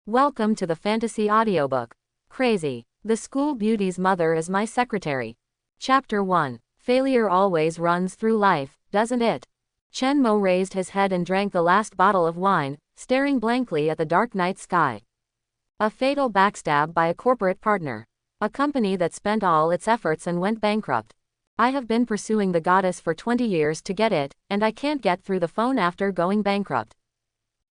Welcome to the fantasy audiobook. Crazy. The School Beauty's Mother is My Secretary. Chapter 1. Failure always runs through life, doesn't it? Chen Mo raised his head and drank the last bottle of wine, staring blankly at the dark night sky. A fatal backstab by a corporate partner. A company that spent all its efforts and went bankrupt. I have been pursuing the goddess for 20 years to get it, and I can't get through the phone after going bankrupt.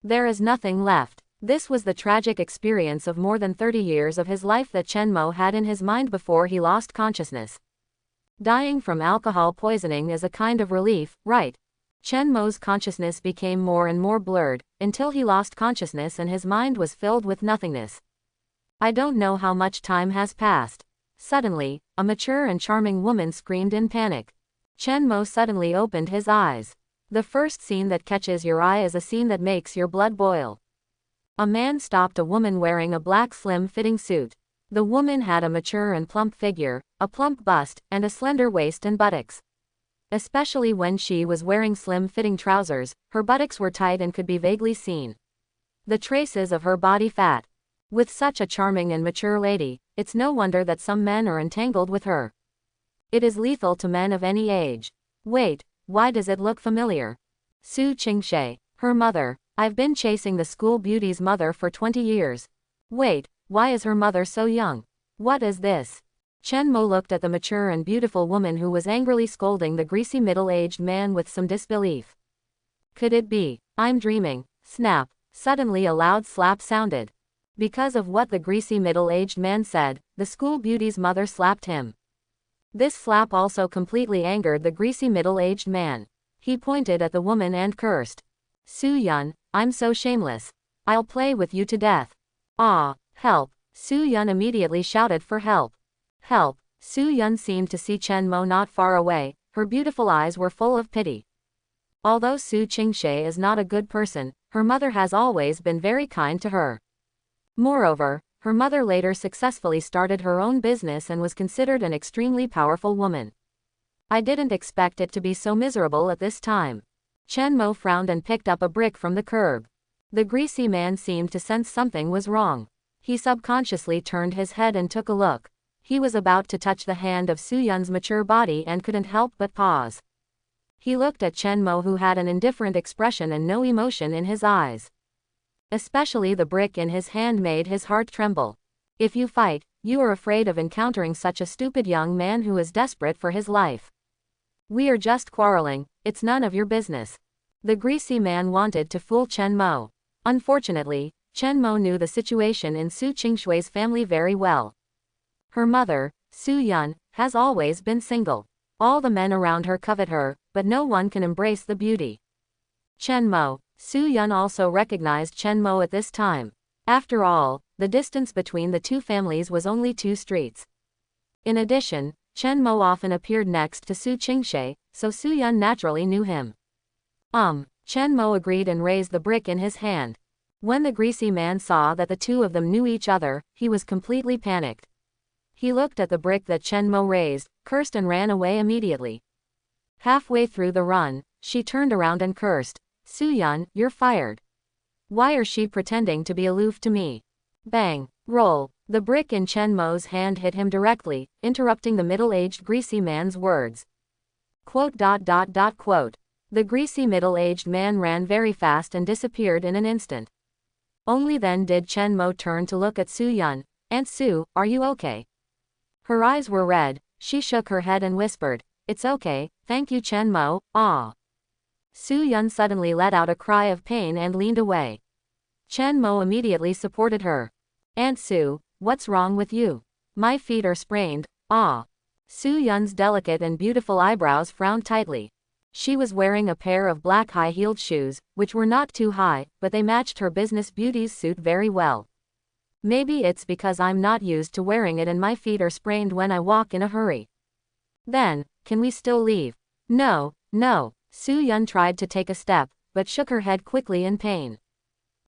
There is nothing left. This was the tragic experience of more than 30 years of his life that Chen Mo had in his mind before he lost consciousness. Dying from alcohol poisoning is a kind of relief, right? Chen Mo's consciousness became more and more blurred, until he lost consciousness and his mind was filled with nothingness. I don't know how much time has passed. Suddenly, a mature and charming woman screamed in panic. Chen Mo suddenly opened his eyes. The first scene that catches your eye is a scene that makes your blood boil. A man stopped a woman wearing a black slim-fitting suit. The woman had a mature and plump figure, a plump bust, and a slender waist and buttocks. Especially when she was wearing slim-fitting trousers, her buttocks were tight and could be vaguely seen. The traces of her body fat. With such a charming and mature lady, it's no wonder that some men are entangled with her. It is lethal to men of any age. Wait, why does it look familiar? Su Qingshe, her mother. I've been chasing the School Beauty's mother for 20 years. Wait, why is her mother so young? What is this? Chen Mo looked at the mature and beautiful woman who was angrily scolding the greasy middle-aged man with some disbelief. Could it be? I'm dreaming. Snap. Suddenly a loud slap sounded. Because of what the greasy middle-aged man said, the School Beauty's mother slapped him. This slap also completely angered the greasy middle-aged man. He pointed at the woman and cursed. Su Yun, I'm so shameless. I'll play with you to death. Ah, help. Su Yun immediately shouted for help. Help. Su Yun seemed to see Chen Mo not far away, her beautiful eyes were full of pity. Although Su Qingshe is not a good person, her mother has always been very kind to her. Moreover, her mother later successfully started her own business and was considered an extremely powerful woman. I didn't expect it to be so miserable at this time. Chen Mo frowned and picked up a brick from the curb. The greasy man seemed to sense something was wrong. He subconsciously turned his head and took a look. He was about to touch the hand of Su Yun's mature body and couldn't help but pause. He looked at Chen Mo, who had an indifferent expression and no emotion in his eyes. Especially the brick in his hand made his heart tremble. If you fight, you are afraid of encountering such a stupid young man who is desperate for his life. We are just quarreling, it's none of your business. The greasy man wanted to fool Chen Mo. Unfortunately, Chen Mo knew the situation in Su Qingshui's family very well. Her mother, Su Yun, has always been single. All the men around her covet her, but no one can embrace the beauty. Chen Mo. Su Yun also recognized Chen Mo at this time. After all, the distance between the two families was only 2 streets. In addition, Chen Mo often appeared next to Su Qingshe, so Su Yun naturally knew him. Chen Mo agreed and raised the brick in his hand. When the greasy man saw that the two of them knew each other, he was completely panicked. He looked at the brick that Chen Mo raised, cursed and ran away immediately. Halfway through the run, she turned around and cursed. Su Yun, you're fired. Why is she pretending to be aloof to me? Bang. Roll. The brick in Chen Mo's hand hit him directly, interrupting the middle-aged greasy man's words. Quote. The greasy middle-aged man ran very fast and disappeared in an instant. Only then did Chen Mo turn to look at Su Yun. Aunt Su, are you okay? Her eyes were red, she shook her head and whispered, it's okay, thank you Chen Mo, ah. Su Yun suddenly let out a cry of pain and leaned away. Chen Mo immediately supported her. Aunt Su, what's wrong with you? My feet are sprained, ah. Su Yun's delicate and beautiful eyebrows frowned tightly. She was wearing a pair of black high-heeled shoes, which were not too high, but they matched her business beauty's suit very well. Maybe it's because I'm not used to wearing it and my feet are sprained when I walk in a hurry. Then, can we still leave? No. Su Yun tried to take a step, but shook her head quickly in pain.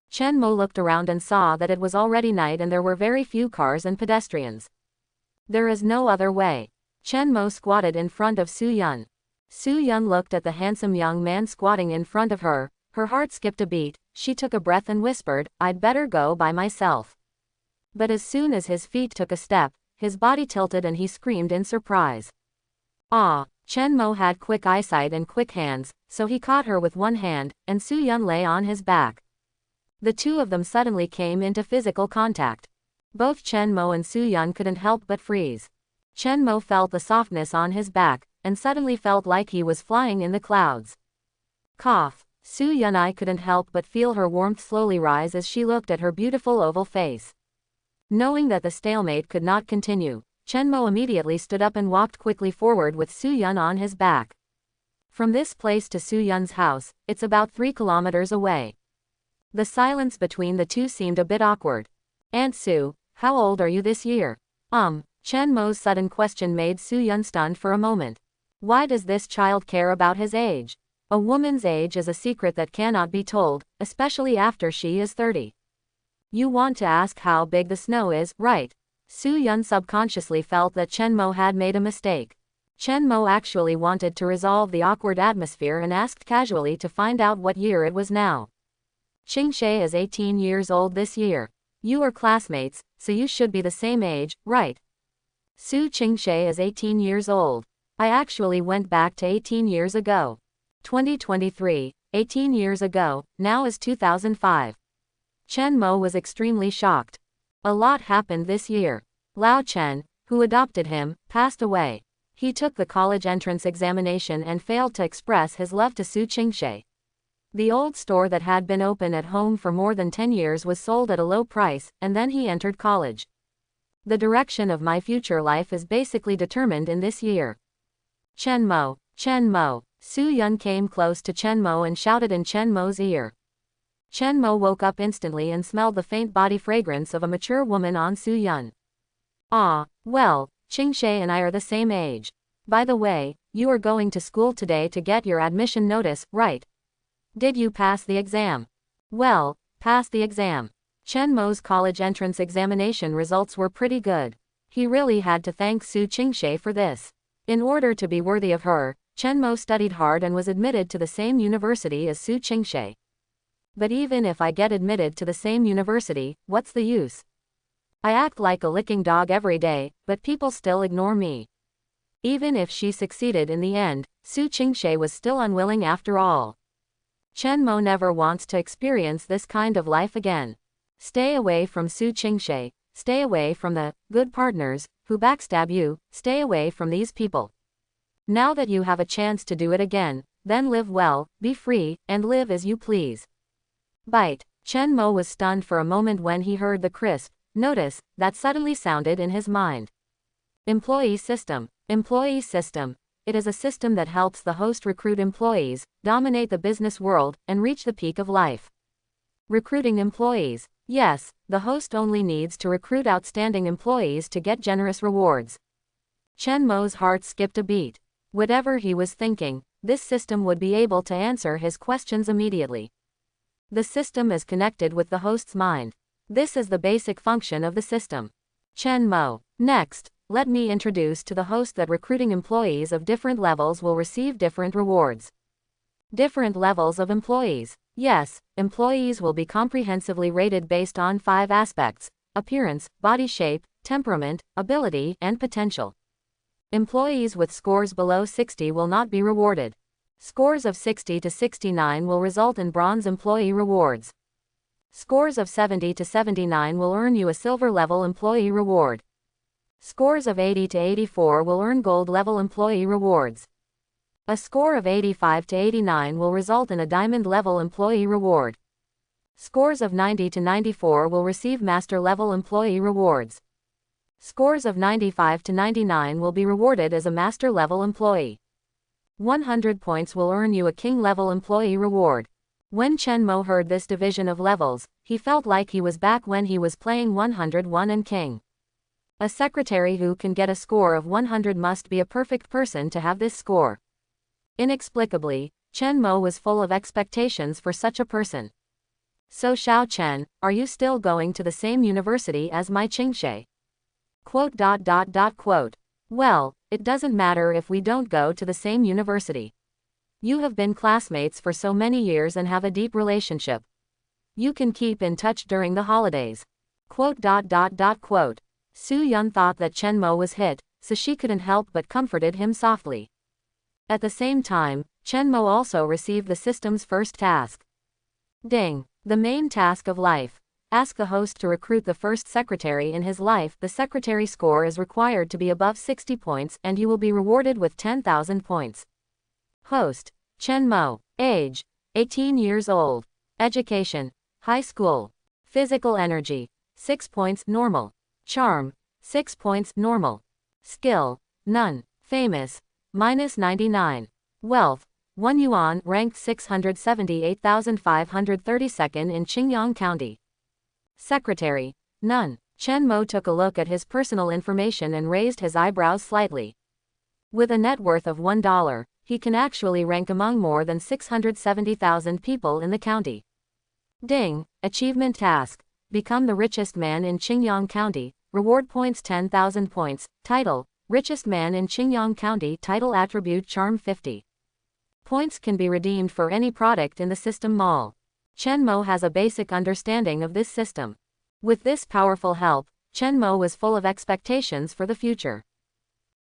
Chen Mo looked around and saw that it was already night and there were very few cars and pedestrians. There is no other way. Chen Mo squatted in front of Su Yun. Su Yun looked at the handsome young man squatting in front of her, her heart skipped a beat, She took a breath and whispered, "I'd better go by myself." But as soon as his feet took a step, his body tilted and he screamed in surprise. Ah! Chen Mo had quick eyesight and quick hands, so he caught her with one hand, and Su Yun lay on his back. The two of them suddenly came into physical contact. Both Chen Mo and Su Yun couldn't help but freeze. Chen Mo felt the softness on his back, and suddenly felt like he was flying in the clouds. Cough. Su Yun I couldn't help but feel her warmth slowly rise as she looked at her beautiful oval face. Knowing that the stalemate could not continue, Chen Mo immediately stood up and walked quickly forward with Su Yun on his back. From this place to Su Yun's house, it's about 3 kilometers away. The silence between the two seemed a bit awkward. "Aunt Su, how old are you this year?" Chen Mo's sudden question made Su Yun stunned for a moment. Why does this child care about his age? A woman's age is a secret that cannot be told, especially after she is 30. You want to ask how big the snow is, right? Su Yun subconsciously felt that Chen Mo had made a mistake. Chen Mo actually wanted to resolve the awkward atmosphere and asked casually to find out what year it was now. Qingshe is 18 years old this year. You are classmates, so you should be the same age, right? Su Qingshe is 18 years old. I actually went back to 18 years ago. 2023, 18 years ago, now is 2005. Chen Mo was extremely shocked. A lot happened this year. Lao Chen, who adopted him, passed away. He took the college entrance examination and failed to express his love to Su Qingshe. The old store that had been open at home for more than 10 years was sold at a low price, and then he entered college. The direction of my future life is basically determined in this year. Chen Mo, Chen Mo. Su Yun came close to Chen Mo and shouted in Chen Mo's ear. Chen Mo woke up instantly and smelled the faint body fragrance of a mature woman on Su Yun. Ah, well, Qingshe and I are the same age. By the way, you are going to school today to get your admission notice, right? Did you pass the exam? Well, pass the exam. Chen Mo's college entrance examination results were pretty good. He really had to thank Su Qingshe for this. In order to be worthy of her, Chen Mo studied hard and was admitted to the same university as Su Qingshe. But even if I get admitted to the same university, what's the use? I act like a licking dog every day, but people still ignore me. Even if she succeeded in the end, Su Qingshe was still unwilling after all. Chen Mo never wants to experience this kind of life again. Stay away from Su Qingshe, stay away from the good partners who backstab you, stay away from these people. Now that you have a chance to do it again, then live well, be free, and live as you please. Bite. Chen Mo was stunned for a moment when he heard the crisp notice that suddenly sounded in his mind. Employee system. Employee system. It is a system that helps the host recruit employees, dominate the business world, and reach the peak of life. Recruiting employees. Yes, the host only needs to recruit outstanding employees to get generous rewards. Chen Mo's heart skipped a beat. Whatever he was thinking, this system would be able to answer his questions immediately. The system is connected with the host's mind. This is the basic function of the system. Chen Mo. Next, let me introduce to the host that recruiting employees of different levels will receive different rewards. Different levels of employees. Yes, employees will be comprehensively rated based on 5 aspects: appearance, body shape, temperament, ability, and potential. Employees with scores below 60 will not be rewarded. Scores of 60 to 69 will result in bronze employee rewards. Scores of 70 to 79 will earn you a silver level employee reward. Scores of 80 to 84 will earn gold level employee rewards. A score of 85 to 89 will result in a diamond level employee reward. Scores of 90 to 94 will receive master level employee rewards. Scores of 95 to 99 will be rewarded as a master level employee. 100 points will earn you a king level employee reward. When Chen Mo heard this division of levels, he felt like he was back when he was playing 101 and king. A secretary who can get a score of 100 must be a perfect person to have this score. Inexplicably, Chen Mo was full of expectations for such a person. So Xiao Chen, are you still going to the same university as my Qingshe? Quote. Well, it doesn't matter if we don't go to the same university. You have been classmates for so many years and have a deep relationship. You can keep in touch during the holidays. Quote. Soo Yun thought that Chen Mo was hit, so she couldn't help but comforted him softly. At the same time, Chen Mo also received the system's first task. Ding. The main task of life. Ask the host to recruit the first secretary in his life. The secretary score is required to be above 60 points and you will be rewarded with 10,000 points. Host. Chen Mo. Age. 18 years old. Education. High school. Physical energy. 6 points normal. Charm. 6 points normal. Skill. None. Famous. -99. Wealth. 1 yuan, ranked 678,532nd in Qingyang County. Secretary. None. Chen Mo took a look at his personal information and raised his eyebrows slightly. With a net worth of $1, he can actually rank among more than 670,000 people in the county. Ding. Achievement task. Become the richest man in Qingyang County. Reward points 10,000 points. Title. Richest man in Qingyang County. Title attribute charm 50. Points can be redeemed for any product in the system mall. Chen Mo has a basic understanding of this system. With this powerful help, Chen Mo was full of expectations for the future.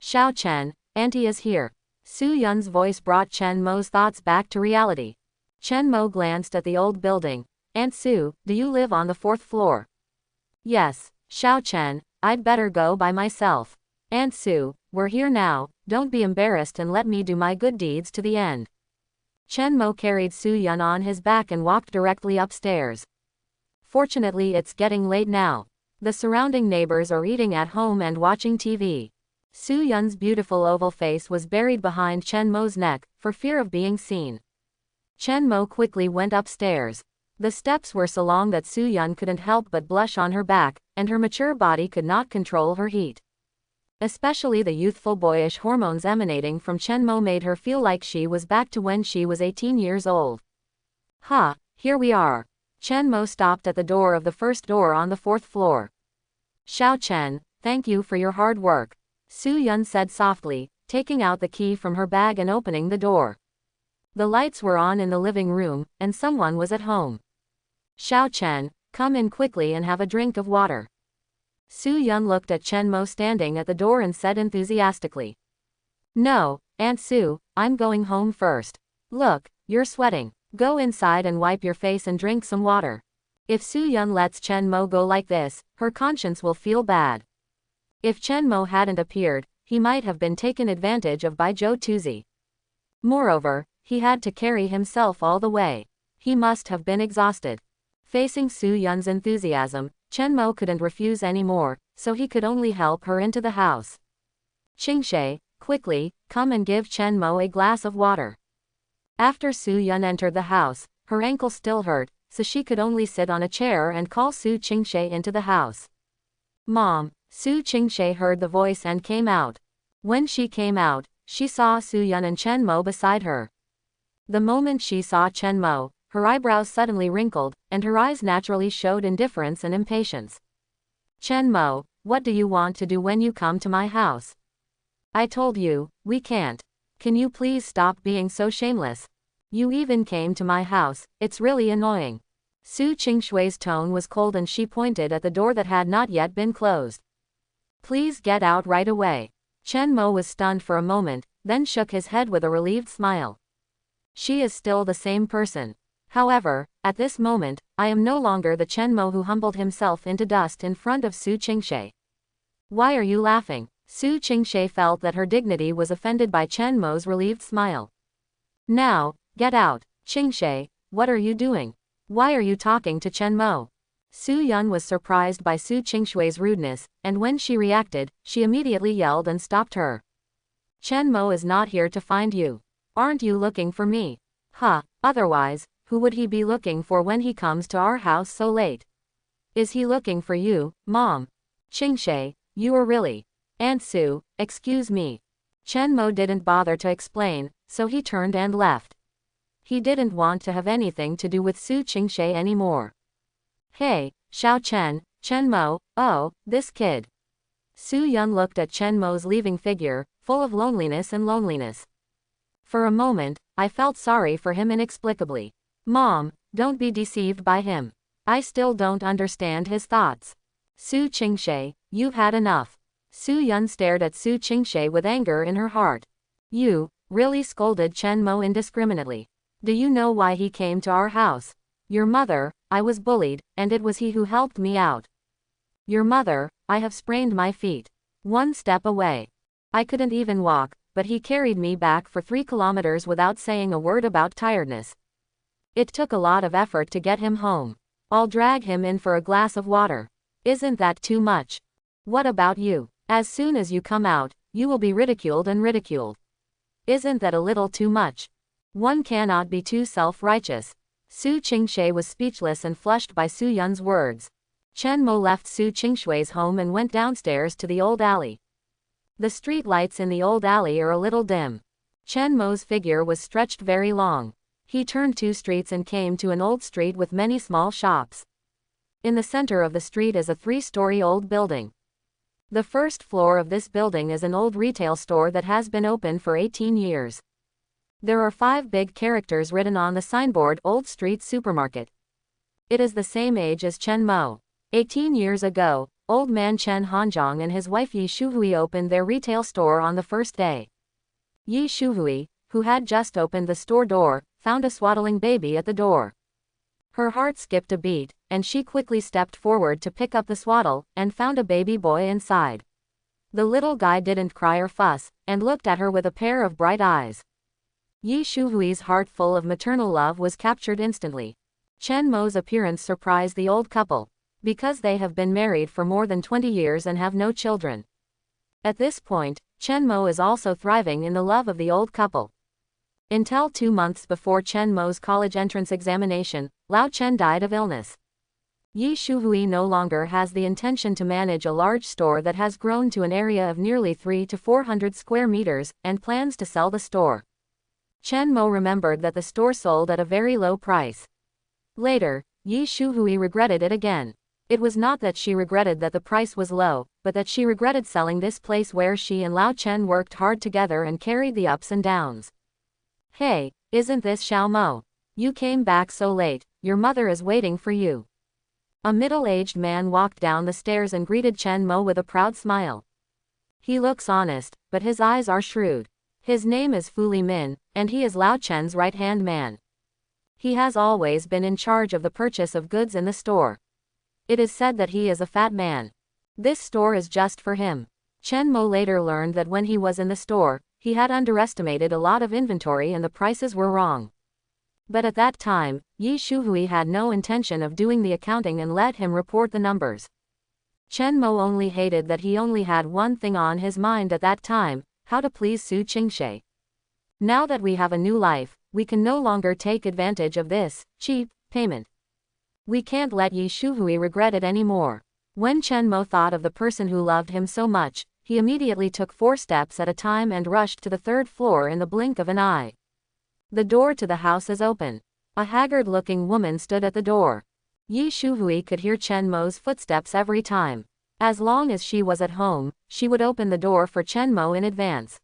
Xiao Chen, Auntie is here. Soo Yun's voice brought Chen Mo's thoughts back to reality. Chen Mo glanced at the old building. Aunt Sue, do you live on the 4th floor? Yes. Xiao Chen, I'd better go by myself. Aunt Sue, we're here now, don't be embarrassed and let me do my good deeds to the end. Chen Mo carried Soo Yun on his back and walked directly upstairs. Fortunately, it's getting late now. The surrounding neighbors are eating at home and watching TV. Soo Yun's beautiful oval face was buried behind Chen Mo's neck, for fear of being seen. Chen Mo quickly went upstairs. The steps were so long that Soo Yun couldn't help but blush on her back, and her mature body could not control her heat. Especially the youthful boyish hormones emanating from Chen Mo made her feel like she was back to when she was 18 years old. Ha, here we are. Chen Mo stopped at the door of the first door on the 4th floor. Xiao Chen, thank you for your hard work. Soo Yun said softly, taking out the key from her bag and opening the door. The lights were on in the living room, and someone was at home. Xiao Chen, come in quickly and have a drink of water. Soo Yun looked at Chen Mo standing at the door and said enthusiastically. No, Aunt Sue, I'm going home first. Look, you're sweating. Go inside and wipe your face and drink some water. If Soo Yun lets Chen Mo go like this, her conscience will feel bad. If Chen Mo hadn't appeared, he might have been taken advantage of by Zhou Tuzi. Moreover, he had to carry himself all the way. He must have been exhausted. Facing Soo Yun's enthusiasm, Chen Mo couldn't refuse any more, so he could only help her into the house. Qingshe, quickly, come and give Chen Mo a glass of water. After Soo Yun entered the house, her ankle still hurt, so she could only sit on a chair and call Su Qingshe into the house. Mom. Su Qingshe heard the voice and came out. When she came out, she saw Soo Yun and Chen Mo beside her. The moment she saw Chen Mo, her eyebrows suddenly wrinkled, and her eyes naturally showed indifference and impatience. Chen Mo, what do you want to do when you come to my house? I told you, we can't. Can you please stop being so shameless? You even came to my house, it's really annoying. Su Qingshui's tone was cold and she pointed at the door that had not yet been closed. Please get out right away. Chen Mo was stunned for a moment, then shook his head with a relieved smile. She is still the same person. However, at this moment, I am no longer the Chen Mo who humbled himself into dust in front of Su Qingshe. Why are you laughing? Su Qingshe felt that her dignity was offended by Chen Mo's relieved smile. Now, get out. Qingshe, what are you doing? Why are you talking to Chen Mo? Su Yun was surprised by Su Qingshui's rudeness, and when she reacted, she immediately yelled and stopped her. Chen Mo is not here to find you. Aren't you looking for me? Otherwise, who would he be looking for when he comes to our house so late? Is he looking for you, Mom? Qingshe, you are really. Aunt Sue, excuse me. Chen Mo didn't bother to explain, so he turned and left. He didn't want to have anything to do with Su Qingshe anymore. Hey, Xiao Chen, Chen Mo, oh, this kid. Su Yun looked at Chen Mo's leaving figure, full of loneliness. For a moment, I felt sorry for him inexplicably. Mom, don't be deceived by him. I still don't understand his thoughts. Su Qingshe, you've had enough. Su Yun stared at Su Qingshe with anger in her heart. You, really, scolded Chen Mo indiscriminately. Do you know why he came to our house? Your mother, I was bullied, and it was he who helped me out. Your mother, I have sprained my feet. One step away. I couldn't even walk, but he carried me back for 3 kilometers without saying a word about tiredness. It took a lot of effort to get him home. I'll drag him in for a glass of water. Isn't that too much? What about you? As soon as you come out, you will be ridiculed and ridiculed. Isn't that a little too much? One cannot be too self-righteous. Su Qingshe was speechless and flushed by Su Yun's words. Chen Mo left Su Qingshui's home and went downstairs to the old alley. The street lights in the old alley are a little dim. Chen Mo's figure was stretched very long. He turned 2 streets and came to an old street with many small shops. In the center of the street is a 3-story old building. The first floor of this building is an old retail store that has been open for 18 years. There are 5 big characters written on the signboard Old Street Supermarket. It is the same age as Chen Mo. 18 years ago, old man Chen Hanzhong and his wife Yi Shuhui opened their retail store on the first day. Yi Shuhui, who had just opened the store door, found a swaddling baby at the door. Her heart skipped a beat, and she quickly stepped forward to pick up the swaddle, and found a baby boy inside. The little guy didn't cry or fuss, and looked at her with a pair of bright eyes. Yi Shuhui's heart full of maternal love was captured instantly. Chen Mo's appearance surprised the old couple, because they have been married for more than 20 years and have no children. At this point, Chen Mo is also thriving in the love of the old couple. Until 2 months before Chen Mo's college entrance examination, Lao Chen died of illness. Yi Shuhui no longer has the intention to manage a large store that has grown to an area of nearly 300 to 400 square meters, and plans to sell the store. Chen Mo remembered that the store sold at a very low price. Later, Yi Shuhui regretted it again. It was not that she regretted that the price was low, but that she regretted selling this place where she and Lao Chen worked hard together and carried the ups and downs. Hey, isn't this Xiao Mo? You came back so late, your mother is waiting for you. A middle-aged man walked down the stairs and greeted Chen Mo with a proud smile. He looks honest, but his eyes are shrewd. His name is Fu Limin, and he is Lao Chen's right-hand man. He has always been in charge of the purchase of goods in the store. It is said that he is a fat man. This store is just for him. Chen Mo later learned that when he was in the store, he had underestimated a lot of inventory and the prices were wrong. But at that time, Yi Shuhui had no intention of doing the accounting and let him report the numbers. Chen Mo only hated that he only had one thing on his mind at that time, how to please Su Qingshe. Now that we have a new life, we can no longer take advantage of this cheap payment. We can't let Yi Shuhui regret it anymore. When Chen Mo thought of the person who loved him so much, he immediately took 4 steps at a time and rushed to the 3rd floor in the blink of an eye. The door to the house is open. A haggard-looking woman stood at the door. Yi Shuhui could hear Chen Mo's footsteps every time. As long as she was at home, she would open the door for Chen Mo in advance.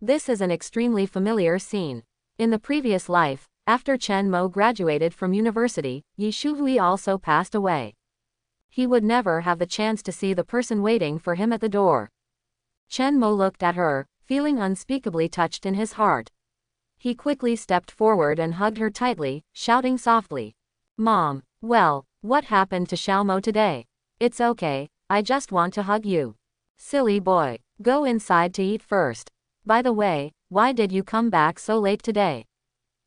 This is an extremely familiar scene. In the previous life, after Chen Mo graduated from university, Yi Shuhui also passed away. He would never have the chance to see the person waiting for him at the door. Chen Mo looked at her, feeling unspeakably touched in his heart. He quickly stepped forward and hugged her tightly, shouting softly, "Mom, well, what happened to Xiao Mo today? It's okay, I just want to hug you. Silly boy, go inside to eat first. By the way, why did you come back so late today?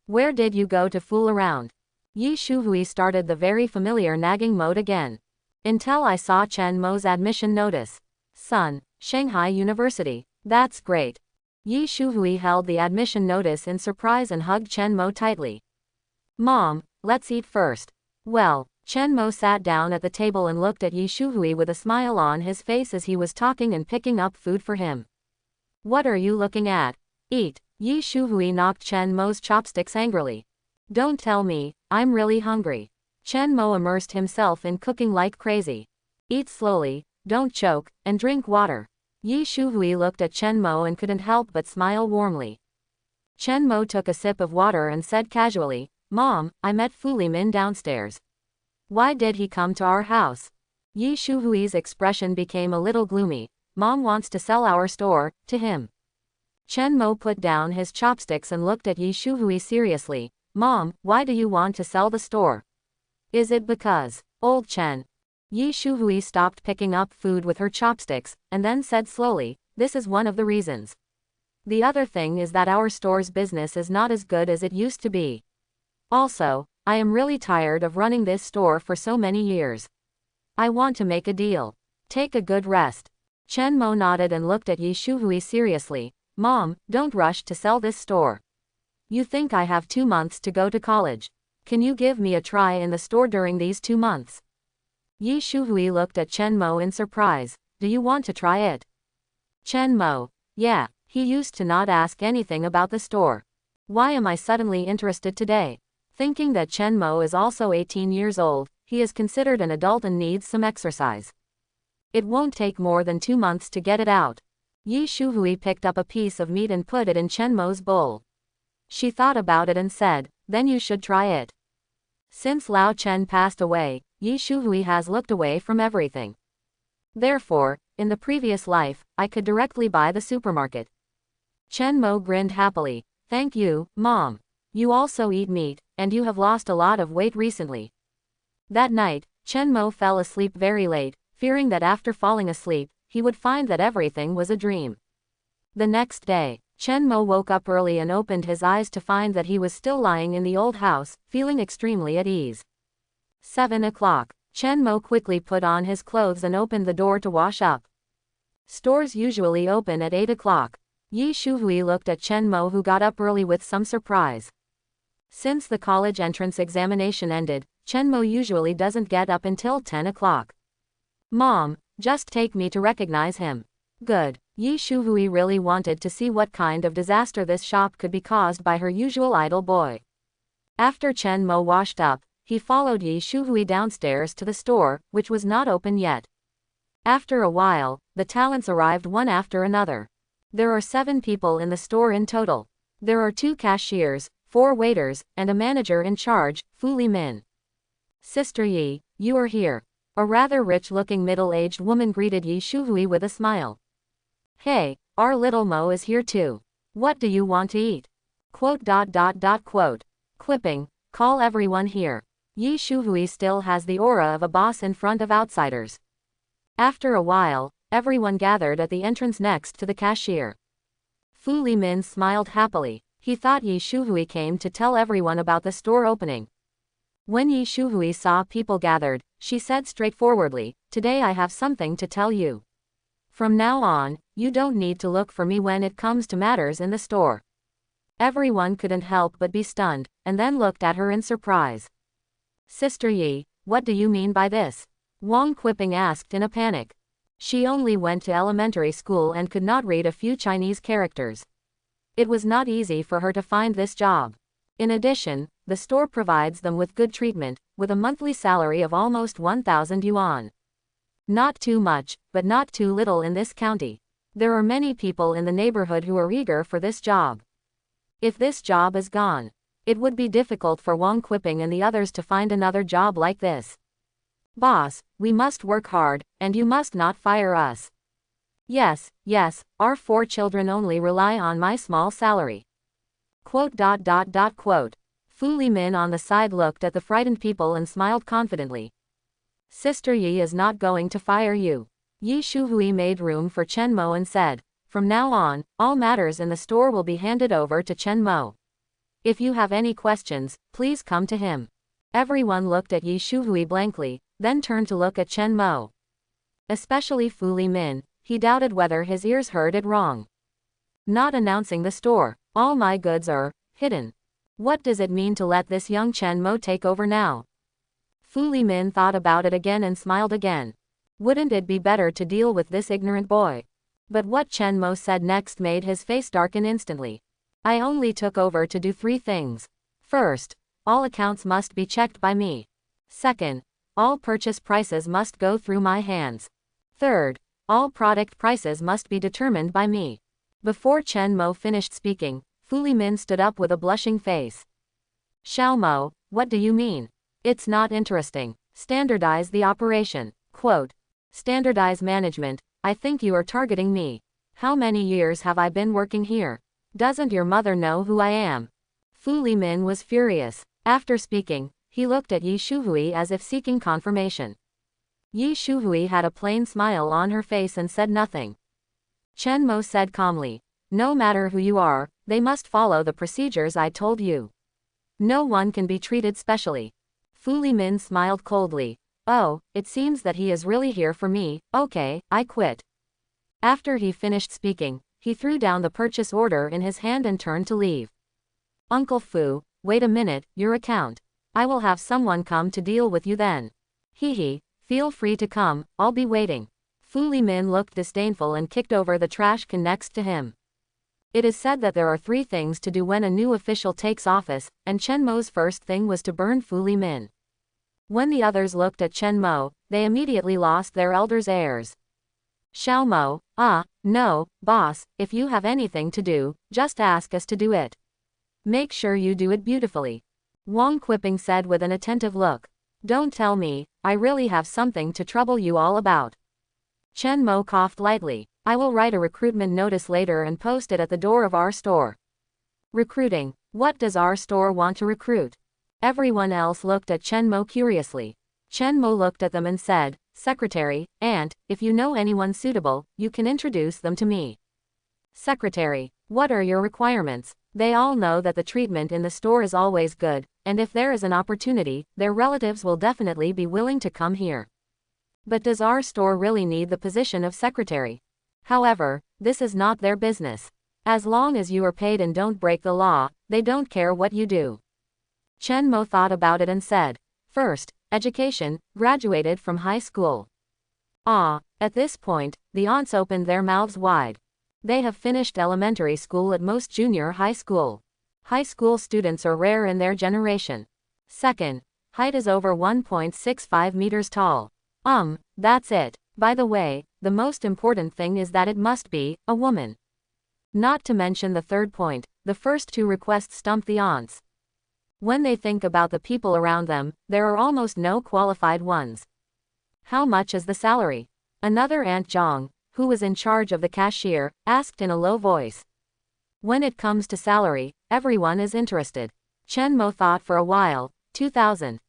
Where did you go to fool around?" Yi Shuhui started the very familiar nagging mode again. "Until I saw Chen Mo's admission notice. Son, Shanghai University. That's great." Yi Shuhui held the admission notice in surprise and hugged Chen Mo tightly. "Mom, let's eat first." Well, Chen Mo sat down at the table and looked at Yi Shuhui with a smile on his face as he was talking and picking up food for him. "What are you looking at? Eat." Yi Shuhui knocked Chen Mo's chopsticks angrily. "Don't tell me, I'm really hungry." Chen Mo immersed himself in cooking like crazy. "Eat slowly, don't choke, and drink water." Yi Shuhui looked at Chen Mo and couldn't help but smile warmly. Chen Mo took a sip of water and said casually, "Mom, I met Fu Limin downstairs." Why did he come to our house? Yi Shuhui's expression became a little gloomy. Mom wants to sell our store to him. Chen Mo put down his chopsticks and looked at Yi Shuhui seriously. Mom, why do you want to sell the store? Is it because, old Chen? Yi Shuhui stopped picking up food with her chopsticks, and then said slowly, this is one of the reasons. The other thing is that our store's business is not as good as it used to be. Also, I am really tired of running this store for so many years. I want to make a deal. Take a good rest. Chen Mo nodded and looked at Yi Shuhui seriously. Mom, don't rush to sell this store. You think I have 2 months to go to college. Can you give me a try in the store during these 2 months? Yi Shuhui looked at Chen Mo in surprise. Do you want to try it? Chen Mo. Yeah, he used to not ask anything about the store. Why am I suddenly interested today? Thinking that Chen Mo is also 18 years old, he is considered an adult and needs some exercise. It won't take more than 2 months to get it out. Yi Shuhui picked up a piece of meat and put it in Chen Mo's bowl. She thought about it and said, then you should try it. Since Lao Chen passed away, Yi Shuhui has looked away from everything. Therefore, in the previous life, I could directly buy the supermarket. Chen Mo grinned happily. Thank you, Mom. You also eat meat, and you have lost a lot of weight recently. That night, Chen Mo fell asleep very late, fearing that after falling asleep, he would find that everything was a dream. The next day, Chen Mo woke up early and opened his eyes to find that he was still lying in the old house, feeling extremely at ease. 7 o'clock. Chen Mo quickly put on his clothes and opened the door to wash up. Stores usually open at 8 o'clock. Yi Shuhui looked at Chen Mo, who got up early with some surprise. Since the college entrance examination ended, Chen Mo usually doesn't get up until 10 o'clock. Mom, just take me to recognize him. Good. Yi Shuhui really wanted to see what kind of disaster this shop could be caused by her usual idle boy. After Chen Mo washed up, he followed Yi Shuhui downstairs to the store, which was not open yet. After a while, the talents arrived one after another. There are 7 people in the store in total. There are 2 cashiers, 4 waiters, and a manager in charge, Fu Li Min. Sister Yi, you are here. A rather rich-looking middle-aged woman greeted Yi Shuhui with a smile. Hey, our little Mo is here too. What do you want to eat? Quipping, call everyone here. Yi Shuhui still has the aura of a boss in front of outsiders. After a while, everyone gathered at the entrance next to the cashier. Fu Li Min smiled happily. He thought Yi Shuhui came to tell everyone about the store opening. When Yi Shuhui saw people gathered, she said straightforwardly, today I have something to tell you. From now on, you don't need to look for me when it comes to matters in the store. Everyone couldn't help but be stunned, and then looked at her in surprise. Sister Yi, what do you mean by this? Wang Qipping asked in a panic. She only went to elementary school and could not read a few Chinese characters. It was not easy for her to find this job. In addition, the store provides them with good treatment, with a monthly salary of almost 1,000 yuan. Not too much, but not too little in this county. There are many people in the neighborhood who are eager for this job. If this job is gone, it would be difficult for Wang Qipping and the others to find another job like this. Boss, we must work hard, and you must not fire us. Yes, our 4 children only rely on my small salary. Fu Li Min on the side looked at the frightened people and smiled confidently. Sister Yi is not going to fire you. Yi Shuhui made room for Chen Mo and said, from now on, all matters in the store will be handed over to Chen Mo. If you have any questions, please come to him. Everyone looked at Yi Shuhui blankly, then turned to look at Chen Mo. Especially Fu Li Min, he doubted whether his ears heard it wrong. Not announcing the store, all my goods are hidden. What does it mean to let this young Chen Mo take over now? Fu Li Min thought about it again and smiled again. Wouldn't it be better to deal with this ignorant boy? But what Chen Mo said next made his face darken instantly. I only took over to do 3 things. First, all accounts must be checked by me. Second, all purchase prices must go through my hands. Third, all product prices must be determined by me. Before Chen Mo finished speaking, Fu Li Min stood up with a blushing face. Xiao Mo, what do you mean? It's not interesting. Standardize the operation. Quote. Standardize management. I think you are targeting me. How many years have I been working here? Doesn't your mother know who I am? Fu Limin was furious. After speaking, he looked at Yi Shuhui as if seeking confirmation. Yi Shuhui had a plain smile on her face and said nothing. Chen Mo said calmly, no matter who you are, they must follow the procedures I told you. No one can be treated specially. Fu Limin smiled coldly. Oh, it seems that he is really here for me. Okay, I quit. After he finished speaking, he threw down the purchase order in his hand and turned to leave. Uncle Fu, wait a minute, your account. I will have someone come to deal with you then. Hee, feel free to come, I'll be waiting. Fu Limin looked disdainful and kicked over the trash can next to him. It is said that there are 3 things to do when a new official takes office, and Chen Mo's first thing was to burn Fu Limin. When the others looked at Chen Mo, they immediately lost their elders' airs. Xiao Mo, no, boss, if you have anything to do, just ask us to do it. Make sure you do it beautifully. Wang Qiping said with an attentive look. Don't tell me, I really have something to trouble you all about. Chen Mo coughed lightly. I will write a recruitment notice later and post it at the door of our store. Recruiting. What does our store want to recruit? Everyone else looked at Chen Mo curiously. Chen Mo looked at them and said, Secretary, and, if you know anyone suitable, you can introduce them to me. Secretary, what are your requirements? They all know that the treatment in the store is always good, and if there is an opportunity, their relatives will definitely be willing to come here. But does our store really need the position of secretary? However, this is not their business. As long as you are paid and don't break the law, they don't care what you do. Chen Mo thought about it and said, first, education, graduated from high school. At this point, the aunts opened their mouths wide. They have finished elementary school at most junior high school. High school students are rare in their generation. Second, height is over 1.65 meters tall. That's it. By the way, the most important thing is that it must be a woman. Not to mention the third point, the first 2 requests stumped the aunts. When they think about the people around them, there are almost no qualified ones. How much is the salary? Another Aunt Zhang, who was in charge of the cashier, asked in a low voice. When it comes to salary, everyone is interested. Chen Mo thought for a while. 2,000.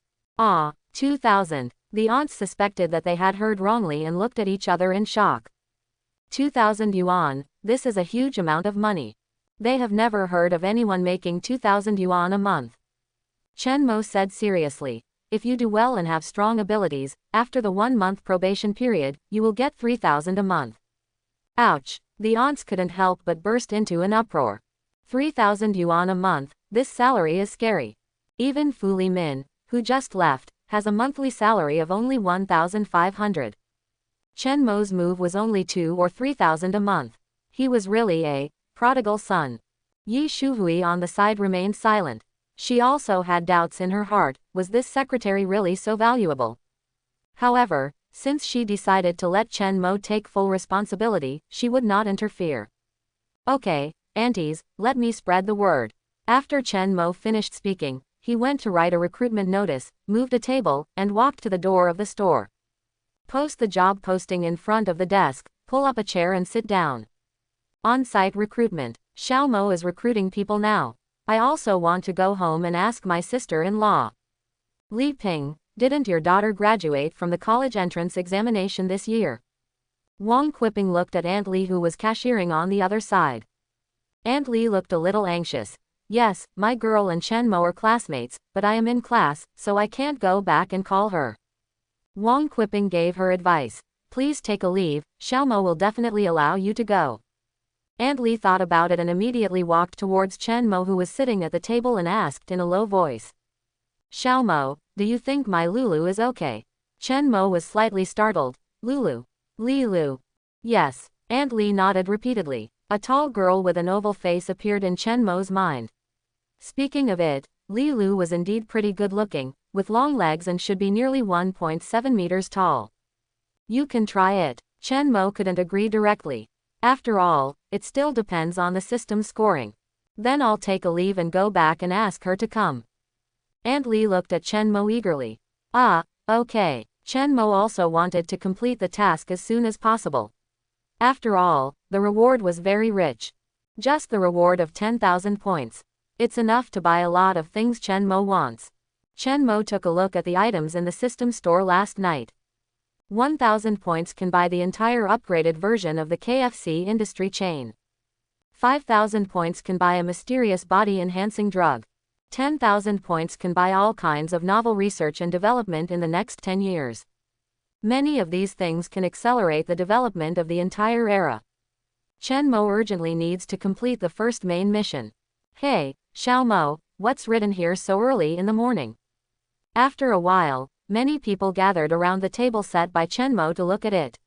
2,000. The aunts suspected that they had heard wrongly and looked at each other in shock. 2,000 yuan, this is a huge amount of money. They have never heard of anyone making 2,000 yuan a month. Chen Mo said seriously, if you do well and have strong abilities, after the 1-month probation period, you will get 3,000 a month. Ouch, the aunts couldn't help but burst into an uproar. 3,000 yuan a month, this salary is scary. Even Fu Limin, who just left, has a monthly salary of only 1,500. Chen Mo's move was only 2,000 or 3,000 a month. He was really a prodigal son. Yi Shuhui on the side remained silent. She also had doubts in her heart, was this secretary really so valuable? However, since she decided to let Chen Mo take full responsibility, she would not interfere. Okay, aunties, let me spread the word. After Chen Mo finished speaking, he went to write a recruitment notice, moved a table, and walked to the door of the store. Post the job posting in front of the desk, pull up a chair and sit down. On-site recruitment. Xiao Mo is recruiting people now. I also want to go home and ask my sister-in-law. Li Ping, didn't your daughter graduate from the college entrance examination this year? Wang Qiping looked at Aunt Li who was cashiering on the other side. Aunt Li looked a little anxious. Yes, my girl and Chen Mo are classmates, but I am in class, so I can't go back and call her. Wang Qiping gave her advice. Please take a leave, Xiao Mo will definitely allow you to go. Aunt Li thought about it and immediately walked towards Chen Mo who was sitting at the table and asked in a low voice. Xiao Mo, do you think my Lulu is okay? Chen Mo was slightly startled. Lulu. Li Lu. Yes. Aunt Li nodded repeatedly. A tall girl with an oval face appeared in Chen Mo's mind. Speaking of it, Li Lu was indeed pretty good looking, with long legs and should be nearly 1.7 meters tall. You can try it. Chen Mo couldn't agree directly. After all, it still depends on the system scoring. Then I'll take a leave and go back and ask her to come. Aunt Li looked at Chen Mo eagerly. Okay. Chen Mo also wanted to complete the task as soon as possible. After all, the reward was very rich. Just the reward of 10,000 points. It's enough to buy a lot of things Chen Mo wants. Chen Mo took a look at the items in the system store last night. 1,000 points can buy the entire upgraded version of the KFC industry chain. 5,000 points can buy a mysterious body-enhancing drug. 10,000 points can buy all kinds of novel research and development in the next 10 years. Many of these things can accelerate the development of the entire era. Chen Mo urgently needs to complete the first main mission. Hey, Xiao Mo, what's written here so early in the morning? After a while, many people gathered around the table set by Chen Mo to look at it.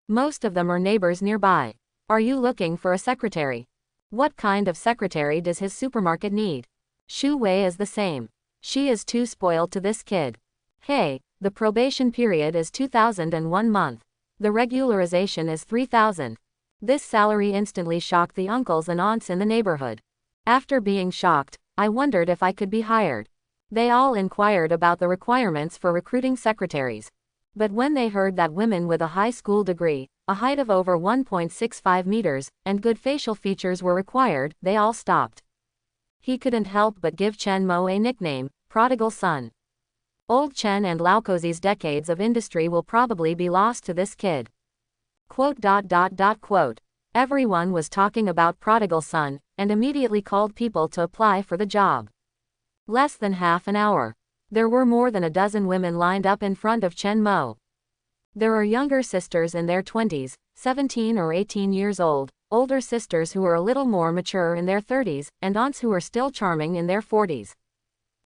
Most of them are neighbors nearby. Are you looking for a secretary? What kind of secretary does his supermarket need? Xu Wei is the same. She is too spoiled to this kid. Hey, the probation period is 2001 month. The regularization is 3,000. This salary instantly shocked the uncles and aunts in the neighborhood. After being shocked, I wondered if I could be hired. They all inquired about the requirements for recruiting secretaries. But when they heard that women with a high school degree, a height of over 1.65 meters, and good facial features were required, they all stopped. He couldn't help but give Chen Mo a nickname, Prodigal Son. Old Chen and Laocozi's decades of industry will probably be lost to this kid. Quote. Everyone was talking about Prodigal Son, and immediately called people to apply for the job. Less than half an hour. There were more than a dozen women lined up in front of Chen Mo. There are younger sisters in their 20s, 17 or 18 years old, older sisters who are a little more mature in their 30s, and aunts who are still charming in their 40s.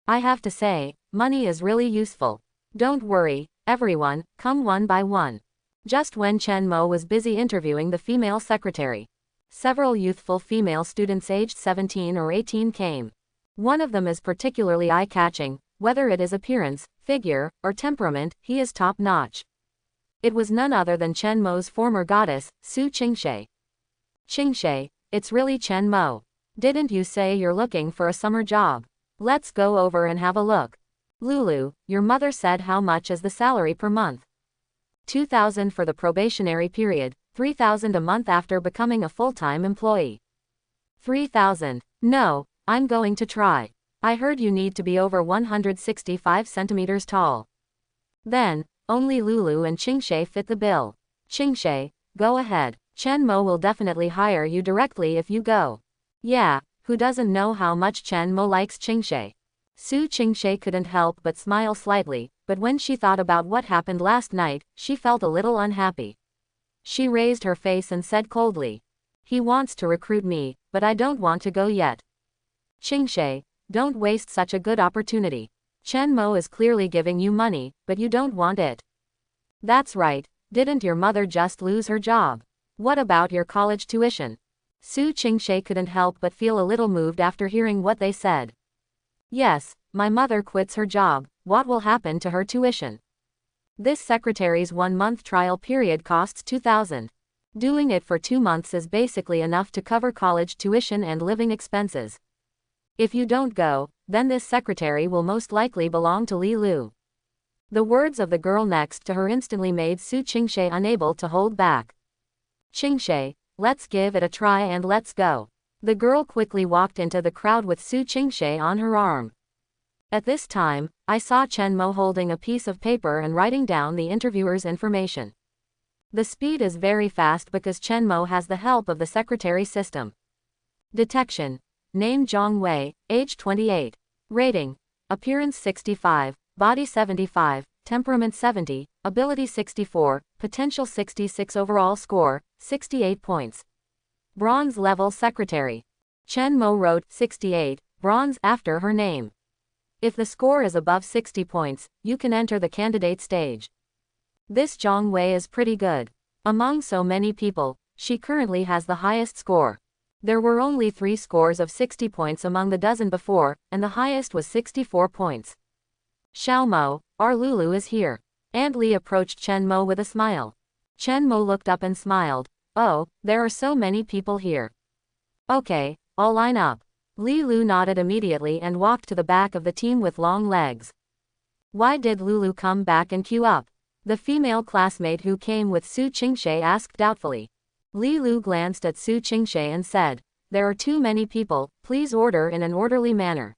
I have to say, money is really useful. Don't worry, everyone, come one by one. Just when Chen Mo was busy interviewing the female secretary, several youthful female students aged 17 or 18 came. One of them is particularly eye-catching, whether it is appearance, figure, or temperament, he is top-notch. It was none other than Chen Mo's former goddess, Su Qingshe. Qingshe, it's really Chen Mo. Didn't you say you're looking for a summer job? Let's go over and have a look. Lulu, your mother said how much is the salary per month? 2,000 for the probationary period, 3,000 a month after becoming a full-time employee. 3,000. No, I'm going to try. I heard you need to be over 165 centimeters tall. Then, only Lulu and Qingshe fit the bill. Qingshe, go ahead. Chen Mo will definitely hire you directly if you go. Yeah, who doesn't know how much Chen Mo likes Qingshe? Su Qingshe couldn't help but smile slightly, but when she thought about what happened last night, she felt a little unhappy. She raised her face and said coldly, he wants to recruit me, but I don't want to go yet. Qingshe, don't waste such a good opportunity. Chen Mo is clearly giving you money, but you don't want it. That's right, didn't your mother just lose her job? What about your college tuition? Su Qingshe couldn't help but feel a little moved after hearing what they said. Yes, my mother quits her job, what will happen to her tuition? This secretary's 1-month trial period costs 2,000. Doing it for 2 months is basically enough to cover college tuition and living expenses. If you don't go, then this secretary will most likely belong to Li Lu. The words of the girl next to her instantly made Su Qingshe unable to hold back. Qingshe, let's give it a try and let's go. The girl quickly walked into the crowd with Su Qingshe on her arm. At this time, I saw Chen Mo holding a piece of paper and writing down the interviewer's information. The speed is very fast because Chen Mo has the help of the secretary system. Detection. Name Zhang Wei, age 28. Rating. Appearance 65, body 75, temperament 70, ability 64, potential 66 overall score, 68 points. Bronze level secretary. Chen Mo wrote 68, bronze after her name. If the score is above 60 points, you can enter the candidate stage. This Zhang Wei is pretty good. Among so many people, she currently has the highest score. There were only 3 scores of 60 points among the dozen before, and the highest was 64 points. Xiao Mo, our Lulu is here. Aunt Li approached Chen Mo with a smile. Chen Mo looked up and smiled. Oh, there are so many people here. Okay, I'll line up. Li Lu nodded immediately and walked to the back of the team with long legs. Why did Lulu come back and queue up? The female classmate who came with Su Qingshe asked doubtfully. Li Lu glanced at Su Qingshe and said, "There are too many people, please order in an orderly manner.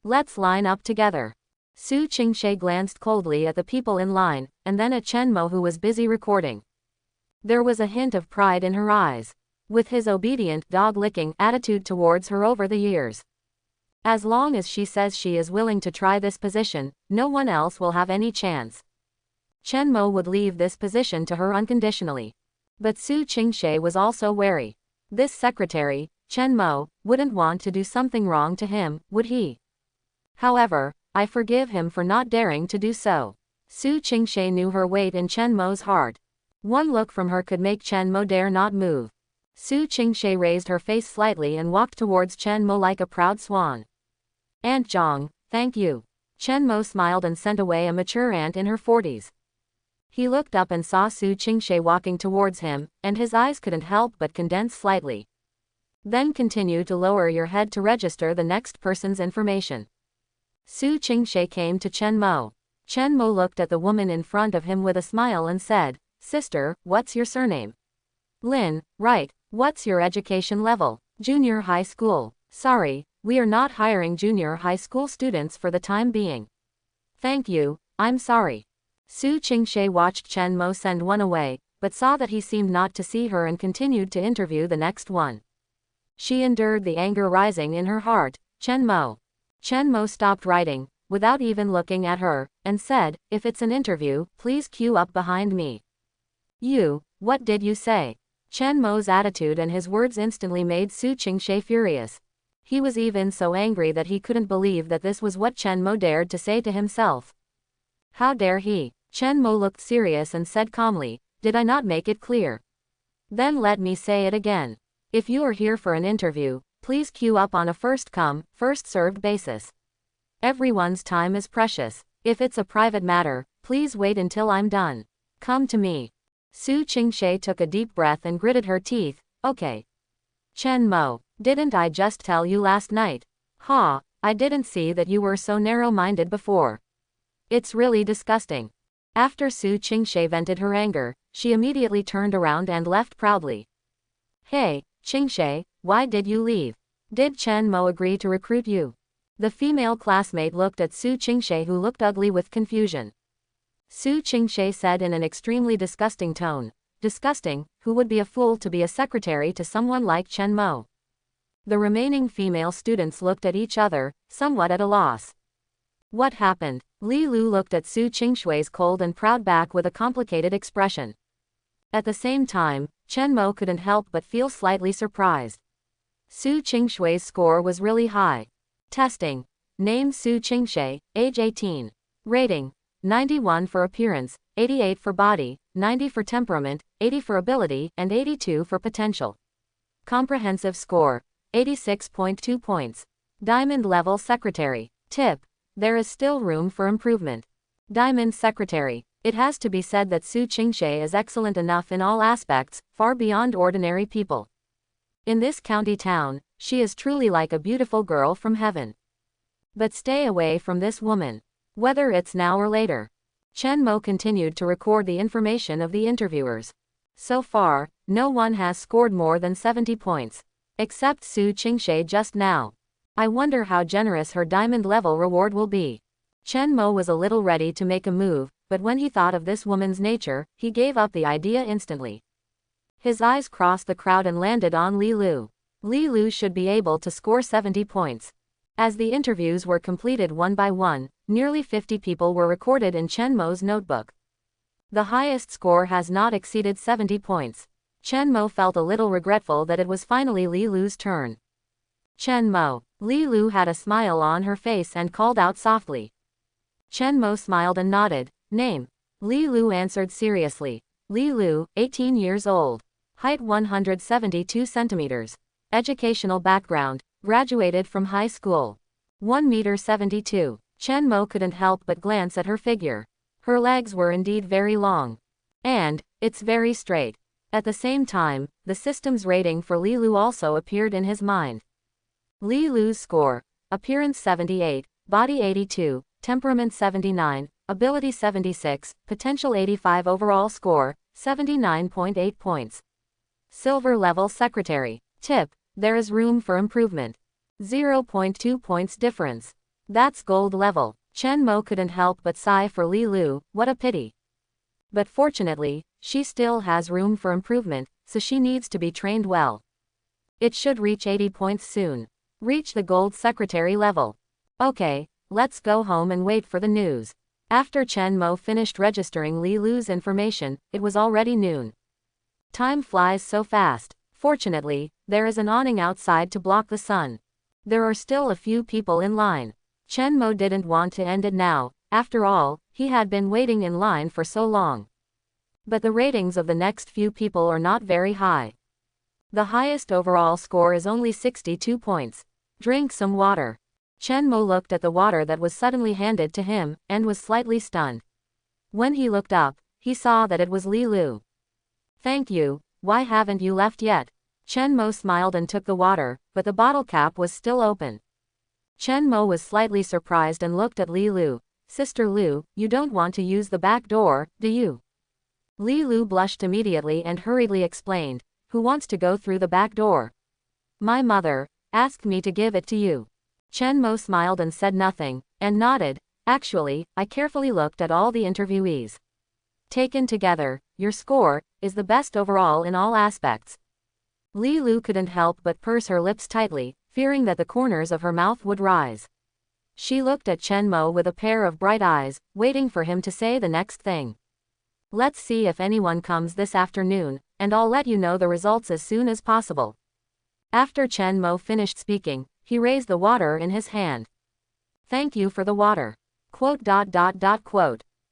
Let's line up together." Su Qingshe glanced coldly at the people in line, and then at Chen Mo, who was busy recording. There was a hint of pride in her eyes. With his obedient, dog-licking attitude towards her over the years. As long as she says she is willing to try this position, no one else will have any chance. Chen Mo would leave this position to her unconditionally. But Su Qingshe was also wary. This secretary, Chen Mo, wouldn't want to do something wrong to him, would he? However, I forgive him for not daring to do so. Su Qingshe knew her weight in Chen Mo's heart. One look from her could make Chen Mo dare not move. Su Qingshe raised her face slightly and walked towards Chen Mo like a proud swan. "Aunt Zhang, thank you." Chen Mo smiled and sent away a mature aunt in her 40s. He looked up and saw Su Qingshe walking towards him, and his eyes couldn't help but condense slightly. Then continue to lower your head to register the next person's information. Su Qingshe came to Chen Mo. Chen Mo looked at the woman in front of him with a smile and said, "Sister, what's your surname?" "Lin, right. What's your education level?" "Junior high school." "Sorry, we are not hiring junior high school students for the time being." "Thank you, I'm sorry." Su Qingshe watched Chen Mo send one away, but saw that he seemed not to see her and continued to interview the next one. She endured the anger rising in her heart. "Chen Mo." Chen Mo stopped writing, without even looking at her, and said, "If it's an interview, please queue up behind me." "You, what did you say?" Chen Mo's attitude and his words instantly made Su Qingshe furious. He was even so angry that he couldn't believe that this was what Chen Mo dared to say to himself. How dare he? Chen Mo looked serious and said calmly, "Did I not make it clear?" "Then let me say it again. If you are here for an interview, please queue up on a first-come, first-served basis. Everyone's time is precious. If it's a private matter, please wait until I'm done. Come to me." Su Qingshe took a deep breath and gritted her teeth. "Okay. Chen Mo, didn't I just tell you last night? Ha, I didn't see that you were so narrow-minded before. It's really disgusting." After Su Qingshe vented her anger, she immediately turned around and left proudly. "Hey, Qingshe, why did you leave? Did Chen Mo agree to recruit you?" The female classmate looked at Su Qingshe, who looked ugly with confusion. Su Qingshe said in an extremely disgusting tone, "Disgusting, who would be a fool to be a secretary to someone like Chen Mo?" The remaining female students looked at each other, somewhat at a loss. What happened? Li Lu looked at Su Qingshui's cold and proud back with a complicated expression. At the same time, Chen Mo couldn't help but feel slightly surprised. Su Qingshui's score was really high. Testing. Name Su Qingshe, age 18. Rating. 91 for appearance, 88 for body, 90 for temperament, 80 for ability, and 82 for potential. Comprehensive score. 86.2 points. Diamond level secretary. Tip. There is still room for improvement. Diamond secretary. It has to be said that Su Qingshe is excellent enough in all aspects, far beyond ordinary people. In this county town, she is truly like a beautiful girl from heaven. But stay away from this woman. Whether it's now or later. Chen Mo continued to record the information of the interviewers. So far, no one has scored more than 70 points. Except Su Qingshe just now. I wonder how generous her diamond level reward will be. Chen Mo was a little ready to make a move, but when he thought of this woman's nature, he gave up the idea instantly. His eyes crossed the crowd and landed on Li Lu. Li Lu should be able to score 70 points. As the interviews were completed one by one, nearly 50 people were recorded in Chen Mo's notebook. The highest score has not exceeded 70 points. Chen Mo felt a little regretful that it was finally Li Lu's turn. "Chen Mo." Li Lu had a smile on her face and called out softly. Chen Mo smiled and nodded. "Name?" Li Lu answered seriously. Li Lu, 18 years old. Height 172 centimeters. Educational background. Graduated from high school. 1 meter 72. Chen Mo couldn't help but glance at her figure. Her legs were indeed very long. And, it's very straight. At the same time, the system's rating for Li Lu also appeared in his mind. Li Lu's score. Appearance 78, body 82, temperament 79, ability 76, potential 85 overall score, 79.8 points. Silver level secretary. Tip: there is room for improvement. 0.2 points difference. That's gold level. Chen Mo couldn't help but sigh for Li Lu, what a pity. But fortunately, she still has room for improvement, so she needs to be trained well. It should reach 80 points soon. Reach the gold secretary level. Okay, let's go home and wait for the news. After Chen Mo finished registering Li Lu's information, it was already noon. Time flies so fast. Fortunately, there is an awning outside to block the sun. There are still a few people in line. Chen Mo didn't want to end it now, after all, he had been waiting in line for so long. But the ratings of the next few people are not very high. The highest overall score is only 62 points. Drink some water. Chen Mo looked at the water that was suddenly handed to him, and was slightly stunned. When he looked up, he saw that it was Li Lu. Thank you, why haven't you left yet? Chen Mo smiled and took the water, but the bottle cap was still open. Chen Mo was slightly surprised and looked at Li Lu. Sister Lu, you don't want to use the back door, do you? Li Lu blushed immediately and hurriedly explained, who wants to go through the back door? My mother asked me to give it to you. Chen Mo smiled and said nothing, and nodded. Actually, I carefully looked at all the interviewees. Taken together, your score is the best overall in all aspects. Li Lu couldn't help but purse her lips tightly, fearing that the corners of her mouth would rise. She looked at Chen Mo with a pair of bright eyes, waiting for him to say the next thing. Let's see if anyone comes this afternoon, and I'll let you know the results as soon as possible. After Chen Mo finished speaking, he raised the water in his hand. Thank you for the water. Quote.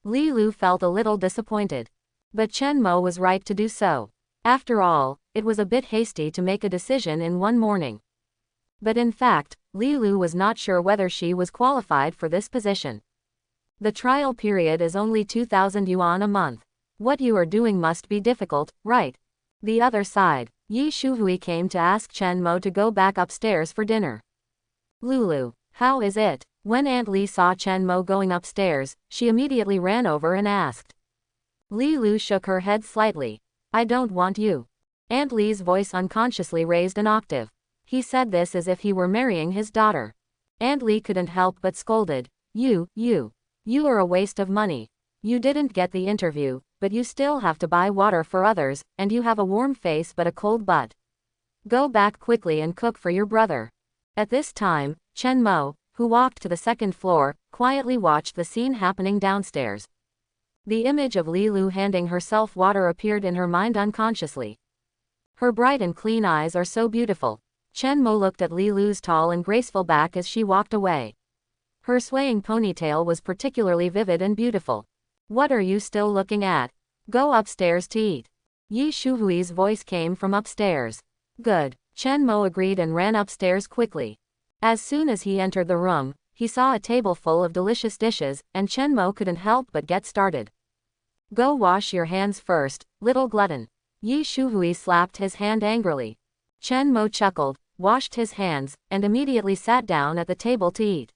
Li Lu felt a little disappointed. But Chen Mo was right to do so. After all, it was a bit hasty to make a decision in one morning. But in fact, Li Lu was not sure whether she was qualified for this position. The trial period is only 2,000 yuan a month. What you are doing must be difficult, right? The other side, Yi Shuhui came to ask Chen Mo to go back upstairs for dinner. Lulu, how is it? When Aunt Li saw Chen Mo going upstairs, she immediately ran over and asked. Li Lu shook her head slightly. I don't want you. Aunt Li's voice unconsciously raised an octave. He said this as if he were marrying his daughter. Aunt Li couldn't help but scolded. You are a waste of money. You didn't get the interview, but you still have to buy water for others, and you have a warm face but a cold butt. Go back quickly and cook for your brother. At this time, Chen Mo, who walked to the second floor, quietly watched the scene happening downstairs. The image of Li Lu handing herself water appeared in her mind unconsciously. Her bright and clean eyes are so beautiful. Chen Mo looked at Li Lu's tall and graceful back as she walked away. Her swaying ponytail was particularly vivid and beautiful. What are you still looking at? Go upstairs to eat. Yi Shuhui's voice came from upstairs. Good. Chen Mo agreed and ran upstairs quickly. As soon as he entered the room, he saw a table full of delicious dishes, and Chen Mo couldn't help but get started. Go wash your hands first, little glutton. Yi Shuhui slapped his hand angrily. Chen Mo chuckled, washed his hands, and immediately sat down at the table to eat.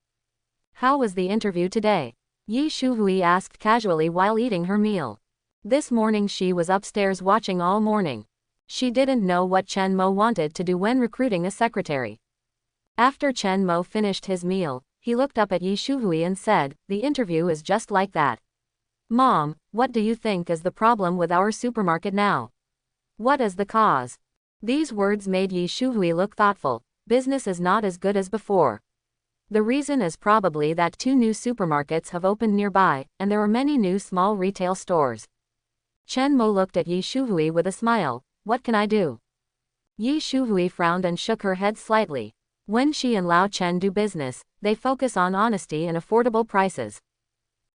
How was the interview today? Yi Shuhui asked casually while eating her meal. This morning she was upstairs watching all morning. She didn't know what Chen Mo wanted to do when recruiting a secretary. After Chen Mo finished his meal, he looked up at Yi Shuhui and said, the interview is just like that. Mom, what do you think is the problem with our supermarket now? What is the cause? These words made Yi Shuhui look thoughtful. Business is not as good as before. The reason is probably that 2 new supermarkets have opened nearby, and there are many new small retail stores. Chen Mo looked at Yi Shuhui with a smile. What can I do? Yi Shuhui frowned and shook her head slightly. When she and Lao Chen do business, they focus on honesty and affordable prices.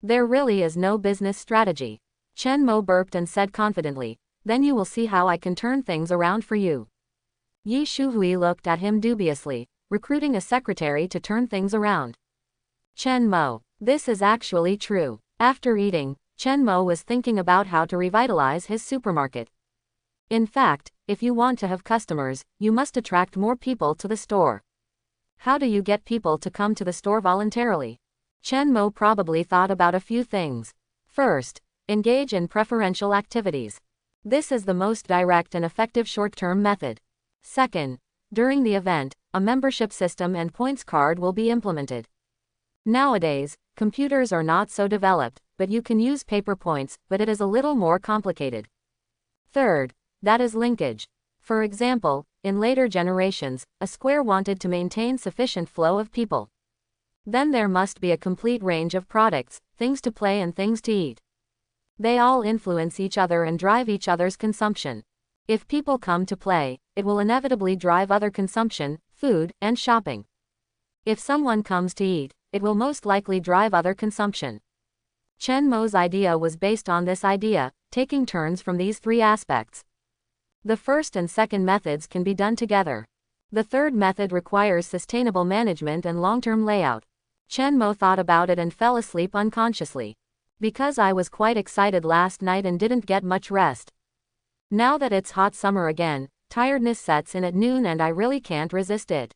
There really is no business strategy. Chen Mo burped and said confidently, then you will see how I can turn things around for you. Yi Shuhui looked at him dubiously. Recruiting a secretary to turn things around. Chen Mo, this is actually true. After eating, Chen Mo was thinking about how to revitalize his supermarket. In fact, if you want to have customers, you must attract more people to the store. How do you get people to come to the store voluntarily? Chen Mo probably thought about a few things. First, engage in preferential activities. This is the most direct and effective short-term method. Second, during the event, a membership system and points card will be implemented. Nowadays, computers are not so developed, but you can use paper points, but it is a little more complicated. Third, that is linkage. For example, in later generations, a square wanted to maintain sufficient flow of people. Then there must be a complete range of products, things to play and things to eat. They all influence each other and drive each other's consumption. If people come to play, it will inevitably drive other consumption, food, and shopping. If someone comes to eat, it will most likely drive other consumption. Chen Mo's idea was based on this idea, taking turns from these three aspects. The first and second methods can be done together. The third method requires sustainable management and long-term layout. Chen Mo thought about it and fell asleep unconsciously. Because I was quite excited last night and didn't get much rest. Now that it's hot summer again, tiredness sets in at noon and I really can't resist it.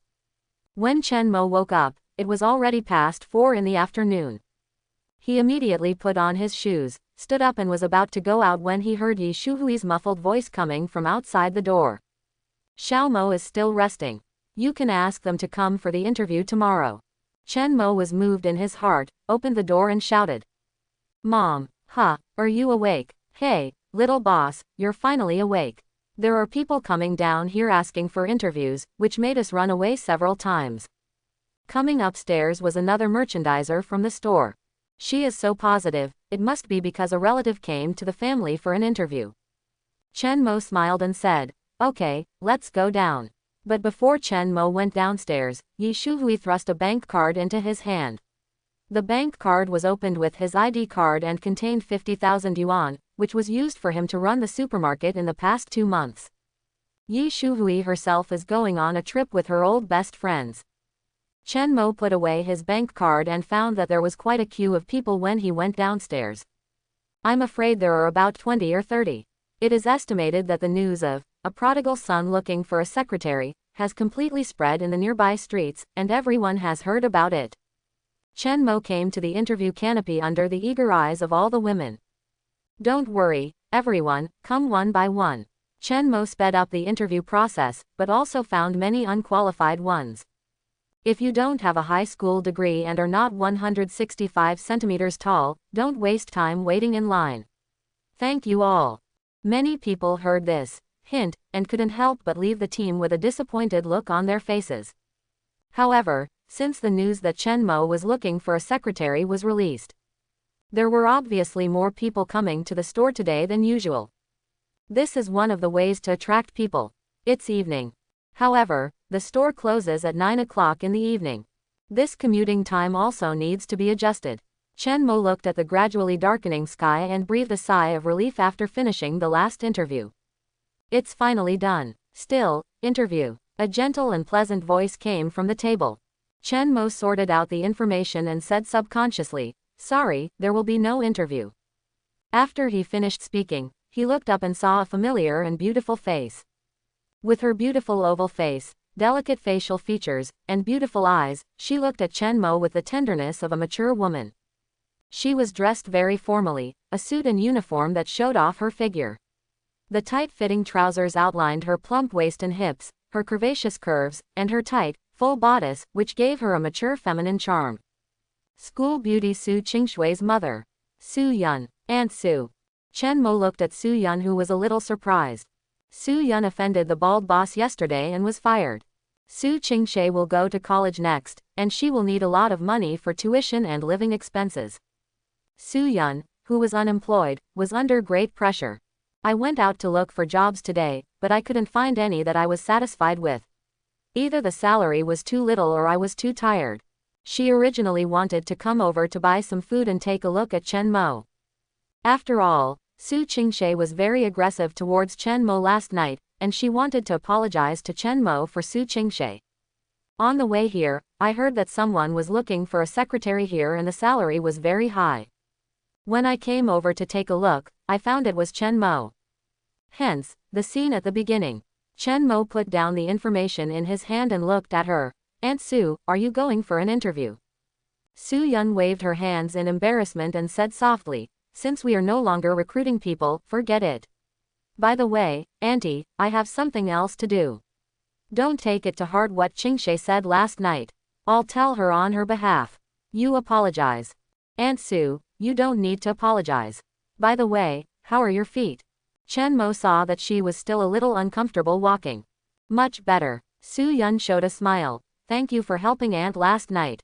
When Chen Mo woke up, it was already past 4 in the afternoon. He immediately put on his shoes, stood up and was about to go out when he heard Yi Shuhui's muffled voice coming from outside the door. Xiao Mo is still resting. You can ask them to come for the interview tomorrow. Chen Mo was moved in his heart, opened the door and shouted. Mom, are you awake? Hey, little boss, you're finally awake. There are people coming down here asking for interviews, which made us run away several times. Coming upstairs was another merchandiser from the store. She is so positive, it must be because a relative came to the family for an interview. Chen Mo smiled and said, okay, let's go down. But before Chen Mo went downstairs, Yi Shuhui thrust a bank card into his hand. The bank card was opened with his ID card and contained 50,000 yuan, which was used for him to run the supermarket in the past 2 months. Yi Shuhui herself is going on a trip with her old best friends. Chen Mo put away his bank card and found that there was quite a queue of people when he went downstairs. I'm afraid there are about 20 or 30. It is estimated that the news of a prodigal son looking for a secretary has completely spread in the nearby streets, and everyone has heard about it. Chen Mo came to the interview canopy under the eager eyes of all the women. Don't worry, everyone, come one by one. Chen Mo sped up the interview process, but also found many unqualified ones. If you don't have a high school degree and are not 165 centimeters tall, don't waste time waiting in line. Thank you all. Many people heard this hint and couldn't help but leave the team with a disappointed look on their faces. However, since the news that Chen Mo was looking for a secretary was released, there were obviously more people coming to the store today than usual. This is one of the ways to attract people. It's evening. However, the store closes at 9 o'clock in the evening. This commuting time also needs to be adjusted. Chen Mo looked at the gradually darkening sky and breathed a sigh of relief after finishing the last interview. It's finally done. Still, interview. A gentle and pleasant voice came from the table. Chen Mo sorted out the information and said subconsciously, sorry, there will be no interview. After he finished speaking, he looked up and saw a familiar and beautiful face. With her beautiful oval face, delicate facial features, and beautiful eyes, she looked at Chen Mo with the tenderness of a mature woman. She was dressed very formally, a suit and uniform that showed off her figure. The tight-fitting trousers outlined her plump waist and hips, her curvaceous curves, and her tight, full bodice, which gave her a mature feminine charm. School beauty Su Qingshui's mother. Su Yun. Aunt Su. Chen Mo looked at Su Yun, who was a little surprised. Su Yun offended the bald boss yesterday and was fired. Su Qingshui will go to college next, and she will need a lot of money for tuition and living expenses. Su Yun, who was unemployed, was under great pressure. I went out to look for jobs today, but I couldn't find any that I was satisfied with. Either the salary was too little or I was too tired. She originally wanted to come over to buy some food and take a look at Chen Mo. After all, Su Qingshui was very aggressive towards Chen Mo last night, and she wanted to apologize to Chen Mo for Su Qingshui. On the way here, I heard that someone was looking for a secretary here and the salary was very high. When I came over to take a look, I found it was Chen Mo. Hence, the scene at the beginning. Chen Mo put down the information in his hand and looked at her. Aunt Su, are you going for an interview? Su Yun waved her hands in embarrassment and said softly, since we are no longer recruiting people, forget it. By the way, Auntie, I have something else to do. Don't take it to heart what Qingshe said last night. I'll tell her on her behalf. You apologize. Aunt Su, you don't need to apologize. By the way, how are your feet? Chen Mo saw that she was still a little uncomfortable walking. Much better. Su Yun showed a smile. Thank you for helping Aunt last night.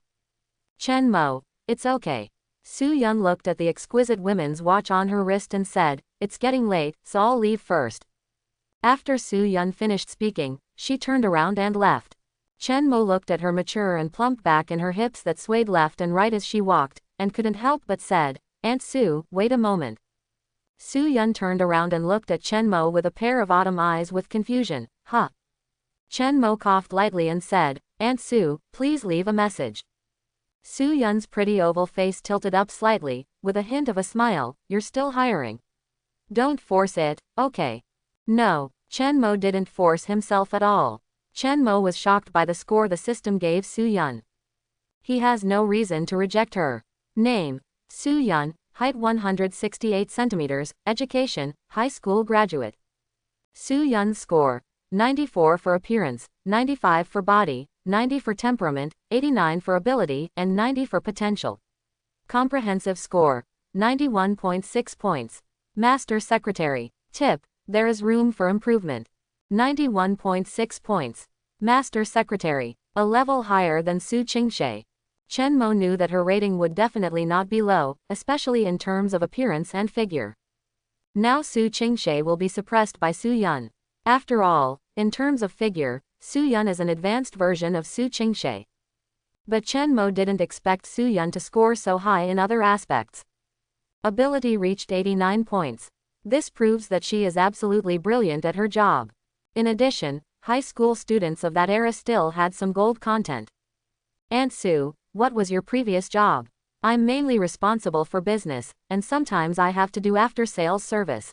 Chen Mo, it's okay. Su Yun looked at the exquisite women's watch on her wrist and said, it's getting late, so I'll leave first. After Su Yun finished speaking, she turned around and left. Chen Mo looked at her mature and plump back and her hips that swayed left and right as she walked, and couldn't help but said, Aunt Su, wait a moment. Su Yun turned around and looked at Chen Mo with a pair of autumn eyes with confusion. Huh. Chen Mo coughed lightly and said, Aunt Su, please leave a message. Su Yun's pretty oval face tilted up slightly, with a hint of a smile, you're still hiring. Don't force it, okay. No, Chen Mo didn't force himself at all. Chen Mo was shocked by the score the system gave Su Yun. He has no reason to reject her. Name, Su Yun, height 168 centimeters, education, high school graduate. Su Yun's score, 94 for appearance, 95 for body, 90 for temperament, 89 for ability, and 90 for potential. Comprehensive score, 91.6 points. Master Secretary. Tip, there is room for improvement. 91.6 points. Master Secretary. A level higher than Su Qingshe. Chen Mo knew that her rating would definitely not be low, especially in terms of appearance and figure. Now Su Qingshe will be suppressed by Su Yun. After all, in terms of figure, Su Yun is an advanced version of Su Qingshe. But Chen Mo didn't expect Su Yun to score so high in other aspects. Ability reached 89 points. This proves that she is absolutely brilliant at her job. In addition, high school students of that era still had some gold content. Aunt Su, what was your previous job? I'm mainly responsible for business, and sometimes I have to do after-sales service.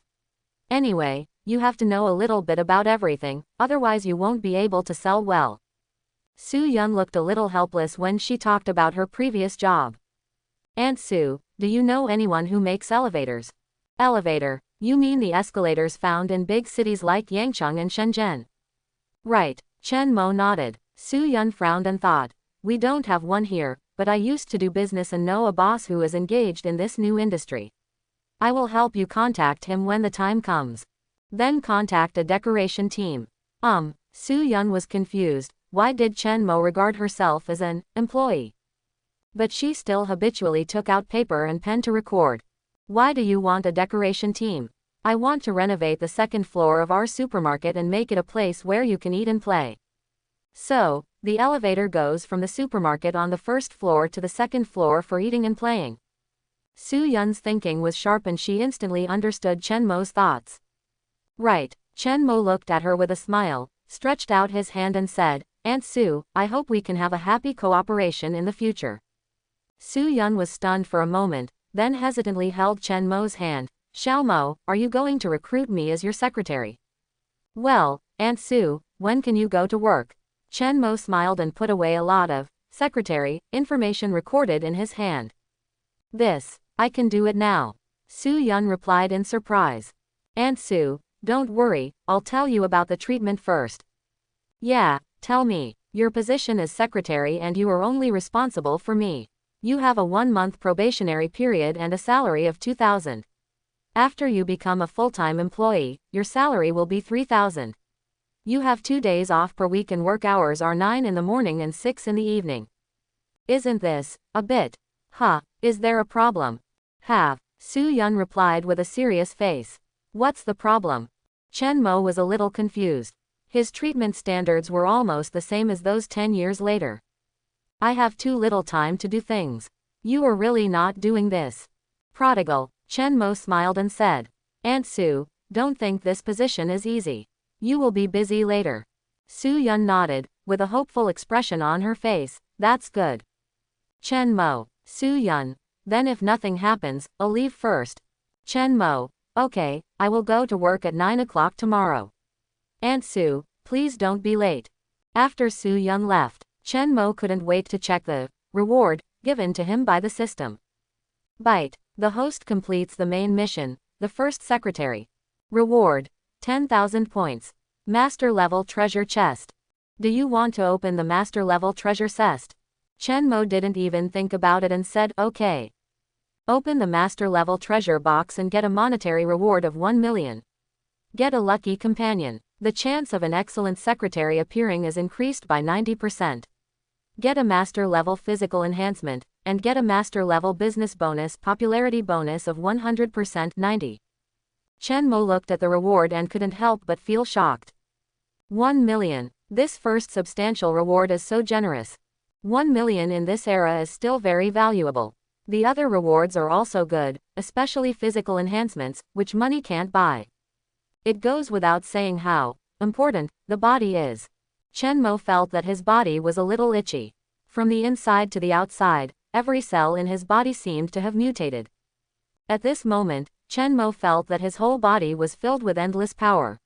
Anyway, you have to know a little bit about everything, otherwise you won't be able to sell well. Su Yun looked a little helpless when she talked about her previous job. Aunt Su, do you know anyone who makes elevators? Elevator, you mean the escalators found in big cities like Yangcheng and Shenzhen? Right, Chen Mo nodded. Su Yun frowned and thought, we don't have one here, but I used to do business and know a boss who is engaged in this new industry. I will help you contact him when the time comes. Then contact a decoration team. Su Yun was confused. Why did Chen Mo regard herself as an employee? But she still habitually took out paper and pen to record. Why do you want a decoration team? I want to renovate the second floor of our supermarket and make it a place where you can eat and play. So, the elevator goes from the supermarket on the first floor to the second floor for eating and playing. Su Yun's thinking was sharp and she instantly understood Chen Mo's thoughts. Right, Chen Mo looked at her with a smile, stretched out his hand and said, Aunt Su, I hope we can have a happy cooperation in the future. Su Yun was stunned for a moment, then hesitantly held Chen Mo's hand. Xiao Mo, are you going to recruit me as your secretary? Well, Aunt Su, when can you go to work? Chen Mo smiled and put away a lot of secretary information recorded in his hand. This, I can do it now. Su Yun replied in surprise. Aunt Su, don't worry, I'll tell you about the treatment first. Yeah, tell me. Your position is secretary and you are only responsible for me. You have a 1-month probationary period and a salary of 2,000. After you become a full-time employee, your salary will be 3,000. You have 2 days off per week and work hours are 9 in the morning and 6 in the evening. Isn't this a bit? Is there a problem? Have, Su Yun replied with a serious face. What's the problem? Chen Mo was a little confused. His treatment standards were almost the same as those 10 years later. I have too little time to do things. You are really not doing this. Prodigal, Chen Mo smiled and said. Aunt Su, don't think this position is easy. You will be busy later. Su Yun nodded, with a hopeful expression on her face. That's good. Chen Mo, Su Yun. Then if nothing happens, I'll leave first. Chen Mo. Okay, I will go to work at 9 o'clock tomorrow. Aunt Su, please don't be late. After Su Yun left, Chen Mo couldn't wait to check the reward given to him by the system. Bite. The host completes the main mission, the first secretary. Reward. 10,000 points. Master level treasure chest. Do you want to open the master level treasure chest? Chen Mo didn't even think about it and said, okay. Open the master level treasure box and get a monetary reward of 1 million. Get a lucky companion. The chance of an excellent secretary appearing is increased by 90%. Get a master level physical enhancement, and get a master level business bonus popularity bonus of 100% 90. Chen Mo looked at the reward and couldn't help but feel shocked. 1 million. This first substantial reward is so generous. 1 million in this era is still very valuable. The other rewards are also good, especially physical enhancements, which money can't buy. It goes without saying how important the body is. Chen Mo felt that his body was a little itchy. From the inside to the outside, every cell in his body seemed to have mutated. At this moment, Chen Mo felt that his whole body was filled with endless power.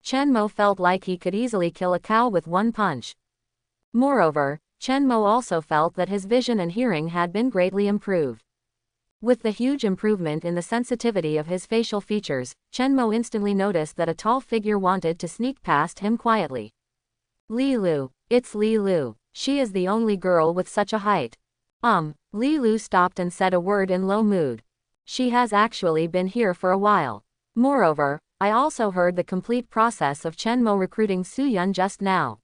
Chen Mo felt like he could easily kill a cow with one punch. Moreover, Chen Mo also felt that his vision and hearing had been greatly improved. With the huge improvement in the sensitivity of his facial features, Chen Mo instantly noticed that a tall figure wanted to sneak past him quietly. Li Lu. It's Li Lu. She is the only girl with such a height. Li Lu stopped and said a word in low mood. She has actually been here for a while. Moreover, I also heard the complete process of Chen Mo recruiting Su Yun just now.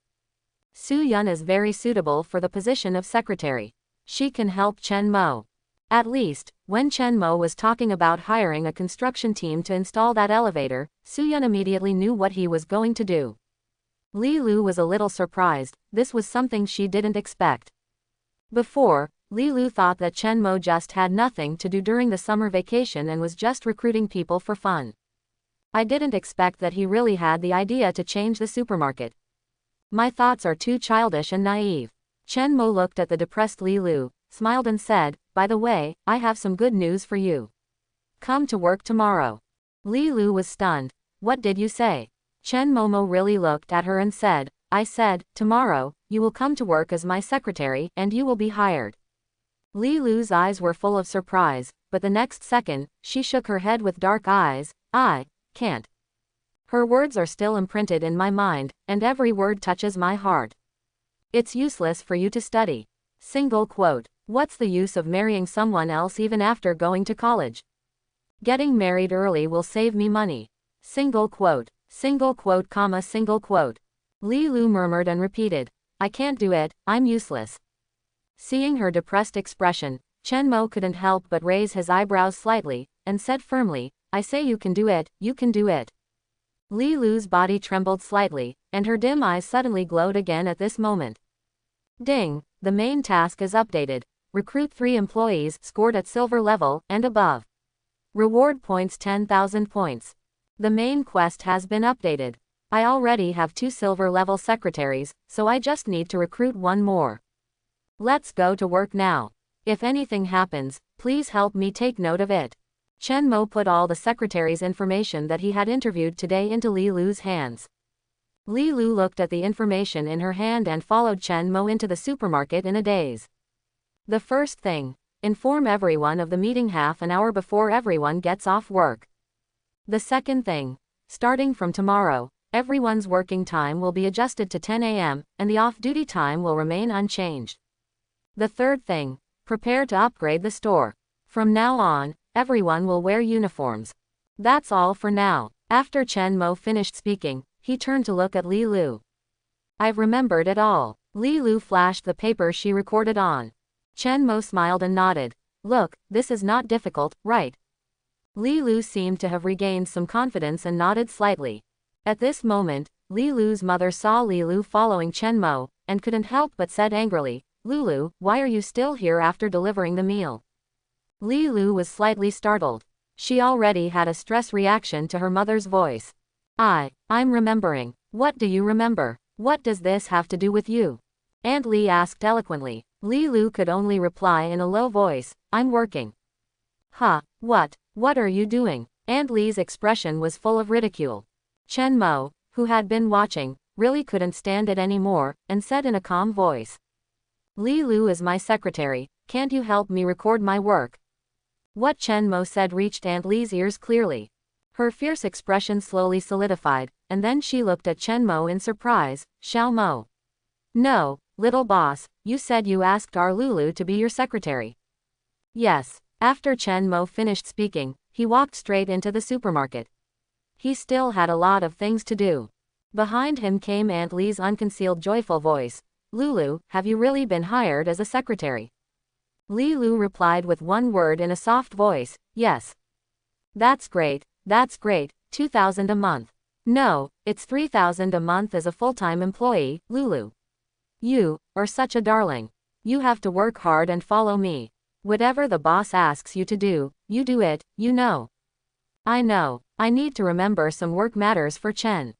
Su Yun is very suitable for the position of secretary. She can help Chen Mo. At least, when Chen Mo was talking about hiring a construction team to install that elevator, Su Yun immediately knew what he was going to do. Li Lu was a little surprised. This was something she didn't expect. Before, Li Lu thought that Chen Mo just had nothing to do during the summer vacation and was just recruiting people for fun. I didn't expect that he really had the idea to change the supermarket. My thoughts are too childish and naive. Chen Mo looked at the depressed Li Lu, smiled and said, by the way, I have some good news for you. Come to work tomorrow. Li Lu was stunned. What did you say? Chen Momo really looked at her and said, I said, tomorrow, you will come to work as my secretary and you will be hired. Li Lu's eyes were full of surprise, but the next second, she shook her head with dark eyes. I can't. Her words are still imprinted in my mind, and every word touches my heart. It's useless for you to study. Single quote. What's the use of marrying someone else even after going to college? Getting married early will save me money. Single quote, comma, single quote. Li Lu murmured and repeated, I can't do it, I'm useless. Seeing her depressed expression, Chen Mo couldn't help but raise his eyebrows slightly, and said firmly, I say you can do it, you can do it. Li Lu's body trembled slightly, and her dim eyes suddenly glowed again at this moment. Ding, the main task is updated. Recruit 3 employees scored at silver level and above. Reward points 10,000 points. The main quest has been updated. I already have 2 silver level secretaries, so I just need to recruit 1 more. Let's go to work now. If anything happens, please help me take note of it. Chen Mo put all the secretary's information that he had interviewed today into Li Lu's hands. Li Lu looked at the information in her hand and followed Chen Mo into the supermarket in a daze. The first thing, inform everyone of the meeting half an hour before everyone gets off work. The second thing, starting from tomorrow, everyone's working time will be adjusted to 10 a.m., and the off-duty time will remain unchanged. The third thing, prepare to upgrade the store. From now on, everyone will wear uniforms. That's all for now. After Chen Mo finished speaking, he turned to look at Li Lu. I've remembered it all. Li Lu flashed the paper she recorded on. Chen Mo smiled and nodded. Look, this is not difficult, right? Li Lu seemed to have regained some confidence and nodded slightly. At this moment, Li Lu's mother saw Li Lu following Chen Mo, and couldn't help but said angrily, Lulu, why are you still here after delivering the meal? Li Lu was slightly startled. She already had a stress reaction to her mother's voice. I'm remembering. What do you remember? What does this have to do with you? Aunt Li asked eloquently. Li Lu could only reply in a low voice, I'm working. Huh, what are you doing? Aunt Li's expression was full of ridicule. Chen Mo, who had been watching, really couldn't stand it anymore, and said in a calm voice. Li Lu is my secretary, can't you help me record my work? What Chen Mo said reached Aunt Li's ears clearly. Her fierce expression slowly solidified, and then she looked at Chen Mo in surprise. Xiao Mo. No, little boss, you said you asked our Lulu to be your secretary. Yes. After Chen Mo finished speaking, he walked straight into the supermarket. He still had a lot of things to do. Behind him came Aunt Li's unconcealed joyful voice. Lulu, have you really been hired as a secretary? Li Lu replied with one word in a soft voice, yes. That's great, 2,000 a month. No, it's 3,000 a month as a full-time employee, Lulu. You are such a darling. You have to work hard and follow me. Whatever the boss asks you to do, you do it, you know. I know, I need to remember some work matters for Chen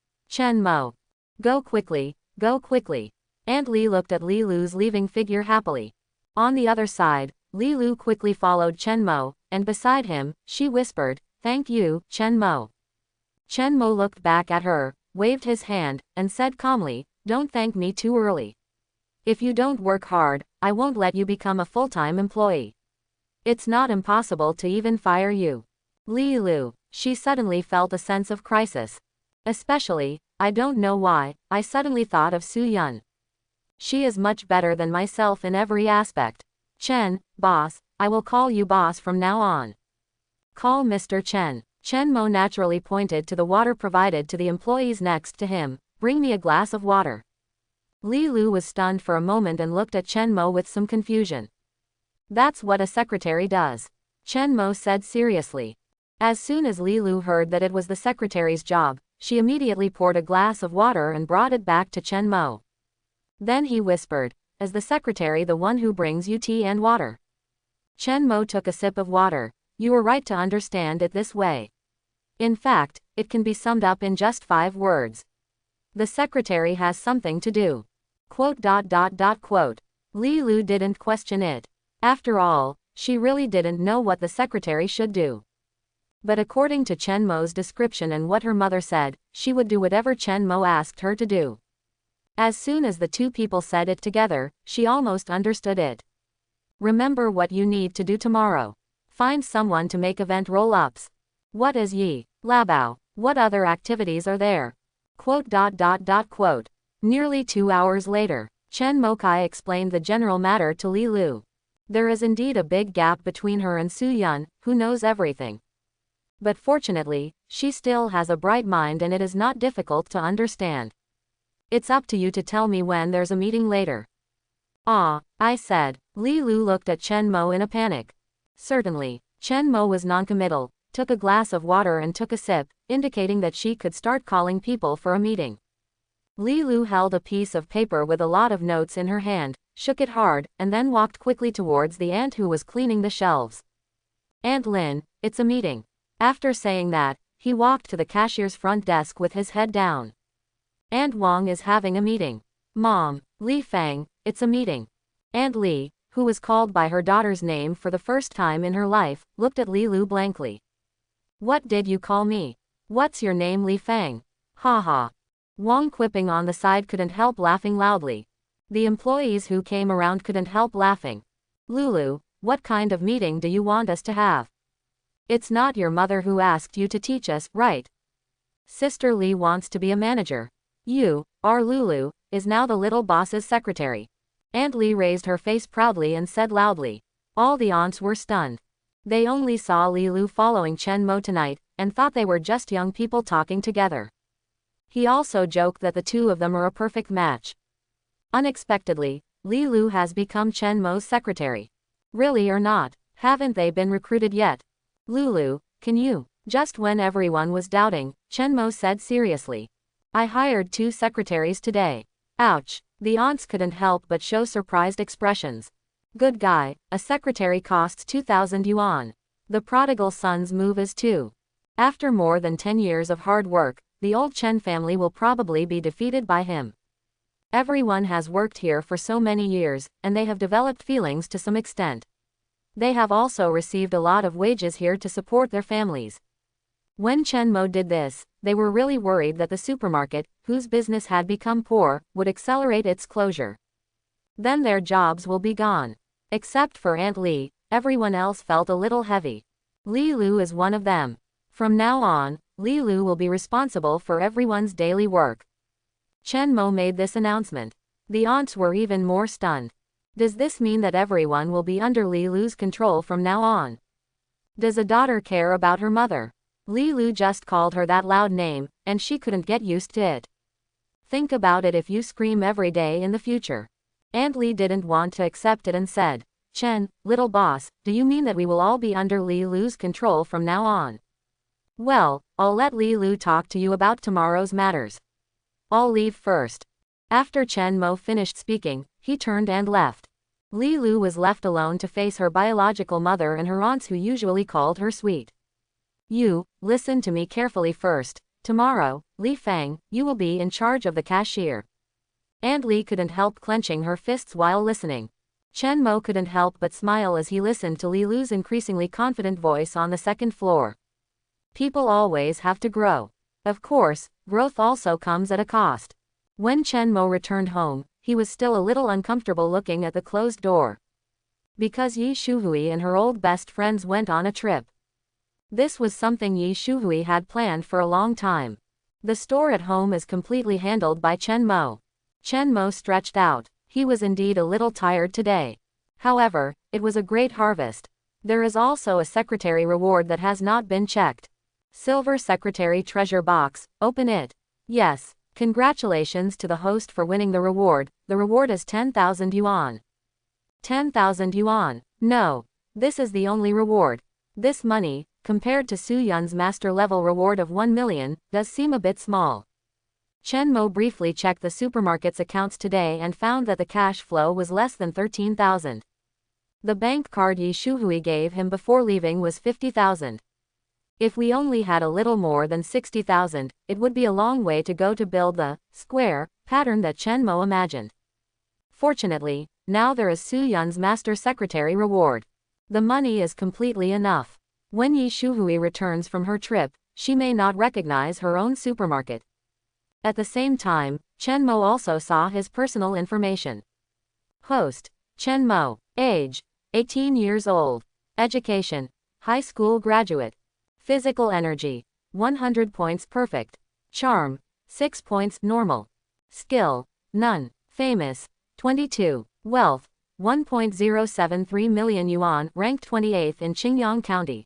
Mo. Go quickly, go quickly. Aunt Li looked at Li Lu's leaving figure happily. On the other side, Li Lu quickly followed Chen Mo, and beside him, she whispered, thank you, Chen Mo. Chen Mo looked back at her, waved his hand, and said calmly, don't thank me too early. If you don't work hard, I won't let you become a full-time employee. It's not impossible to even fire you. Li Lu, she suddenly felt a sense of crisis. Especially, I don't know why, I suddenly thought of Su Yun. She is much better than myself in every aspect. Chen, boss, I will call you boss from now on. Call Mr. Chen. Chen Mo naturally pointed to the water provided to the employees next to him. Bring me a glass of water. Li Lu was stunned for a moment and looked at Chen Mo with some confusion. That's what a secretary does. Chen Mo said seriously. As soon as Li Lu heard that it was the secretary's job, she immediately poured a glass of water and brought it back to Chen Mo. Then he whispered, is the secretary the one who brings you tea and water? Chen Mo took a sip of water. You were right to understand it this way. In fact, it can be summed up in just 5 words. The secretary has something to do. Quote. Li Lu didn't question it. After all, she really didn't know what the secretary should do. But according to Chen Mo's description and what her mother said, she would do whatever Chen Mo asked her to do. As soon as the two people said it together, she almost understood it. Remember what you need to do tomorrow. Find someone to make event roll-ups. What is Yi Labao? What other activities are there? Quote. Nearly 2 hours later, Chen Mokai explained the general matter to Li Lu. There is indeed a big gap between her and Su Yun, who knows everything. But fortunately, she still has a bright mind and it is not difficult to understand. It's up to you to tell me when there's a meeting later. Ah, I said. Li Lu looked at Chen Mo in a panic. Certainly. Chen Mo was noncommittal, took a glass of water and took a sip, indicating that she could start calling people for a meeting. Li Lu held a piece of paper with a lot of notes in her hand, shook it hard, and then walked quickly towards the aunt who was cleaning the shelves. Aunt Lin, it's a meeting. After saying that, he walked to the cashier's front desk with his head down. Aunt Wang is having a meeting. Mom, Li Fang, it's a meeting. Aunt Li, who was called by her daughter's name for the first time in her life, looked at Li Lu blankly. What did you call me? What's your name, Li Fang? Ha ha. Wang quipping on the side couldn't help laughing loudly. The employees who came around couldn't help laughing. Lulu, what kind of meeting do you want us to have? It's not your mother who asked you to teach us, right? Sister Li wants to be a manager. You, our Lulu, is now the little boss's secretary. Aunt Li raised her face proudly and said loudly. All the aunts were stunned. They only saw Li Lu following Chen Mo tonight, and thought they were just young people talking together. He also joked that the two of them are a perfect match. Unexpectedly, Li Lu has become Chen Mo's secretary. Really or not, haven't they been recruited yet? Lulu, can you? Just when everyone was doubting, Chen Mo said seriously. I hired 2 secretaries today. Ouch. The aunts couldn't help but show surprised expressions. Good guy, a secretary costs 2,000 yuan. The prodigal son's move is too. After more than 10 years of hard work, the old Chen family will probably be defeated by him. Everyone has worked here for so many years, and they have developed feelings to some extent. They have also received a lot of wages here to support their families. When Chen Mo did this, they were really worried that the supermarket, whose business had become poor, would accelerate its closure. Then their jobs will be gone. Except for Aunt Lee, everyone else felt a little heavy. Li Lu is one of them. From now on, Li Lu will be responsible for everyone's daily work. Chen Mo made this announcement. The aunts were even more stunned. Does this mean that everyone will be under Li Lu's control from now on? Does a daughter care about her mother? Li Lu just called her that loud name, and she couldn't get used to it. Think about it if you scream every day in the future. Aunt Lee didn't want to accept it and said, Chen, little boss, do you mean that we will all be under Li Lu's control from now on? Well, I'll let Li Lu talk to you about tomorrow's matters. I'll leave first. After Chen Mo finished speaking, he turned and left. Li Lu was left alone to face her biological mother and her aunts who usually called her sweet. You, listen to me carefully first. Tomorrow, Li Fang, you will be in charge of the cashier. Aunt Lee couldn't help clenching her fists while listening. Chen Mo couldn't help but smile as he listened to Li Lu's increasingly confident voice on the second floor. People always have to grow. Of course, growth also comes at a cost. When Chen Mo returned home, he was still a little uncomfortable looking at the closed door. Because Yi Shuhui and her old best friends went on a trip. This was something Yi Shuhui had planned for a long time. The store at home is completely handled by Chen Mo. Chen Mo stretched out. He was indeed a little tired today. However, it was a great harvest. There is also a secretary reward that has not been checked. Silver Secretary Treasure Box, open it. Yes, congratulations to the host for winning the reward. The reward is 10,000 yuan. 10,000 yuan. No. This is the only reward. This money, compared to Su Yun's master level reward of 1 million, does seem a bit small. Chen Mo briefly checked the supermarket's accounts today and found that the cash flow was less than 13,000. The bank card Yi Shuhui gave him before leaving was 50,000. If we only had a little more than 60,000, it would be a long way to go to build the square pattern that Chen Mo imagined. Fortunately, now there is Su Yun's master secretary reward. The money is completely enough. When Yi Shuhui returns from her trip, she may not recognize her own supermarket. At the same time, Chen Mo also saw his personal information. Host, Chen Mo. Age, 18 years old. Education, high school graduate. Physical energy, 100 points perfect. Charm, 6 points normal. Skill, none. Famous, 22. Wealth, 1.073 million yuan, ranked 28th in Qingyang County.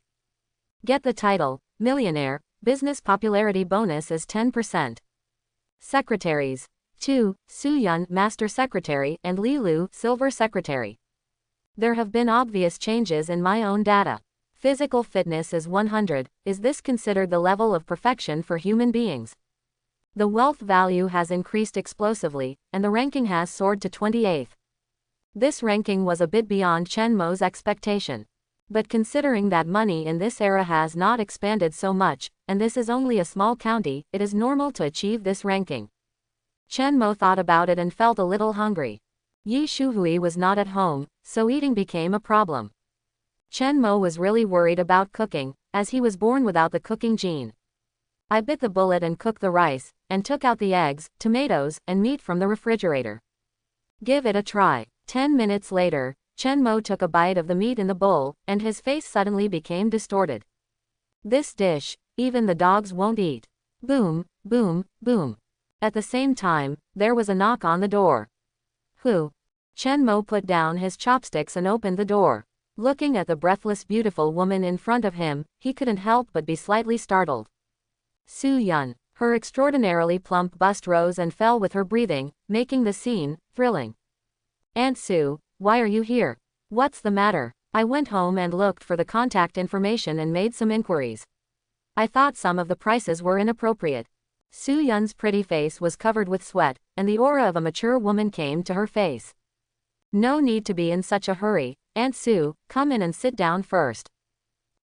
Get the title, millionaire, business popularity bonus is 10%. Secretaries, 2, Su Yun, Master Secretary, and Li Lu, Silver Secretary. There have been obvious changes in my own data. Physical fitness is 100. Is this considered the level of perfection for human beings? The wealth value has increased explosively, and the ranking has soared to 28th. This ranking was a bit beyond Chen Mo's expectation. But considering that money in this era has not expanded so much, and this is only a small county, it is normal to achieve this ranking. Chen Mo thought about it and felt a little hungry. Yi Shuhui was not at home, so eating became a problem. Chen Mo was really worried about cooking, as he was born without the cooking gene. I bit the bullet and cooked the rice, and took out the eggs, tomatoes, and meat from the refrigerator. Give it a try. 10 minutes later, Chen Mo took a bite of the meat in the bowl, and his face suddenly became distorted. This dish, even the dogs won't eat. Boom, boom, boom. At the same time, there was a knock on the door. Who? Chen Mo put down his chopsticks and opened the door. Looking at the breathless beautiful woman in front of him, he couldn't help but be slightly startled. Su Yun. Her extraordinarily plump bust rose and fell with her breathing, making the scene thrilling. Aunt Su, why are you here? What's the matter? I went home and looked for the contact information and made some inquiries. I thought some of the prices were inappropriate. Su Yun's pretty face was covered with sweat, and the aura of a mature woman came to her face. No need to be in such a hurry. Aunt Su, come in and sit down first.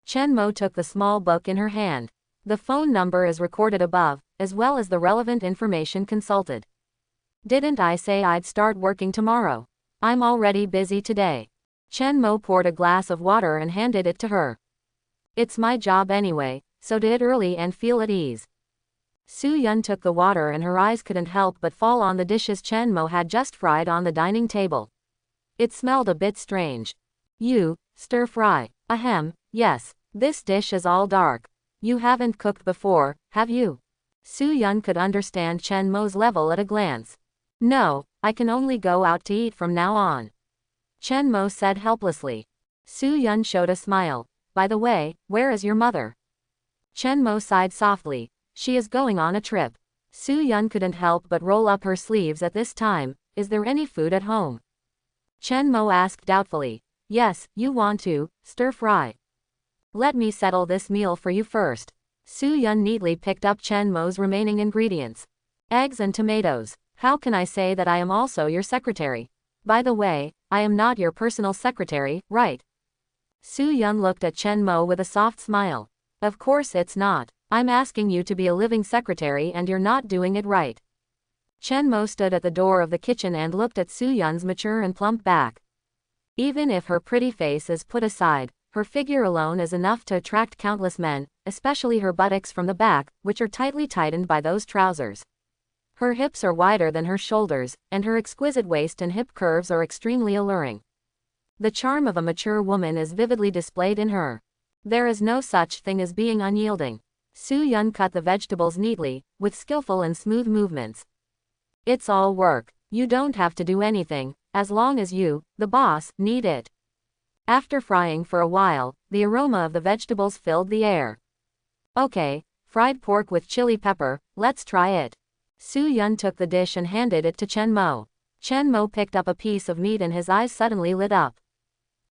Chen Mo took the small book in her hand. The phone number is recorded above, as well as the relevant information consulted. Didn't I say I'd start working tomorrow? I'm already busy today. Chen Mo poured a glass of water and handed it to her. It's my job anyway, so do it early and feel at ease. Su Yun took the water and her eyes couldn't help but fall on the dishes Chen Mo had just fried on the dining table. It smelled a bit strange. You, stir fry. Ahem, yes. This dish is all dark. You haven't cooked before, have you? Su Yun could understand Chen Mo's level at a glance. No, I can only go out to eat from now on. Chen Mo said helplessly. Su Yun showed a smile. By the way, where is your mother? Chen Mo sighed softly. She is going on a trip. Su Yun couldn't help but roll up her sleeves at this time. Is there any food at home? Chen Mo asked doubtfully. Yes, you want to, stir fry. Let me settle this meal for you first. Su Yun neatly picked up Chen Mo's remaining ingredients. Eggs and tomatoes. How can I say that I am also your secretary? By the way, I am not your personal secretary, right? Su Yun looked at Chen Mo with a soft smile. Of course it's not. I'm asking you to be a living secretary and you're not doing it right. Chen Mo stood at the door of the kitchen and looked at Su Yun's mature and plump back. Even if her pretty face is put aside, her figure alone is enough to attract countless men, especially her buttocks from the back, which are tightly tightened by those trousers. Her hips are wider than her shoulders, and her exquisite waist and hip curves are extremely alluring. The charm of a mature woman is vividly displayed in her. There is no such thing as being unyielding. Su Yun cut the vegetables neatly, with skillful and smooth movements. It's all work. You don't have to do anything, as long as you, the boss, need it. After frying for a while, the aroma of the vegetables filled the air. Okay, fried pork with chili pepper, let's try it. Su Yun took the dish and handed it to Chen Mo. Chen Mo picked up a piece of meat and his eyes suddenly lit up.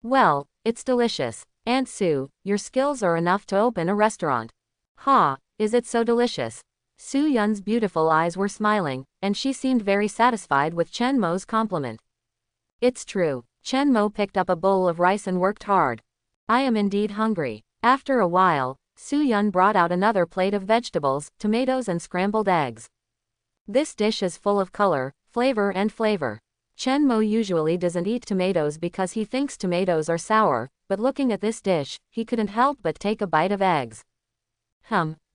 Well, it's delicious. Aunt Su, your skills are enough to open a restaurant. Ha, is it so delicious? Su Yun's beautiful eyes were smiling, and she seemed very satisfied with Chen Mo's compliment. It's true. Chen Mo picked up a bowl of rice and worked hard. I am indeed hungry. After a while, Su Yun brought out another plate of vegetables, tomatoes and scrambled eggs. This dish is full of color, flavor and flavor. Chen Mo usually doesn't eat tomatoes because he thinks tomatoes are sour, but looking at this dish, he couldn't help but take a bite of eggs.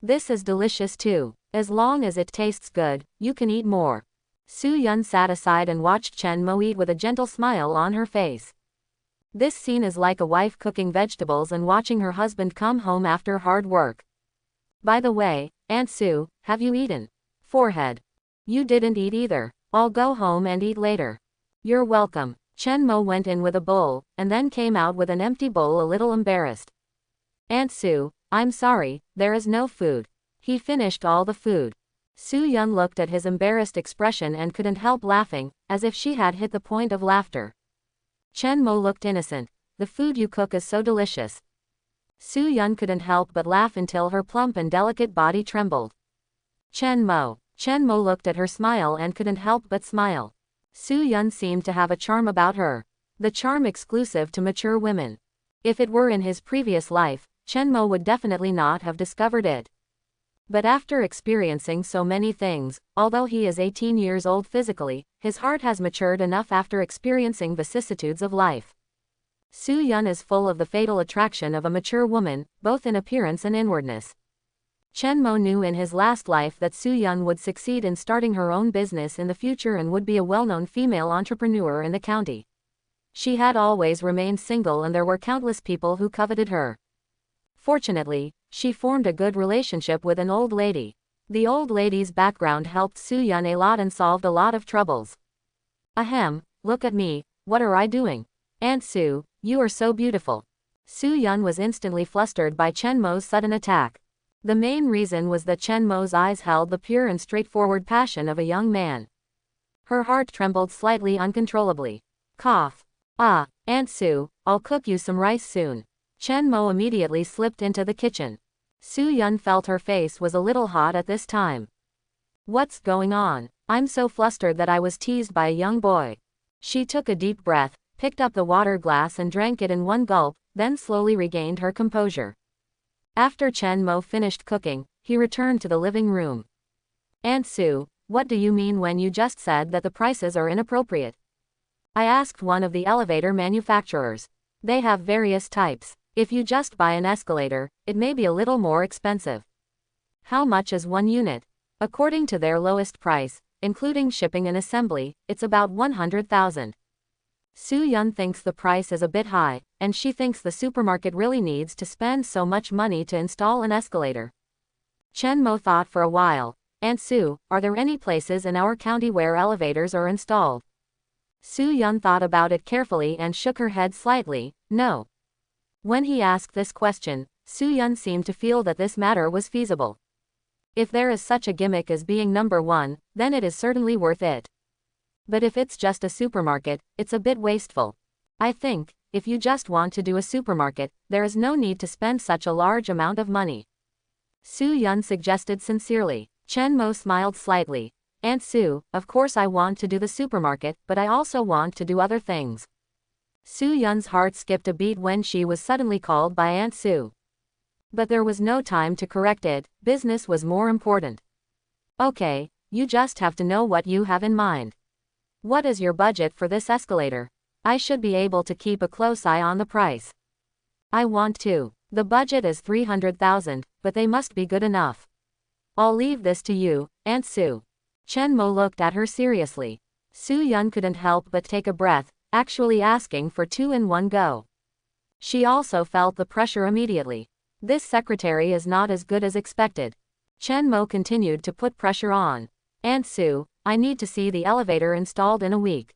This is delicious too. As long as it tastes good, you can eat more. Su Yun sat aside and watched Chen Mo eat with a gentle smile on her face. This scene is like a wife cooking vegetables and watching her husband come home after hard work. By the way, Aunt Su, have you eaten? Forehead. You didn't eat either. I'll go home and eat later. You're welcome. Chen Mo went in with a bowl, and then came out with an empty bowl a little embarrassed. Aunt Su, I'm sorry, there is no food. He finished all the food. Su Yun looked at his embarrassed expression and couldn't help laughing, as if she had hit the point of laughter. Chen Mo looked innocent. The food you cook is so delicious. Su Yun couldn't help but laugh until her plump and delicate body trembled. Chen Mo looked at her smile and couldn't help but smile. Su Yun seemed to have a charm about her. The charm exclusive to mature women. If it were in his previous life, Chen Mo would definitely not have discovered it. But after experiencing so many things, although he is 18 years old physically, his heart has matured enough after experiencing vicissitudes of life. Su Yun is full of the fatal attraction of a mature woman, both in appearance and inwardness. Chen Mo knew in his last life that Su Yun would succeed in starting her own business in the future and would be a well-known female entrepreneur in the county. She had always remained single and there were countless people who coveted her. Fortunately, she formed a good relationship with an old lady. The old lady's background helped Su Yun a lot and solved a lot of troubles. Ahem, look at me, what are I doing? Aunt Su, you are so beautiful. Su Yun was instantly flustered by Chen Mo's sudden attack. The main reason was that Chen Mo's eyes held the pure and straightforward passion of a young man. Her heart trembled slightly uncontrollably. Cough. Ah, Aunt Su, I'll cook you some rice soon. Chen Mo immediately slipped into the kitchen. Su Yun felt her face was a little hot at this time. What's going on? I'm so flustered that I was teased by a young boy. She took a deep breath, picked up the water glass and drank it in one gulp, then slowly regained her composure. After Chen Mo finished cooking, he returned to the living room. Aunt Su, what do you mean when you just said that the prices are inappropriate? I asked one of the elevator manufacturers. They have various types. If you just buy an escalator, it may be a little more expensive. How much is one unit? According to their lowest price, including shipping and assembly, it's about 100,000. Su-yeon thinks the price is a bit high, and she thinks the supermarket really needs to spend so much money to install an escalator. Chen-mo thought for a while. Aunt Sue, are there any places in our county where elevators are installed? Su-yeon thought about it carefully and shook her head slightly. No. When he asked this question, Su-yeon seemed to feel that this matter was feasible. If there is such a gimmick as being number one, then it is certainly worth it. But if it's just a supermarket, it's a bit wasteful. I think, if you just want to do a supermarket, there is no need to spend such a large amount of money. Su-yeon suggested sincerely. Chen-mo smiled slightly. Aunt Sue, of course I want to do the supermarket, but I also want to do other things. Su-yeon's heart skipped a beat when she was suddenly called by Aunt Sue. But there was no time to correct it, business was more important. Okay, you just have to know what you have in mind. What is your budget for this escalator? I should be able to keep a close eye on the price. I want to. The budget is 300,000, but they must be good enough. I'll leave this to you, Aunt Sue. Chen-mo looked at her seriously. Su-yeon couldn't help but take a breath, actually asking for two in one go. She also felt the pressure immediately. This secretary is not as good as expected. Chen-mo continued to put pressure on. Aunt Sue, I need to see the elevator installed in a week.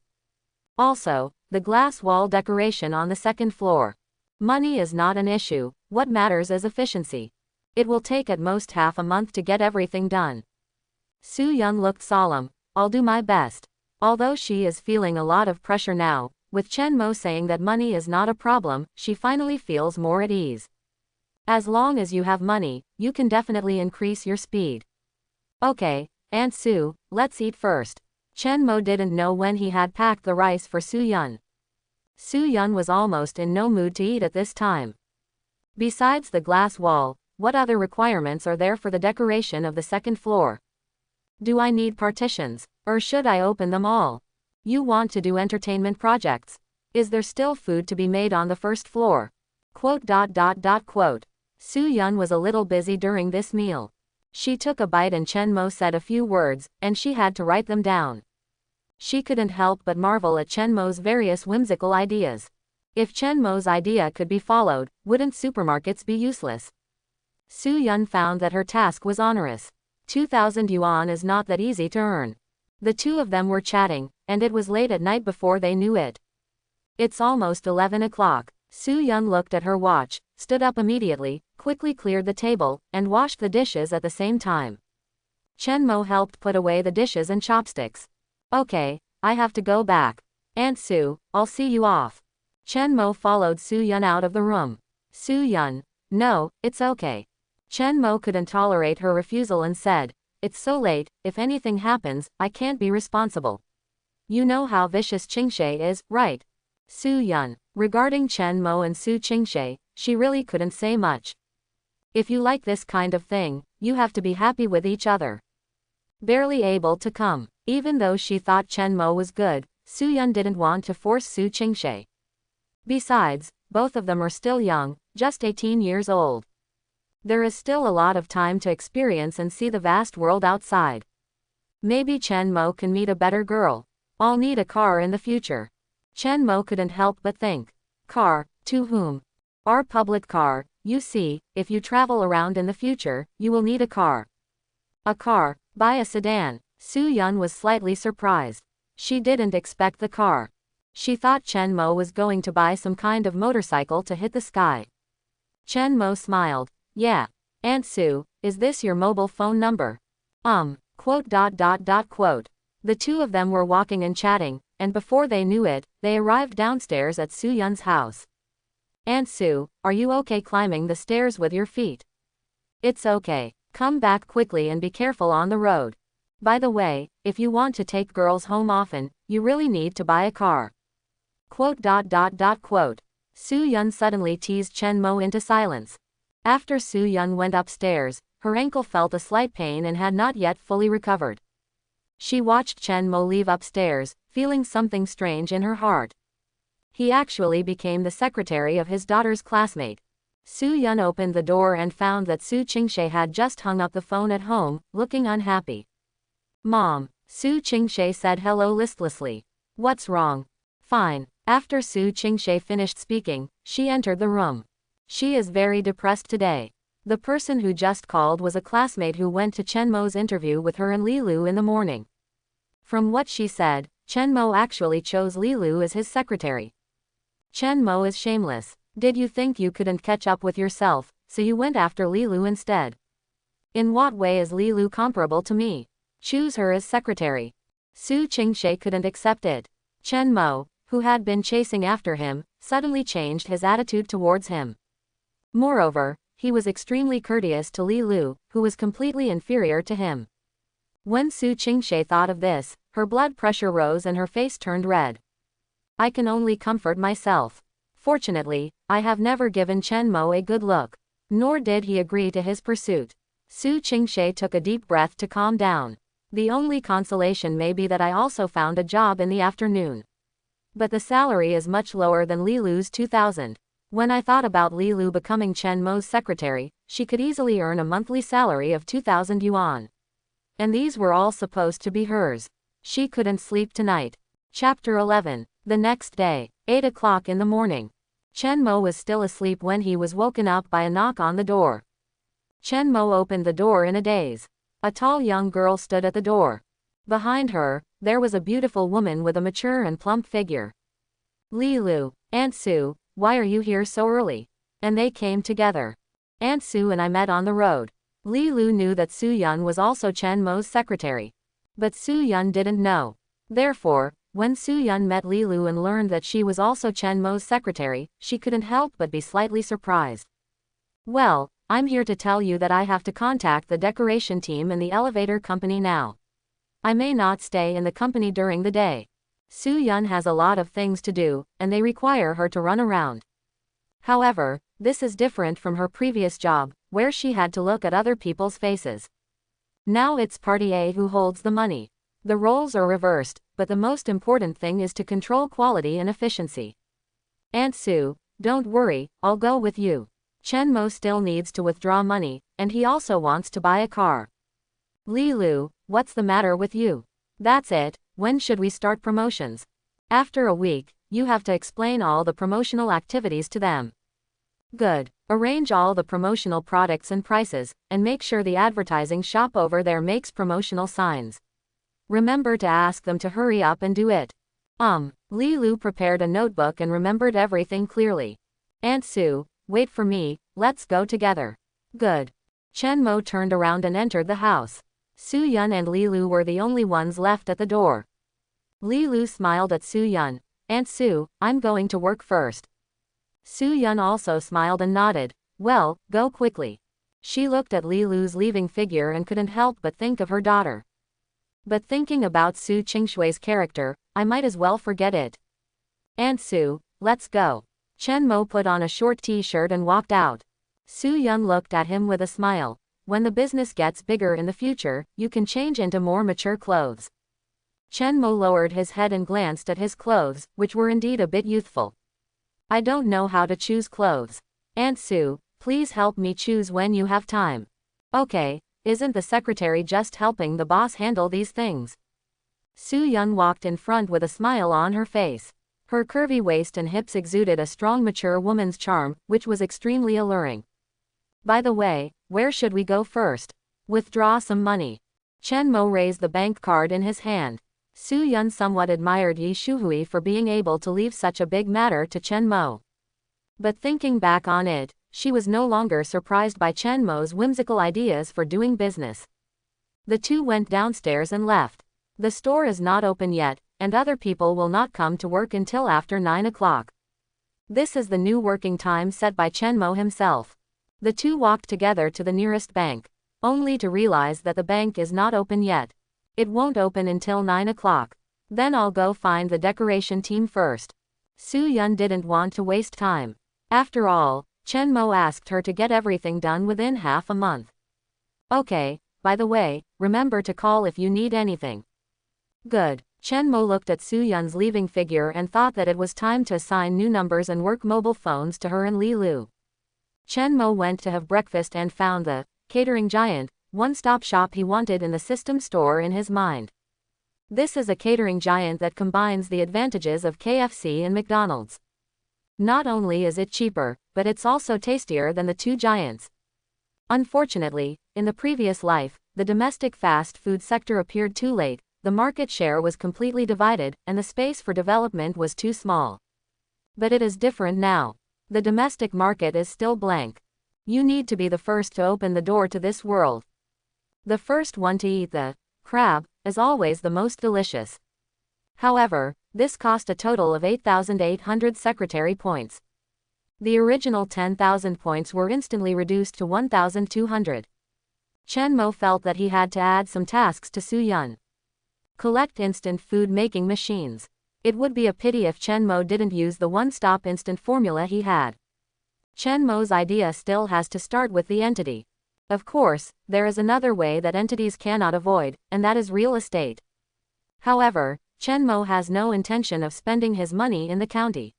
Also, the glass wall decoration on the second floor. Money is not an issue, what matters is efficiency. It will take at most half a month to get everything done. Su-yeon looked solemn. I'll do my best. Although she is feeling a lot of pressure now, with Chen-mo saying that money is not a problem, she finally feels more at ease. As long as you have money, you can definitely increase your speed. Okay, Aunt Sue, let's eat first. Chen-mo didn't know when he had packed the rice for Su-yeon. Su-yeon was almost in no mood to eat at this time. Besides the glass wall, what other requirements are there for the decoration of the second floor? Do I need partitions, or should I open them all? You want to do entertainment projects. Is there still food to be made on the first floor? Su-yeon was a little busy during this meal. She took a bite and Chen-mo said a few words, and she had to write them down. She couldn't help but marvel at Chen-mo's various whimsical ideas. If Chen-mo's idea could be followed, wouldn't supermarkets be useless? Su-yeon found that her task was onerous. 2,000 yuan is not that easy to earn. The two of them were chatting, and it was late at night before they knew it. It's almost 11 o'clock. Su-yeon looked at her watch, stood up immediately, quickly cleared the table, and washed the dishes at the same time. Chen-mo helped put away the dishes and chopsticks. Okay, I have to go back. Aunt Sue, I'll see you off. Chen-mo followed Su-yeon out of the room. Su-yeon, no, it's okay. Chen-mo couldn't tolerate her refusal and said, it's so late, if anything happens, I can't be responsible. You know how vicious Chingshe is, right? Su-yeon. Regarding Chen-mo and Su Chingshe, she really couldn't say much. If you like this kind of thing, you have to be happy with each other. Barely able to come. Even though she thought Chen-mo was good, Su-yeon didn't want to force Su Chingshe. Besides, both of them are still young, just 18 years old. There is still a lot of time to experience and see the vast world outside. Maybe Chen-mo can meet a better girl. I'll need a car in the future. Chen-mo couldn't help but think. Car, to whom? Our public car, you see, if you travel around in the future, you will need a car. A car, buy a sedan. Su-yeon was slightly surprised. She didn't expect the car. She thought Chen-mo was going to buy some kind of motorcycle to hit the sky. Chen-mo smiled. Yeah. Aunt Sue, is this your mobile phone number? The two of them were walking and chatting, and before they knew it, they arrived downstairs at Su-yeon's house. Aunt Sue, are you okay climbing the stairs with your feet? It's okay. Come back quickly and be careful on the road. By the way, if you want to take girls home often, you really need to buy a car. Su-yeon suddenly teased Chen-mo into silence. After Su-yeon went upstairs, her ankle felt a slight pain and had not yet fully recovered. She watched Chen-mo leave upstairs, feeling something strange in her heart. He actually became the secretary of his daughter's classmate. Su-yeon opened the door and found that Su Chingshe had just hung up the phone at home, looking unhappy. Mom, Su Chingshe said hello listlessly. What's wrong? Fine. After Su Qingshe finished speaking, she entered the room. She is very depressed today. The person who just called was a classmate who went to Chen Mo's interview with her and Li Lu in the morning. From what she said, Chen Mo actually chose Li Lu as his secretary. Chen Mo is shameless. Did you think you couldn't catch up with yourself, so you went after Li Lu instead? In what way is Li Lu comparable to me? Choose her as secretary. Su Qingshe couldn't accept it. Chen Mo, who had been chasing after him, suddenly changed his attitude towards him. Moreover, he was extremely courteous to Li Lu, who was completely inferior to him. When Su Qingshe thought of this, her blood pressure rose and her face turned red. I can only comfort myself. Fortunately, I have never given Chen Mo a good look. Nor did he agree to his pursuit. Su Qingshe took a deep breath to calm down. The only consolation may be that I also found a job in the afternoon. But the salary is much lower than Li Lu's 2,000. When I thought about Li Lu becoming Chen Mo's secretary, she could easily earn a monthly salary of 2,000 yuan. And these were all supposed to be hers. She couldn't sleep tonight. Chapter 11. The next day, 8 o'clock in the morning. Chen Mo was still asleep when he was woken up by a knock on the door. Chen Mo opened the door in a daze. A tall young girl stood at the door. Behind her, there was a beautiful woman with a mature and plump figure. Li Lu, Aunt Su, why are you here so early? And they came together. Aunt Su and I met on the road. Li Lu knew that Su Yun was also Chen Mo's secretary. But Su Yun didn't know. Therefore, when Su Yun met Li Lu and learned that she was also Chen Mo's secretary, she couldn't help but be slightly surprised. Well, I'm here to tell you that I have to contact the decoration team in the elevator company now. I may not stay in the company during the day. Su Yun has a lot of things to do, and they require her to run around. However, this is different from her previous job, where she had to look at other people's faces. Now it's Party A who holds the money. The roles are reversed, but the most important thing is to control quality and efficiency. Aunt Su, don't worry, I'll go with you. Chen Mo still needs to withdraw money, and he also wants to buy a car. Li Lu, what's the matter with you? That's it, when should we start promotions? After a week, you have to explain all the promotional activities to them. Good. Arrange all the promotional products and prices, and make sure the advertising shop over there makes promotional signs. Remember to ask them to hurry up and do it. Li Lu prepared a notebook and remembered everything clearly. Aunt Su, wait for me, let's go together. Good. Chen Mo turned around and entered the house. Su Yun and Li Lu were the only ones left at the door. Li Lu smiled at Su Yun. Aunt Su, I'm going to work first. Su Yun also smiled and nodded. Well, go quickly. She looked at Li Lu's leaving figure and couldn't help but think of her daughter. But thinking about Su Qingshui's character, I might as well forget it. Aunt Su, let's go. Chen Mo put on a short t-shirt and walked out. Su Yun looked at him with a smile. When the business gets bigger in the future, you can change into more mature clothes. Chen Mo lowered his head and glanced at his clothes, which were indeed a bit youthful. I don't know how to choose clothes. Aunt Su, please help me choose when you have time. Okay, isn't the secretary just helping the boss handle these things? Su Yun walked in front with a smile on her face. Her curvy waist and hips exuded a strong mature woman's charm, which was extremely alluring. By the way, where should we go first? Withdraw some money. Chen Mo raised the bank card in his hand. Su Yun somewhat admired Yi Shuhui for being able to leave such a big matter to Chen Mo. But thinking back on it, she was no longer surprised by Chen Mo's whimsical ideas for doing business. The two went downstairs and left. The store is not open yet, and other people will not come to work until after 9 o'clock. This is the new working time set by Chen Mo himself. The two walked together to the nearest bank, only to realize that the bank is not open yet. It won't open until 9 o'clock. Then I'll go find the decoration team first. Su Yun didn't want to waste time. After all, Chen Mo asked her to get everything done within half a month. Okay, by the way, remember to call if you need anything. Good. Chen Mo looked at Su Yun's leaving figure and thought that it was time to assign new numbers and work mobile phones to her and Li Lu. Chen Mo went to have breakfast and found the catering giant, one-stop shop he wanted in the system store in his mind. This is a catering giant that combines the advantages of KFC and McDonald's. Not only is it cheaper, but it's also tastier than the two giants. Unfortunately, in the previous life, the domestic fast food sector appeared too late, the market share was completely divided, and the space for development was too small. But it is different now. The domestic market is still blank. You need to be the first to open the door to this world. The first one to eat the crab is always the most delicious. However, this cost a total of 8,800 secretary points. The original 10,000 points were instantly reduced to 1,200. Chen Mo felt that he had to add some tasks to Su Yun. Collect instant food making machines. It would be a pity if Chen Mo didn't use the one-stop instant formula he had. Chen Mo's idea still has to start with the entity. Of course, there is another way that entities cannot avoid, and that is real estate. However, Chen Mo has no intention of spending his money in the county.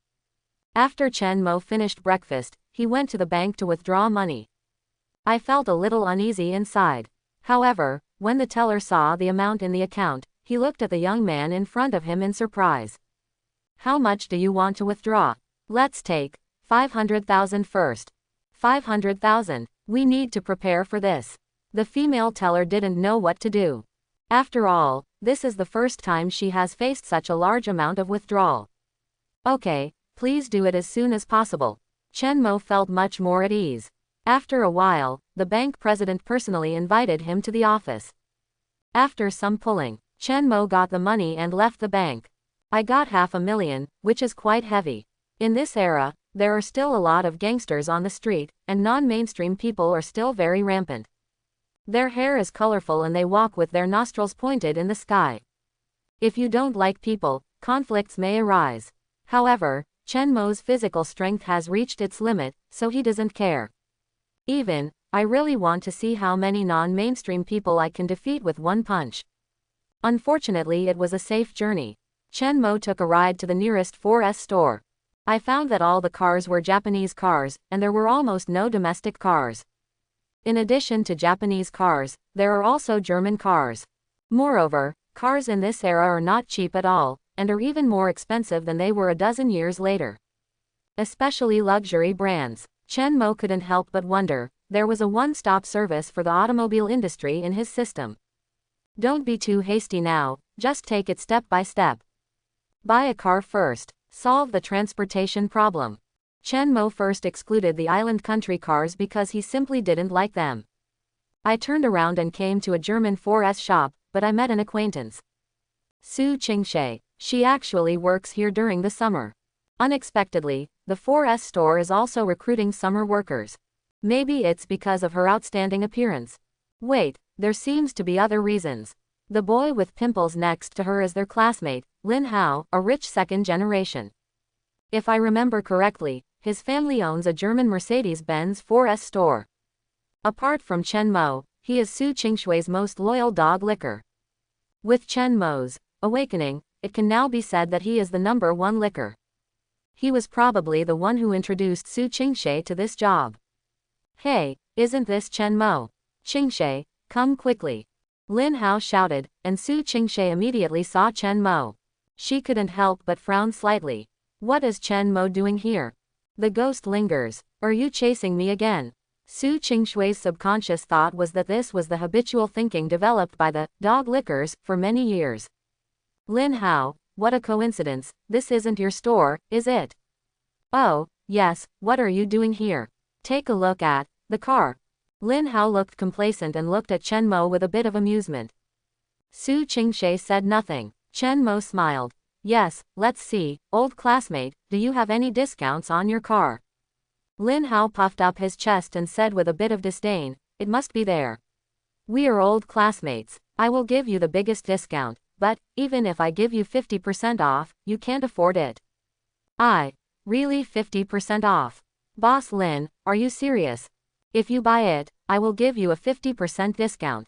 After Chen Mo finished breakfast, he went to the bank to withdraw money. I felt a little uneasy inside. However, when the teller saw the amount in the account, he looked at the young man in front of him in surprise. How much do you want to withdraw? Let's take 500,000 first. 500,000. We need to prepare for this. The female teller didn't know what to do. After all, this is the first time she has faced such a large amount of withdrawal. Okay, please do it as soon as possible. Chen Mo felt much more at ease. After a while, the bank president personally invited him to the office. After some pulling, Chen Mo got the money and left the bank. I got 500,000, which is quite heavy. In this era, there are still a lot of gangsters on the street, and non-mainstream people are still very rampant. Their hair is colorful and they walk with their nostrils pointed in the sky. If you don't like people, conflicts may arise. However, Chen Mo's physical strength has reached its limit, so he doesn't care. I really want to see how many non-mainstream people I can defeat with one punch. Unfortunately, it was a safe journey. Chen Mo took a ride to the nearest 4S store. I found that all the cars were Japanese cars, and there were almost no domestic cars. In addition to Japanese cars, there are also German cars. Moreover, cars in this era are not cheap at all, and are even more expensive than they were a dozen years later. Especially luxury brands. Chen Mo couldn't help but wonder, there was a one-stop service for the automobile industry in his system. Don't be too hasty now, just take it step by step. Buy a car first. Solve the transportation problem. Chen Mo first excluded the island country cars because he simply didn't like them. I turned around and came to a German 4S shop, but I met an acquaintance. Su Qingshe. She actually works here during the summer. Unexpectedly, the 4S store is also recruiting summer workers. Maybe it's because of her outstanding appearance. Wait, there seems to be other reasons. The boy with pimples next to her is their classmate, Lin Hao, a rich second generation. If I remember correctly, his family owns a German Mercedes-Benz 4S store. Apart from Chen Mo, he is Su Qingshui's most loyal dog licker. With Chen Mo's awakening, it can now be said that he is the #1 licker. He was probably the one who introduced Su Qingshe to this job. Hey, isn't this Chen Mo? Qingshe, come quickly. Lin Hao shouted, and Su Qingshe immediately saw Chen Mo. She couldn't help but frown slightly. What is Chen Mo doing here? The ghost lingers. Are you chasing me again? Su Qingshui's subconscious thought was that this was the habitual thinking developed by the dog lickers for many years. Lin Hao, what a coincidence, this isn't your store, is it? Oh, yes, what are you doing here? Take a look at the car. Lin Hao looked complacent and looked at Chen Mo with a bit of amusement. Su Qingshe said nothing. Chen Mo smiled. Yes, let's see, old classmate, do you have any discounts on your car? Lin Hao puffed up his chest and said with a bit of disdain, it must be there. We are old classmates. I will give you the biggest discount, but, even if I give you 50% off, you can't afford it. Really 50% off? Boss Lin, are you serious? If you buy it, I will give you a 50% discount.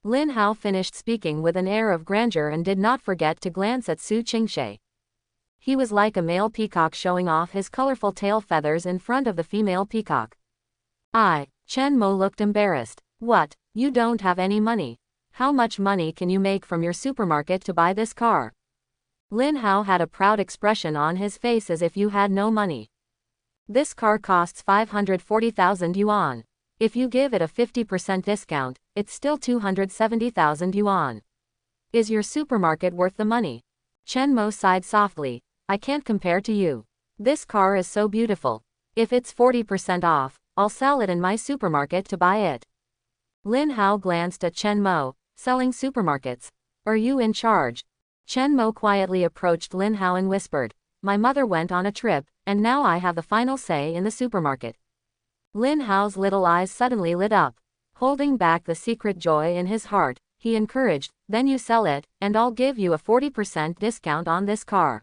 Lin Hao finished speaking with an air of grandeur and did not forget to glance at Su Qingshe. He was like a male peacock showing off his colorful tail feathers in front of the female peacock. Chen Mo looked embarrassed. What, you don't have any money? How much money can you make from your supermarket to buy this car? Lin Hao had a proud expression on his face as if you had no money. This car costs 540,000 yuan. If you give it a 50% discount, it's still 270,000 yuan. Is your supermarket worth the money? Chen Mo sighed softly. I can't compare to you. This car is so beautiful. If it's 40% off, I'll sell it in my supermarket to buy it. Lin Hao glanced at Chen Mo. Selling supermarkets? Are you in charge? Chen Mo quietly approached Lin Hao and whispered, my mother went on a trip, and now I have the final say in the supermarket. Lin Hao's little eyes suddenly lit up. Holding back the secret joy in his heart, he encouraged, then you sell it, and I'll give you a 40% discount on this car.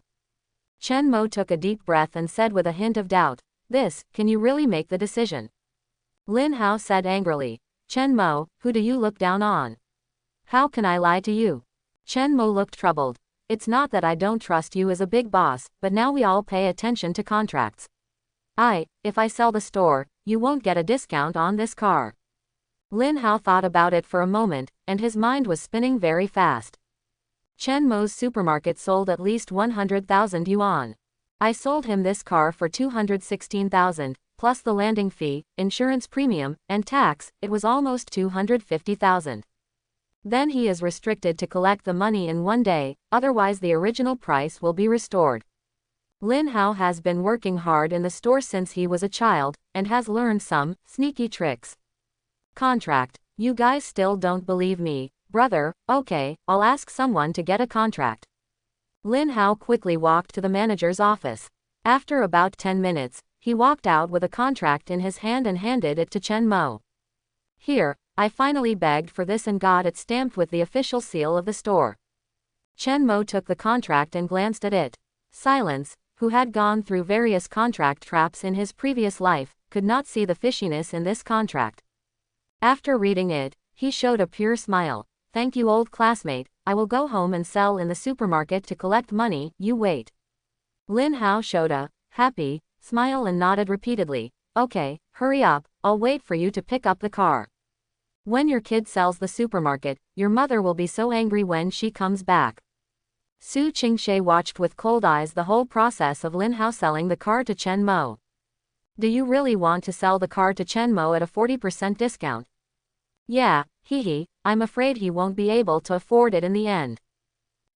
Chen Mo took a deep breath and said with a hint of doubt, can you really make the decision? Lin Hao said angrily, Chen Mo, who do you look down on? How can I lie to you? Chen Mo looked troubled. It's not that I don't trust you as a big boss, but now we all pay attention to contracts. If I sell the store, you won't get a discount on this car. Lin Hao thought about it for a moment, and his mind was spinning very fast. Chen Mo's supermarket sold at least 100,000 yuan. I sold him this car for 216,000, plus the landing fee, insurance premium, and tax, it was almost 250,000. Then he is restricted to collect the money in one day, otherwise the original price will be restored. Lin Hao has been working hard in the store since he was a child, and has learned some sneaky tricks. Contract. You guys still don't believe me, brother? Okay, I'll ask someone to get a contract. Lin Hao quickly walked to the manager's office. After about 10 minutes, he walked out with a contract in his hand and handed it to Chen Mo. Here, I finally begged for this and got it stamped with the official seal of the store. Chen Mo took the contract and glanced at it. Silence, who had gone through various contract traps in his previous life, could not see the fishiness in this contract. After reading it, he showed a pure smile. Thank you, old classmate, I will go home and sell in the supermarket to collect money, you wait. Lin Hao showed a happy smile and nodded repeatedly. Okay, hurry up, I'll wait for you to pick up the car. When your kid sells the supermarket, your mother will be so angry when she comes back. Su Qingshe watched with cold eyes the whole process of Lin Hao selling the car to Chen Mo. Do you really want to sell the car to Chen Mo at a 40% discount? Yeah, I'm afraid he won't be able to afford it in the end.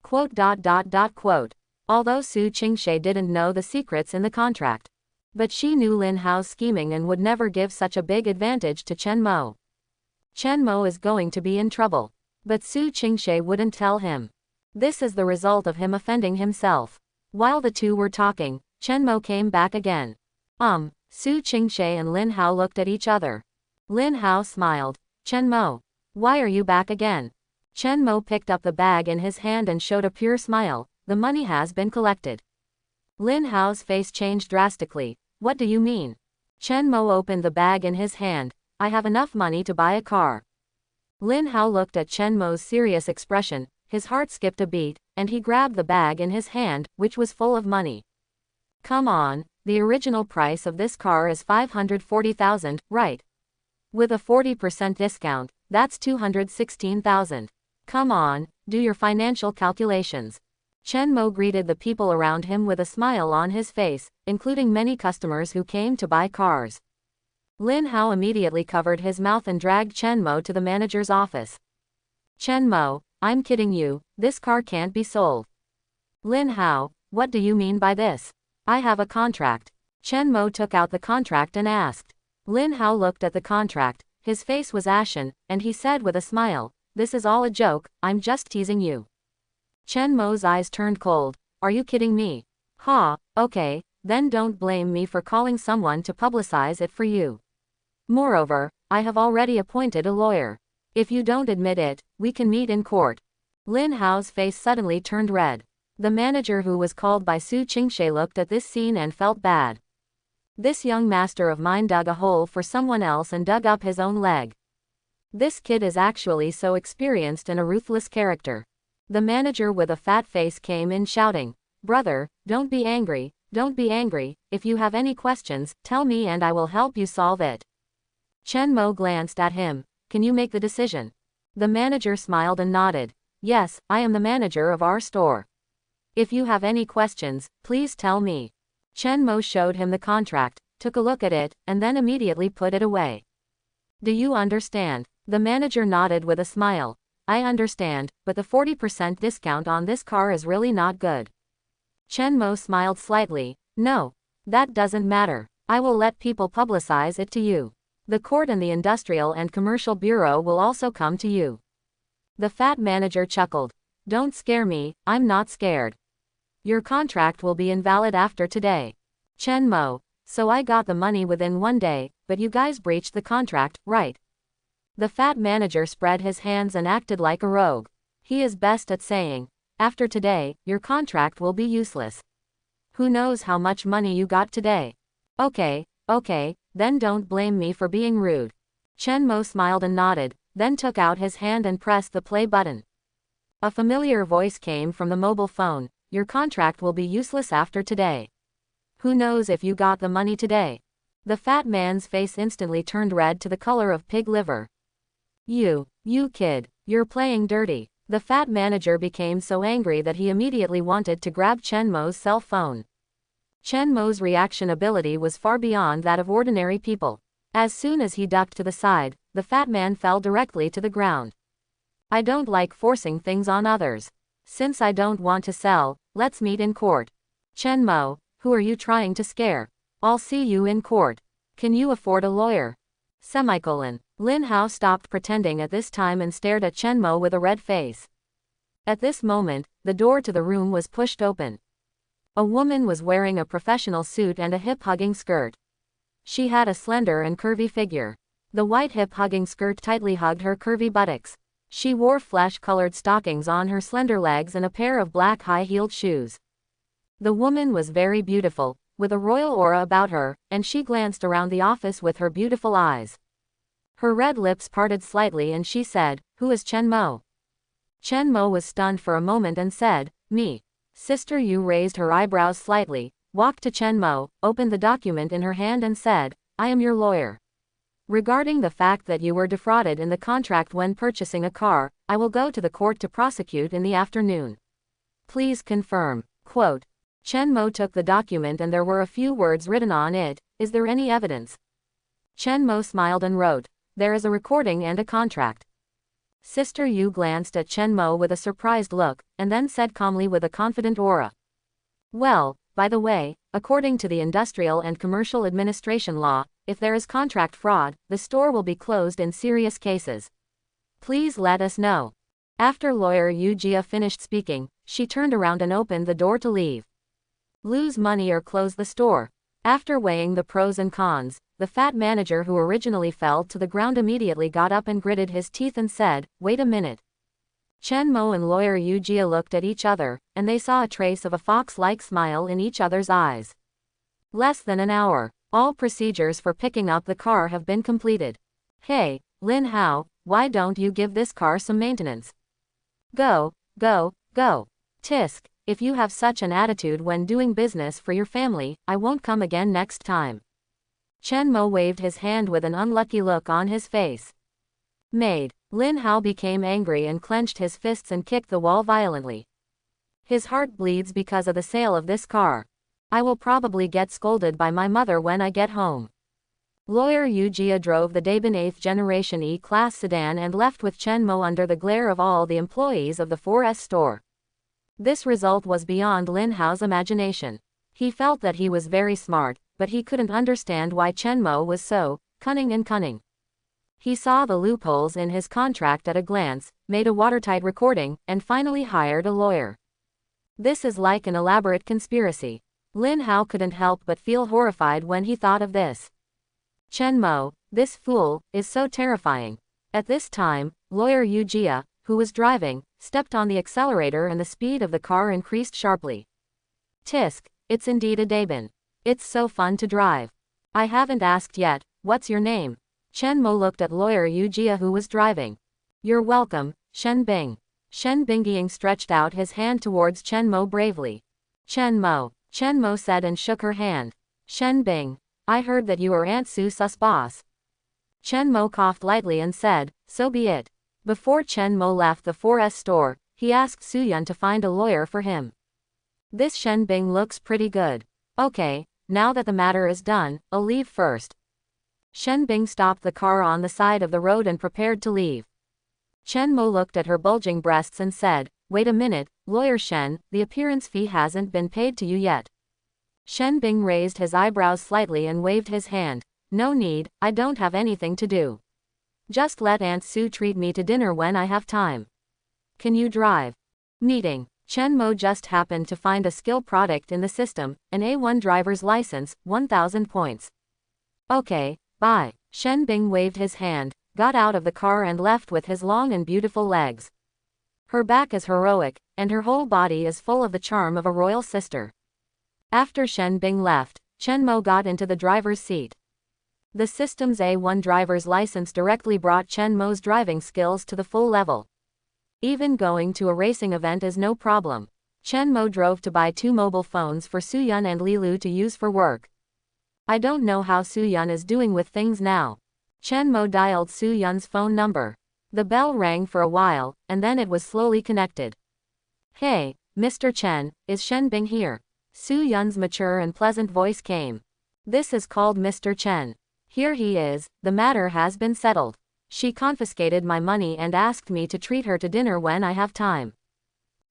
Quote. Although Su Qingshe didn't know the secrets in the contract. But she knew Lin Hao's scheming and would never give such a big advantage to Chen Mo. Chen Mo is going to be in trouble. But Su Qingshe wouldn't tell him. This is the result of him offending himself. While the two were talking, Chen Mo came back again. Su Qingshe and Lin Hao looked at each other. Lin Hao smiled. Chen Mo, why are you back again? Chen Mo picked up the bag in his hand and showed a pure smile. The money has been collected. Lin Hao's face changed drastically. What do you mean? Chen Mo opened the bag in his hand. I have enough money to buy a car. Lin Hao looked at Chen Mo's serious expression, his heart skipped a beat, and he grabbed the bag in his hand, which was full of money. Come on, the original price of this car is 540,000, right? With a 40% discount, that's 216,000. Come on, do your financial calculations. Chen Mo greeted the people around him with a smile on his face, including many customers who came to buy cars. Lin Hao immediately covered his mouth and dragged Chen Mo to the manager's office. Chen Mo, I'm kidding you, this car can't be sold. Lin Hao, what do you mean by this? I have a contract. Chen Mo took out the contract and asked. Lin Hao looked at the contract, his face was ashen, and he said with a smile, this is all a joke, I'm just teasing you. Chen Mo's eyes turned cold. Are you kidding me? Okay, then don't blame me for calling someone to publicize it for you. Moreover, I have already appointed a lawyer. If you don't admit it, we can meet in court. Lin Hao's face suddenly turned red. The manager who was called by Su Qingshe looked at this scene and felt bad. This young master of mine dug a hole for someone else and dug up his own leg. This kid is actually so experienced and a ruthless character. The manager with a fat face came in shouting, brother, don't be angry, if you have any questions, tell me and I will help you solve it. Chen Mo glanced at him. Can you make the decision? The manager smiled and nodded. Yes, I am the manager of our store. If you have any questions, please tell me. Chen Mo showed him the contract, took a look at it, and then immediately put it away. Do you understand? The manager nodded with a smile. I understand, but the 40% discount on this car is really not good. Chen Mo smiled slightly. No. That doesn't matter. I will let people publicize it to you. The court and the Industrial and Commercial Bureau will also come to you. The fat manager chuckled. Don't scare me, I'm not scared. Your contract will be invalid after today. Chen Mo, so I got the money within 1 day, but you guys breached the contract, right? The fat manager spread his hands and acted like a rogue. He is best at saying, after today, your contract will be useless. Who knows how much money you got today? Okay, then don't blame me for being rude. Chen Mo smiled and nodded, then took out his hand and pressed the play button. A familiar voice came from the mobile phone. Your contract will be useless after today. Who knows if you got the money today? The fat man's face instantly turned red to the color of pig liver. You kid, you're playing dirty. The fat manager became so angry that he immediately wanted to grab Chen Mo's cell phone. Chen Mo's reaction ability was far beyond that of ordinary people. As soon as he ducked to the side, the fat man fell directly to the ground. I don't like forcing things on others. Since I don't want to sell, let's meet in court. Chen Mo, who are you trying to scare? I'll see you in court. Can you afford a lawyer? Lin Hao stopped pretending at this time and stared at Chen Mo with a red face. At this moment, the door to the room was pushed open. A woman was wearing a professional suit and a hip-hugging skirt. She had a slender and curvy figure. The white hip-hugging skirt tightly hugged her curvy buttocks. She wore flesh-colored stockings on her slender legs and a pair of black high-heeled shoes. The woman was very beautiful, with a royal aura about her, and she glanced around the office with her beautiful eyes. Her red lips parted slightly and she said, "Who is Chen Mo?" Chen Mo was stunned for a moment and said, "Me." Sister Yu raised her eyebrows slightly, walked to Chen Mo, opened the document in her hand and said, "I am your lawyer. Regarding the fact that you were defrauded in the contract when purchasing a car, I will go to the court to prosecute in the afternoon. Please confirm." Quote. Chen Mo took the document and there were a few words written on it. Is there any evidence? Chen Mo smiled and wrote, there is a recording and a contract. Sister Yu glanced at Chen Mo with a surprised look, and then said calmly with a confident aura. Well, by the way, according to the Industrial and Commercial Administration law, if there is contract fraud, the store will be closed in serious cases. Please let us know. After lawyer Yu Jia finished speaking, she turned around and opened the door to leave. Lose money or close the store. After weighing the pros and cons, the fat manager who originally fell to the ground immediately got up and gritted his teeth and said, wait a minute. Chen Mo and lawyer Yu Jia looked at each other, and they saw a trace of a fox-like smile in each other's eyes. Less than an hour. All procedures for picking up the car have been completed. Hey, Lin Hao, why don't you give this car some maintenance? Go. Tisk, if you have such an attitude when doing business for your family, I won't come again next time. Chen Mo waved his hand with an unlucky look on his face. Made. Lin Hao became angry and clenched his fists and kicked the wall violently. His heart bleeds because of the sale of this car. I will probably get scolded by my mother when I get home. Lawyer Yu Jia drove the Deben 8th generation E-Class sedan and left with Chen Mo under the glare of all the employees of the 4S store. This result was beyond Lin Hao's imagination. He felt that he was very smart, but he couldn't understand why Chen Mo was so cunning. He saw the loopholes in his contract at a glance, made a watertight recording, and finally hired a lawyer. This is like an elaborate conspiracy. Lin Hao couldn't help but feel horrified when he thought of this. Chen Mo, this fool, is so terrifying. At this time, lawyer Yu Jia, who was driving, stepped on the accelerator and the speed of the car increased sharply. Tisk, it's indeed a Deben. It's so fun to drive. I haven't asked yet, what's your name? Chen Mo looked at lawyer Yu Jia who was driving. You're welcome, Shen Bing. Shen Bingying stretched out his hand towards Chen Mo bravely. Chen Mo said and shook her hand. Shen Bing, I heard that you are Aunt Su's boss. Chen Mo coughed lightly and said, so be it. Before Chen Mo left the 4S store, he asked Suyun to find a lawyer for him. This Shen Bing looks pretty good. Okay, now that the matter is done, I'll leave first. Shen Bing stopped the car on the side of the road and prepared to leave. Chen Mo looked at her bulging breasts and said, "Wait a minute, Lawyer Shen, the appearance fee hasn't been paid to you yet." Shen Bing raised his eyebrows slightly and waved his hand. "No need, I don't have anything to do. Just let Aunt Sue treat me to dinner when I have time. Can you drive?" Meeting. Chen Mo just happened to find a skill product in the system, an A1 driver's license, 1000 points. Okay, bye. Shen Bing waved his hand, got out of the car and left with his long and beautiful legs. Her back is heroic, and her whole body is full of the charm of a royal sister. After Shen Bing left, Chen Mo got into the driver's seat. The system's A1 driver's license directly brought Chen Mo's driving skills to the full level. Even going to a racing event is no problem. Chen Mo drove to buy 2 mobile phones for Suyun and Lilu to use for work. I don't know how Suyun is doing with things now. Chen Mo dialed Suyun's phone number. The bell rang for a while, and then it was slowly connected. "Hey, Mr. Chen, is Shen Bing here?" Suyun's mature and pleasant voice came. "This is called Mr. Chen. Here he is, the matter has been settled. She confiscated my money and asked me to treat her to dinner when I have time.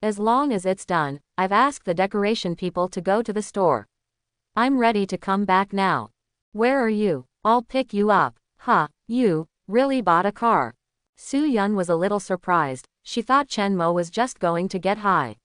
As long as it's done, I've asked the decoration people to go to the store. I'm ready to come back now. Where are you? I'll pick you up." "Huh, you really bought a car?" Suyun was a little surprised. She thought Chen Mo was just going to get high.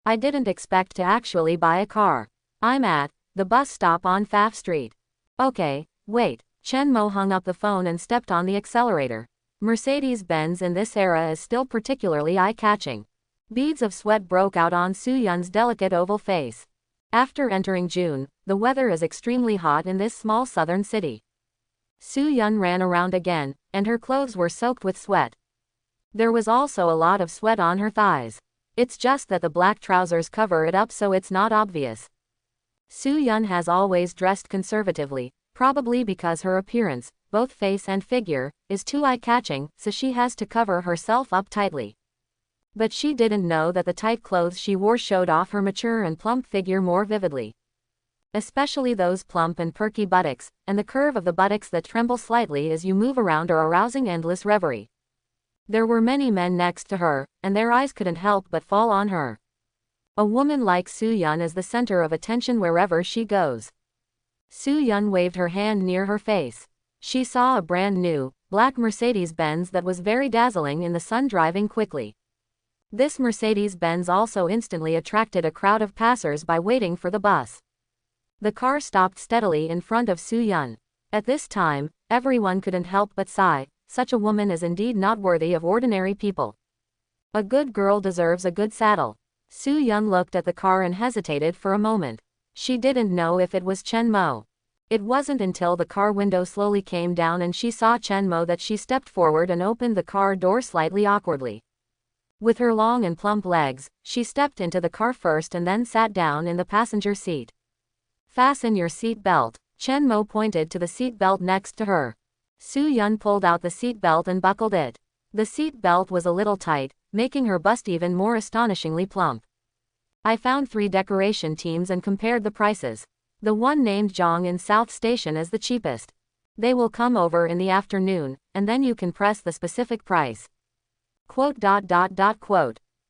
"I didn't expect to actually buy a car. I'm at the bus stop on Pfaff Street." "Okay, wait." Chen Mo hung up the phone and stepped on the accelerator. Mercedes-Benz in this era is still particularly eye-catching. Beads of sweat broke out on Suyun's delicate oval face. After entering June, the weather is extremely hot in this small southern city. Suyun ran around again, and her clothes were soaked with sweat. There was also a lot of sweat on her thighs. It's just that the black trousers cover it up so it's not obvious. Suyun has always dressed conservatively, probably because her appearance, both face and figure, is too eye-catching, so she has to cover herself up tightly. But she didn't know that the tight clothes she wore showed off her mature and plump figure more vividly. Especially those plump and perky buttocks, and the curve of the buttocks that tremble slightly as you move around are arousing endless reverie. There were many men next to her, and their eyes couldn't help but fall on her. A woman like Suyun is the center of attention wherever she goes. Suyun waved her hand near her face. She saw a brand new, black Mercedes-Benz that was very dazzling in the sun driving quickly. This Mercedes-Benz also instantly attracted a crowd of passers-by waiting for the bus. The car stopped steadily in front of Suyun. At this time, everyone couldn't help but sigh. Such a woman is indeed not worthy of ordinary people. A good girl deserves a good saddle. Suyun looked at the car and hesitated for a moment. She didn't know if it was Chen Mo. It wasn't until the car window slowly came down and she saw Chen Mo that she stepped forward and opened the car door slightly awkwardly. With her long and plump legs, she stepped into the car first and then sat down in the passenger seat. "Fasten your seat belt." Chen Mo pointed to the seat belt next to her. Suyun pulled out the seat belt and buckled it. The seat belt was a little tight, making her bust even more astonishingly plump. I found 3 decoration teams and compared the prices. The one named Zhang in South Station is the cheapest. They will come over in the afternoon, and then you can press the specific price. Quote.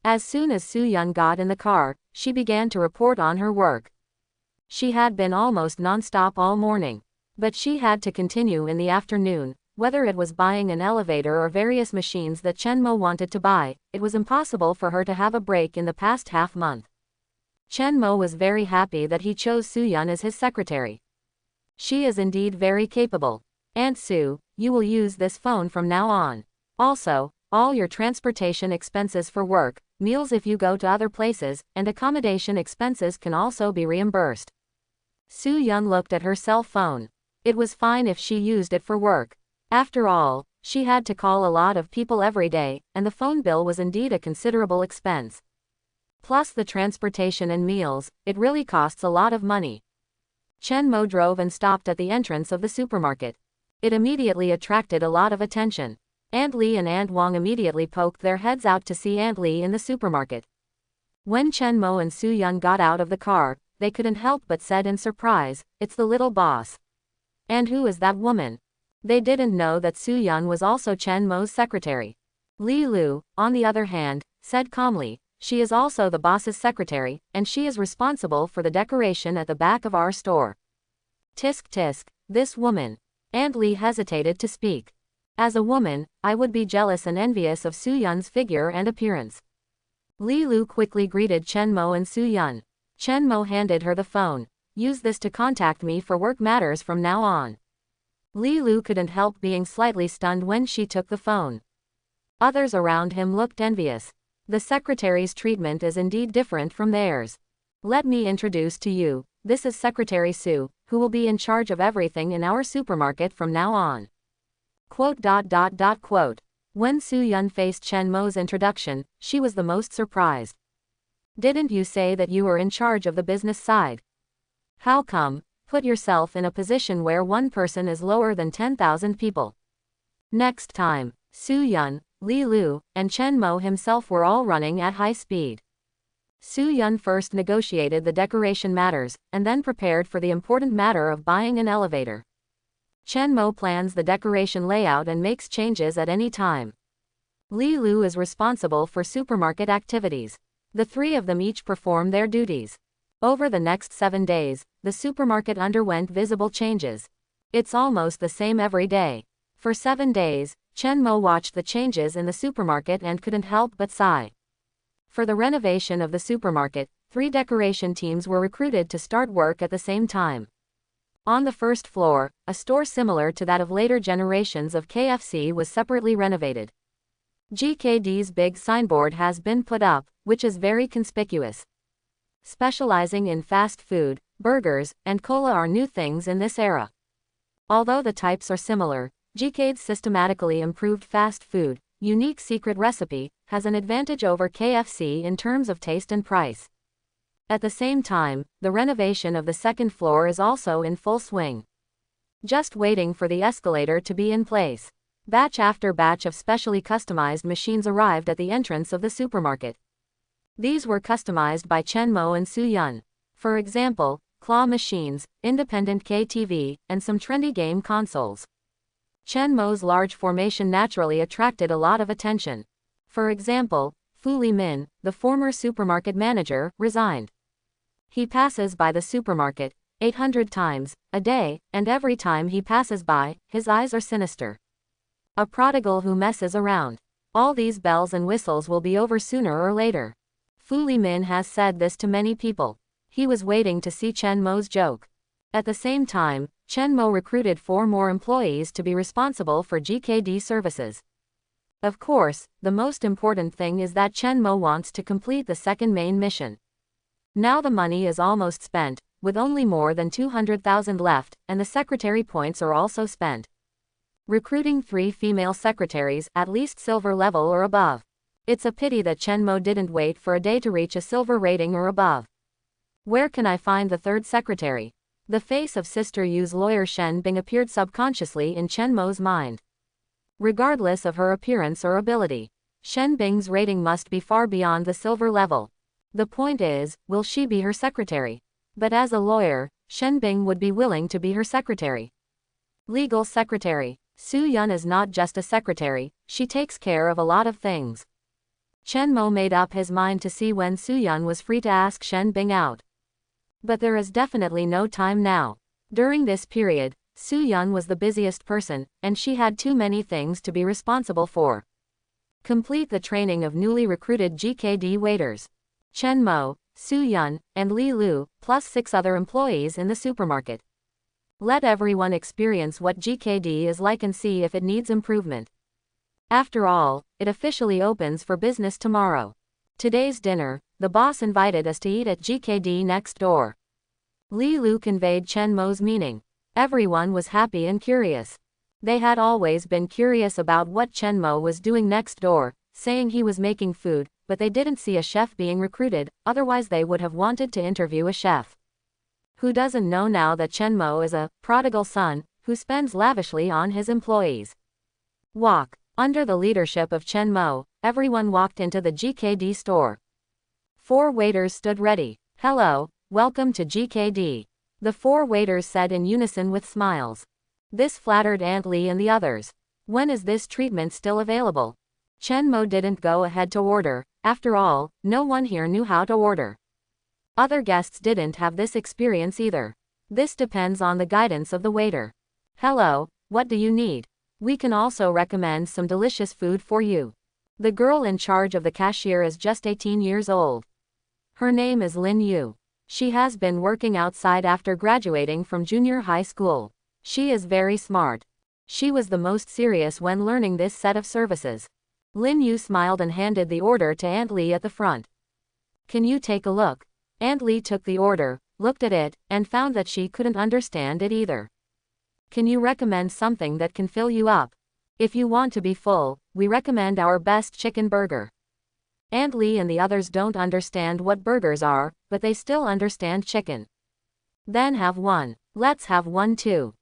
As soon as Suyun got in the car, she began to report on her work. She had been almost non-stop all morning. But she had to continue in the afternoon. Whether it was buying an elevator or various machines that Chen Mo wanted to buy, it was impossible for her to have a break in the past half-month. Chen Mo was very happy that he chose Suyun as his secretary. She is indeed very capable. "Aunt Sue, you will use this phone from now on. Also, all your transportation expenses for work, meals if you go to other places, and accommodation expenses can also be reimbursed." Suyun looked at her cell phone. It was fine if she used it for work. After all, she had to call a lot of people every day, and the phone bill was indeed a considerable expense. Plus the transportation and meals, it really costs a lot of money. Chen Mo drove and stopped at the entrance of the supermarket. It immediately attracted a lot of attention. Aunt Lee and Aunt Wang immediately poked their heads out to see Aunt Lee in the supermarket. When Chen Mo and Su Yun got out of the car, they couldn't help but said in surprise, "It's the little boss." "And who is that woman?" They didn't know that Su Yun was also Chen Mo's secretary. Li Lu, on the other hand, said calmly, "She is also the boss's secretary, and she is responsible for the decoration at the back of our store." Tisk tisk, this woman. Aunt Lee hesitated to speak. As a woman, I would be jealous and envious of Su Yun's figure and appearance. Li Lu quickly greeted Chen Mo and Su Yun. Chen Mo handed her the phone. "Use this to contact me for work matters from now on." Li Lu couldn't help being slightly stunned when she took the phone. Others around him looked envious. The secretary's treatment is indeed different from theirs. "Let me introduce to you, this is Secretary Su, who will be in charge of everything in our supermarket from now on." Quote. When Su Yun faced Chen Mo's introduction, she was the most surprised. "Didn't you say that you were in charge of the business side? How come? Put yourself in a position where one person is lower than 10,000 people." Next time, Su Yun, Li Lu, and Chen Mo himself were all running at high speed. Su Yun first negotiated the decoration matters, and then prepared for the important matter of buying an elevator. Chen Mo plans the decoration layout and makes changes at any time. Li Lu is responsible for supermarket activities. The three of them each perform their duties. Over the next 7 days, the supermarket underwent visible changes. It's almost the same every day. For 7 days, Chen Mo watched the changes in the supermarket and couldn't help but sigh. For the renovation of the supermarket, 3 decoration teams were recruited to start work at the same time. On the first floor, a store similar to that of later generations of KFC was separately renovated. GKD's big signboard has been put up, which is very conspicuous. Specializing in fast food, burgers, and cola are new things in this era. Although the types are similar, GKD's systematically improved fast food, unique secret recipe, has an advantage over KFC in terms of taste and price. At the same time, the renovation of the second floor is also in full swing. Just waiting for the escalator to be in place. Batch after batch of specially customized machines arrived at the entrance of the supermarket. These were customized by Chen Mo and Su Yun. For example, claw machines, independent KTV, and some trendy game consoles. Chen Mo's large formation naturally attracted a lot of attention. For example, Fu Limin, the former supermarket manager, resigned. He passes by the supermarket 800 times a day, and every time he passes by, his eyes are sinister. A prodigal who messes around. All these bells and whistles will be over sooner or later. Fu Limin has said this to many people. He was waiting to see Chen Mo's joke. At the same time, Chen Mo recruited 4 more employees to be responsible for GKD services. Of course, the most important thing is that Chen Mo wants to complete the second main mission. Now the money is almost spent, with only more than 200,000 left, and the secretary points are also spent. Recruiting 3 female secretaries, at least silver level or above. It's a pity that Chen Mo didn't wait for a day to reach a silver rating or above. Where can I find the 3rd secretary? The face of Sister Yu's lawyer Shen Bing appeared subconsciously in Chen Mo's mind. Regardless of her appearance or ability, Shen Bing's rating must be far beyond the silver level. The point is, will she be her secretary? But as a lawyer, Shen Bing would be willing to be her secretary. Legal secretary. Su Yun is not just a secretary, she takes care of a lot of things. Chen Mo made up his mind to see when Su Yun was free to ask Shen Bing out. But there is definitely no time now. During this period, Su Yun was the busiest person, and she had too many things to be responsible for. Complete the training of newly recruited GKD waiters. Chen Mo, Su Yun, and Li Lu, plus 6 other employees in the supermarket. Let everyone experience what GKD is like and see if it needs improvement. After all, it officially opens for business tomorrow. Today's dinner, the boss invited us to eat at GKD next door. Li Lu conveyed Chen Mo's meaning. Everyone was happy and curious. They had always been curious about what Chen Mo was doing next door, saying he was making food, but they didn't see a chef being recruited, otherwise they would have wanted to interview a chef. Who doesn't know now that Chen Mo is a prodigal son, who spends lavishly on his employees? Walk. Under the leadership of Chen Mo, everyone walked into the GKD store. 4 waiters stood ready. Hello, welcome to GKD. The 4 waiters said in unison with smiles. This flattered Aunt Lee and the others. When is this treatment still available? Chen Mo didn't go ahead to order. After all, no one here knew how to order. Other guests didn't have this experience either. This depends on the guidance of the waiter. Hello, what do you need? We can also recommend some delicious food for you. The girl in charge of the cashier is just 18 years old. Her name is Lin Yu. She has been working outside after graduating from junior high school. She is very smart. She was the most serious when learning this set of services. Lin Yu smiled and handed the order to Aunt Lee at the front. Can you take a look? Aunt Lee took the order, looked at it, and found that she couldn't understand it either. Can you recommend something that can fill you up? If you want to be full, we recommend our best chicken burger. Aunt Lee and the others don't understand what burgers are, but they still understand chicken. Then have one. Let's have one too. ...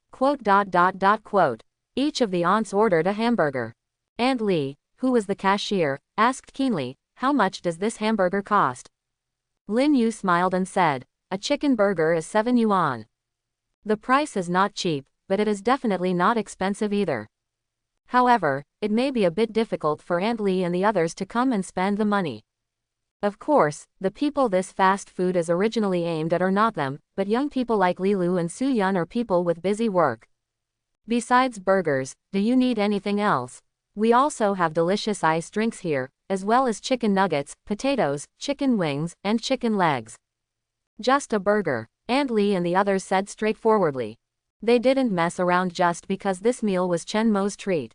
Each of the aunts ordered a hamburger. Aunt Lee, who was the cashier, asked keenly, how much does this hamburger cost? Lin Yu smiled and said, a chicken burger is 7 yuan. The price is not cheap, but it is definitely not expensive either. However, it may be a bit difficult for Aunt Lee and the others to come and spend the money. Of course, the people this fast food is originally aimed at are not them, but young people like Li Lu and Su Yun or people with busy work. Besides burgers, do you need anything else? We also have delicious iced drinks here, as well as chicken nuggets, potatoes, chicken wings, and chicken legs. Just a burger, Aunt Lee and the others said straightforwardly. They didn't mess around just because this meal was Chen Mo's treat.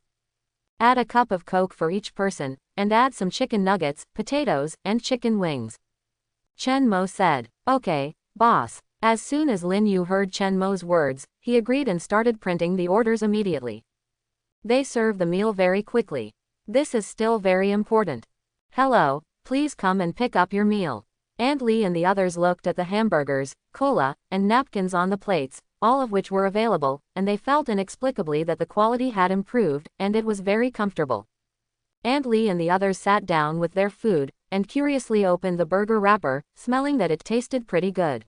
Add a cup of Coke for each person, and add some chicken nuggets, potatoes, and chicken wings. Chen Mo said, okay, boss. As soon as Lin Yu heard Chen Mo's words, he agreed and started printing the orders immediately. They serve the meal very quickly. This is still very important. Hello, please come and pick up your meal. Aunt Lee and the others looked at the hamburgers, cola, and napkins on the plates, all of which were available, and they felt inexplicably that the quality had improved, and it was very comfortable. Aunt Lee and the others sat down with their food, and curiously opened the burger wrapper, smelling that it tasted pretty good.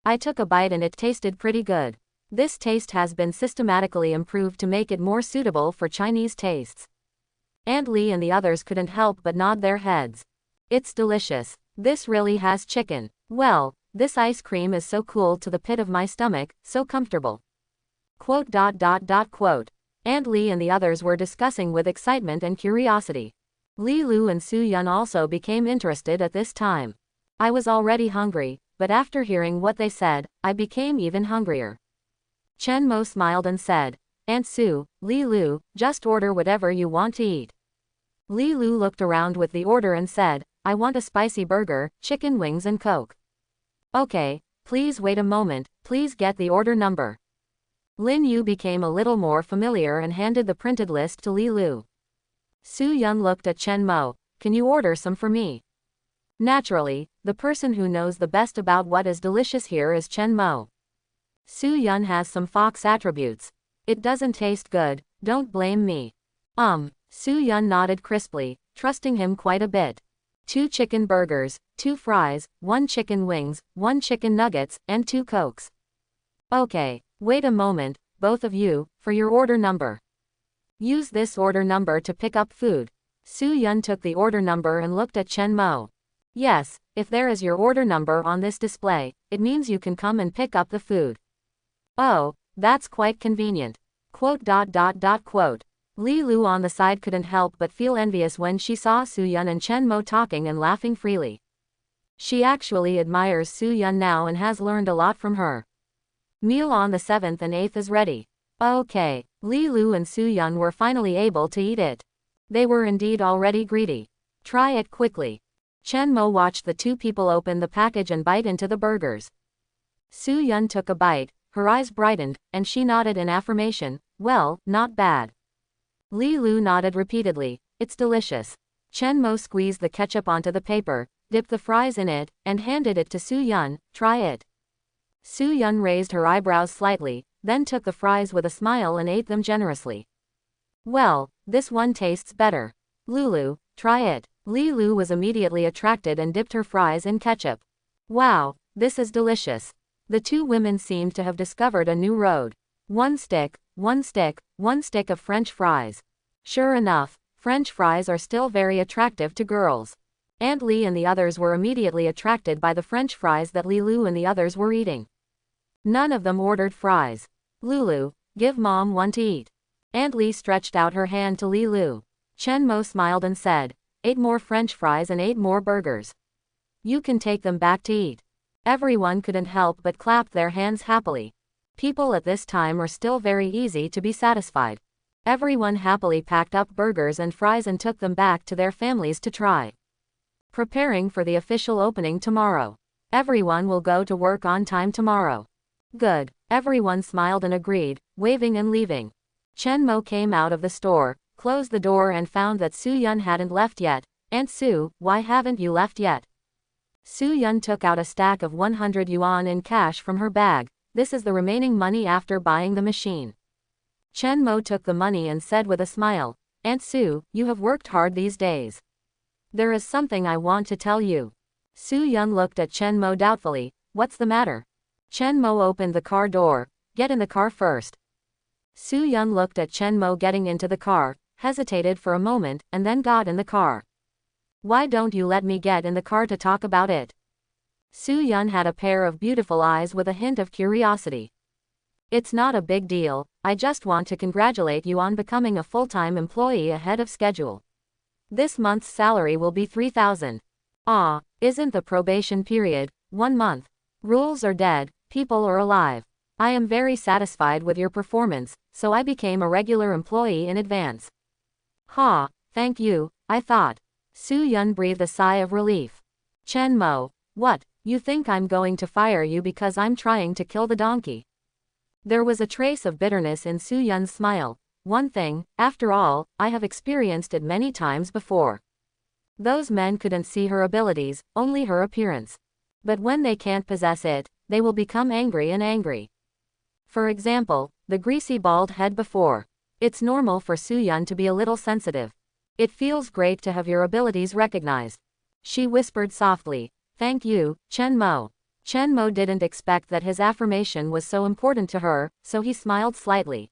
I took a bite and it tasted pretty good. This taste has been systematically improved to make it more suitable for Chinese tastes. Aunt Lee and the others couldn't help but nod their heads. It's delicious. This really has chicken. Well, this ice cream is so cool to the pit of my stomach, so comfortable. ... Aunt Lee and the others were discussing with excitement and curiosity. Li Lu and Su Yun also became interested at this time. I was already hungry, but after hearing what they said, I became even hungrier. Chen Mo smiled and said, Aunt Su, Li Lu, just order whatever you want to eat. Li Lu looked around with the order and said, I want a spicy burger, chicken wings and Coke. Okay, please wait a moment, please get the order number. Lin Yu became a little more familiar and handed the printed list to Li Lu. Su Yun looked at Chen Mo, can you order some for me? Naturally, the person who knows the best about what is delicious here is Chen Mo. Su Yun has some fox attributes. It doesn't taste good, don't blame me. Su Yun nodded crisply, trusting him quite a bit. 2 chicken burgers, 2 fries, 1 chicken wings, 1 chicken nuggets, and 2 Cokes. Okay, wait a moment, both of you, for your order number. Use this order number to pick up food. Su Yun took the order number and looked at Chen Mo. Yes, if there is your order number on this display, it means you can come and pick up the food. Oh, that's quite convenient. ... Li Lu on the side couldn't help but feel envious when she saw Su Yun and Chen Mo talking and laughing freely. She actually admires Su Yun now and has learned a lot from her. Meal on the 7th and 8th is ready. Okay, Li Lu and Su Yun were finally able to eat it. They were indeed already greedy. Try it quickly. Chen Mo watched the 2 people open the package and bite into the burgers. Su Yun took a bite, her eyes brightened, and she nodded in affirmation, well, not bad. Li Lu nodded repeatedly, it's delicious. Chen Mo squeezed the ketchup onto the paper, dipped the fries in it, and handed it to Su Yun, try it. Su Yun raised her eyebrows slightly, then took the fries with a smile and ate them generously. Well, this one tastes better. Lulu, try it. Lilu was immediately attracted and dipped her fries in ketchup. Wow, this is delicious. The two women seemed to have discovered a new road. One stick of French fries. Sure enough, French fries are still very attractive to girls. Aunt Lee and the others were immediately attracted by the French fries that Lilu and the others were eating. None of them ordered fries. Lulu, give mom one to eat. Aunt Lee stretched out her hand to Lilu. Chen Mo smiled and said, 8 more French fries and 8 more burgers. You can take them back to eat. Everyone couldn't help but clap their hands happily. People at this time are still very easy to be satisfied. Everyone happily packed up burgers and fries and took them back to their families to try. Preparing for the official opening tomorrow. Everyone will go to work on time tomorrow. Good. Everyone smiled and agreed, waving and leaving. Chen Mo came out of the store, closed the door and found that Su Yun hadn't left yet. Aunt Su, why haven't you left yet? Su Yun took out a stack of 100 yuan in cash from her bag. This is the remaining money after buying the machine. Chen Mo took the money and said with a smile, Aunt Su, you have worked hard these days. There is something I want to tell you. Su Yun looked at Chen Mo doubtfully. What's the matter? Chen Mo opened the car door. Get in the car first. Su Yun looked at Chen Mo getting into the car, hesitated for a moment, and then got in the car. Why don't you let me get in the car to talk about it? Su Yun had a pair of beautiful eyes with a hint of curiosity. It's not a big deal, I just want to congratulate you on becoming a full-time employee ahead of schedule. This month's salary will be 3,000. Ah, isn't the probation period 1 month? Rules are dead, people are alive. I am very satisfied with your performance, so I became a regular employee in advance. Ha, thank you, I thought. Su Yun breathed a sigh of relief. Chen Mo, what, you think I'm going to fire you because I'm trying to kill the donkey? There was a trace of bitterness in Su Yun's smile. One thing, after all, I have experienced it many times before. Those men couldn't see her abilities, only her appearance. But when they can't possess it, they will become angry and angry. For example, the greasy bald head before. It's normal for Su Yun to be a little sensitive. It feels great to have your abilities recognized. She whispered softly, thank you, Chen Mo. Chen Mo didn't expect that his affirmation was so important to her, so he smiled slightly.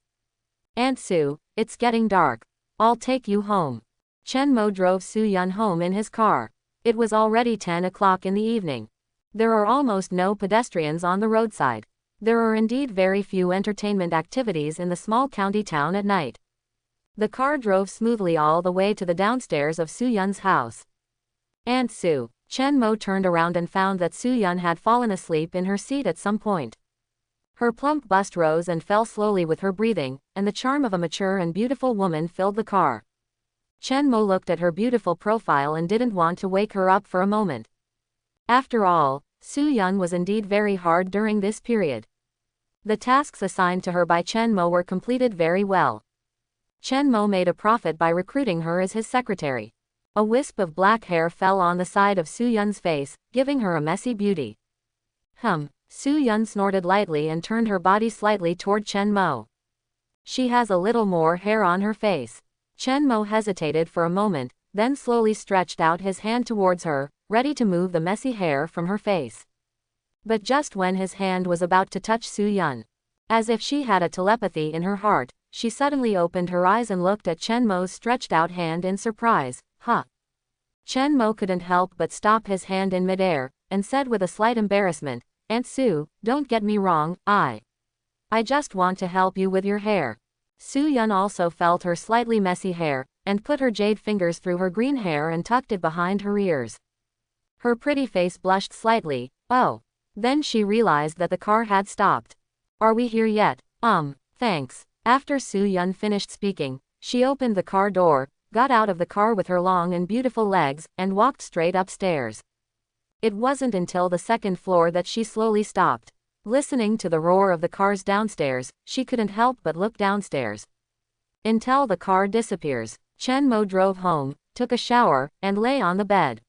Aunt Su, it's getting dark. I'll take you home. Chen Mo drove Su Yun home in his car. It was already 10 o'clock in the evening. There are almost no pedestrians on the roadside. There are indeed very few entertainment activities in the small county town at night. The car drove smoothly all the way to the downstairs of Su Yun's house. Aunt Su. Chen Mo turned around and found that Su Yun had fallen asleep in her seat at some point. Her plump bust rose and fell slowly with her breathing, and the charm of a mature and beautiful woman filled the car. Chen Mo looked at her beautiful profile and didn't want to wake her up for a moment. After all, Su Yun was indeed very hard during this period. The tasks assigned to her by Chen Mo were completed very well. Chen Mo made a profit by recruiting her as his secretary. A wisp of black hair fell on the side of Su Yun's face, giving her a messy beauty. Su Yun snorted lightly and turned her body slightly toward Chen Mo. She has a little more hair on her face. Chen Mo hesitated for a moment, then slowly stretched out his hand towards her, ready to move the messy hair from her face. But just when his hand was about to touch Su Yun, as if she had a telepathy in her heart, she suddenly opened her eyes and looked at Chen Mo's stretched out hand in surprise. Huh. Chen Mo couldn't help but stop his hand in midair, and said with a slight embarrassment, Aunt Su, don't get me wrong, I just want to help you with your hair. Su Yun also felt her slightly messy hair, and put her jade fingers through her green hair and tucked it behind her ears. Her pretty face blushed slightly. Oh. Then she realized that the car had stopped. Are we here yet? Thanks. After Su Yun finished speaking, she opened the car door, got out of the car with her long and beautiful legs, and walked straight upstairs. It wasn't until the second floor that she slowly stopped. Listening to the roar of the cars downstairs, she couldn't help but look downstairs. Until the car disappears, Chen Mo drove home, took a shower, and lay on the bed.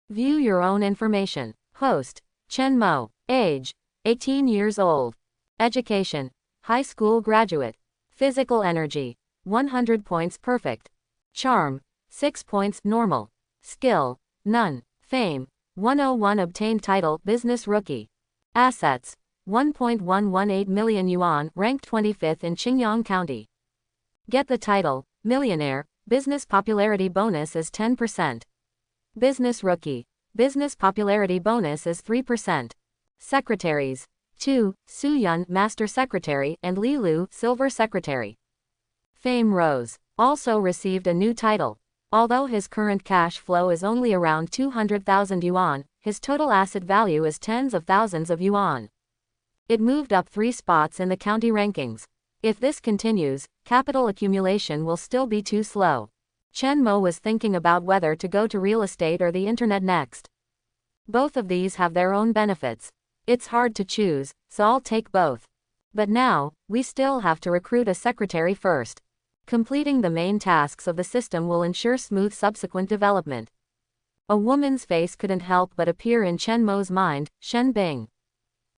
View your own information. Host. Chen Mo. Age. 18 years old. Education. High school graduate. Physical energy. 100 points perfect. Charm, 6 points normal. Skill, none. Fame, 101 obtained title business rookie. Assets, 1.118 million yuan, ranked 25th in Qingyang County. Get the title, millionaire, business popularity bonus is 10%. Business rookie, business popularity bonus is 3%. Secretaries, 2, Su Yun, master secretary, and Li Lu, silver secretary. Fame rose, also received a new title. Although his current cash flow is only around 200,000 yuan, his total asset value is tens of thousands of yuan. It moved up 3 spots in the county rankings. If this continues, capital accumulation will still be too slow. Chen Mo was thinking about whether to go to real estate or the internet next. Both of these have their own benefits. It's hard to choose, so I'll take both. But now, we still have to recruit a secretary first. Completing the main tasks of the system will ensure smooth subsequent development. A woman's face couldn't help but appear in Chen Mo's mind, Shen Bing.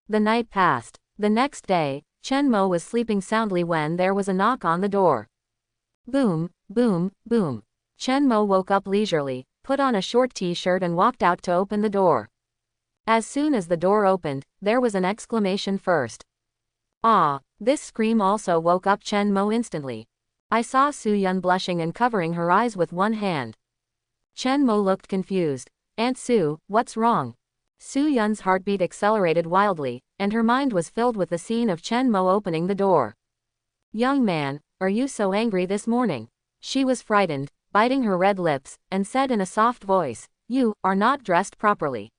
The night passed. The next day, Chen Mo was sleeping soundly when there was a knock on the door. Boom, boom, boom. Chen Mo woke up leisurely, put on a short t-shirt and walked out to open the door. As soon as the door opened, there was an exclamation first. Ah! This scream also woke up Chen Mo instantly. I saw Su Yun blushing and covering her eyes with one hand. Chen Mo looked confused. Aunt Su, what's wrong? Su Yun's heartbeat accelerated wildly, and her mind was filled with the scene of Chen Mo opening the door. Young man, are you so angry this morning? She was frightened, biting her red lips, and said in a soft voice, you are not dressed properly.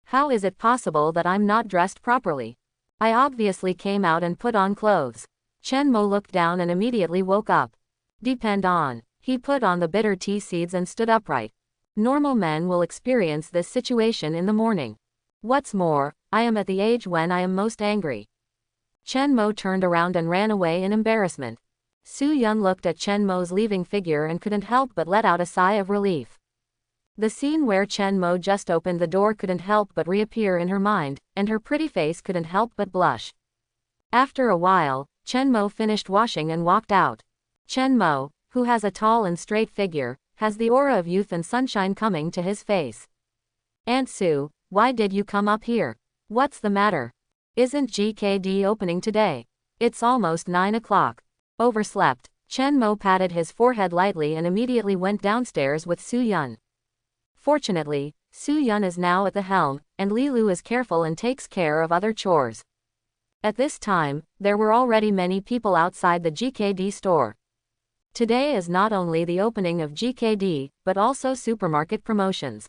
How is it possible that I'm not dressed properly? I obviously came out and put on clothes. Chen Mo looked down and immediately woke up. Depend on. He put on the bitter tea seeds and stood upright. Normal men will experience this situation in the morning. What's more, I am at the age when I am most angry. Chen Mo turned around and ran away in embarrassment. Su Yun looked at Chen Mo's leaving figure and couldn't help but let out a sigh of relief. The scene where Chen Mo just opened the door couldn't help but reappear in her mind, and her pretty face couldn't help but blush. After a while, Chen Mo finished washing and walked out. Chen Mo, who has a tall and straight figure, has the aura of youth and sunshine coming to his face. Aunt Su, why did you come up here? What's the matter? Isn't GKD opening today? It's almost 9 o'clock. Overslept. Chen Mo patted his forehead lightly and immediately went downstairs with Su Yun. Fortunately, Su Yun is now at the helm, and Li Lu is careful and takes care of other chores. At this time, there were already many people outside the GKD store. Today is not only the opening of GKD, but also supermarket promotions.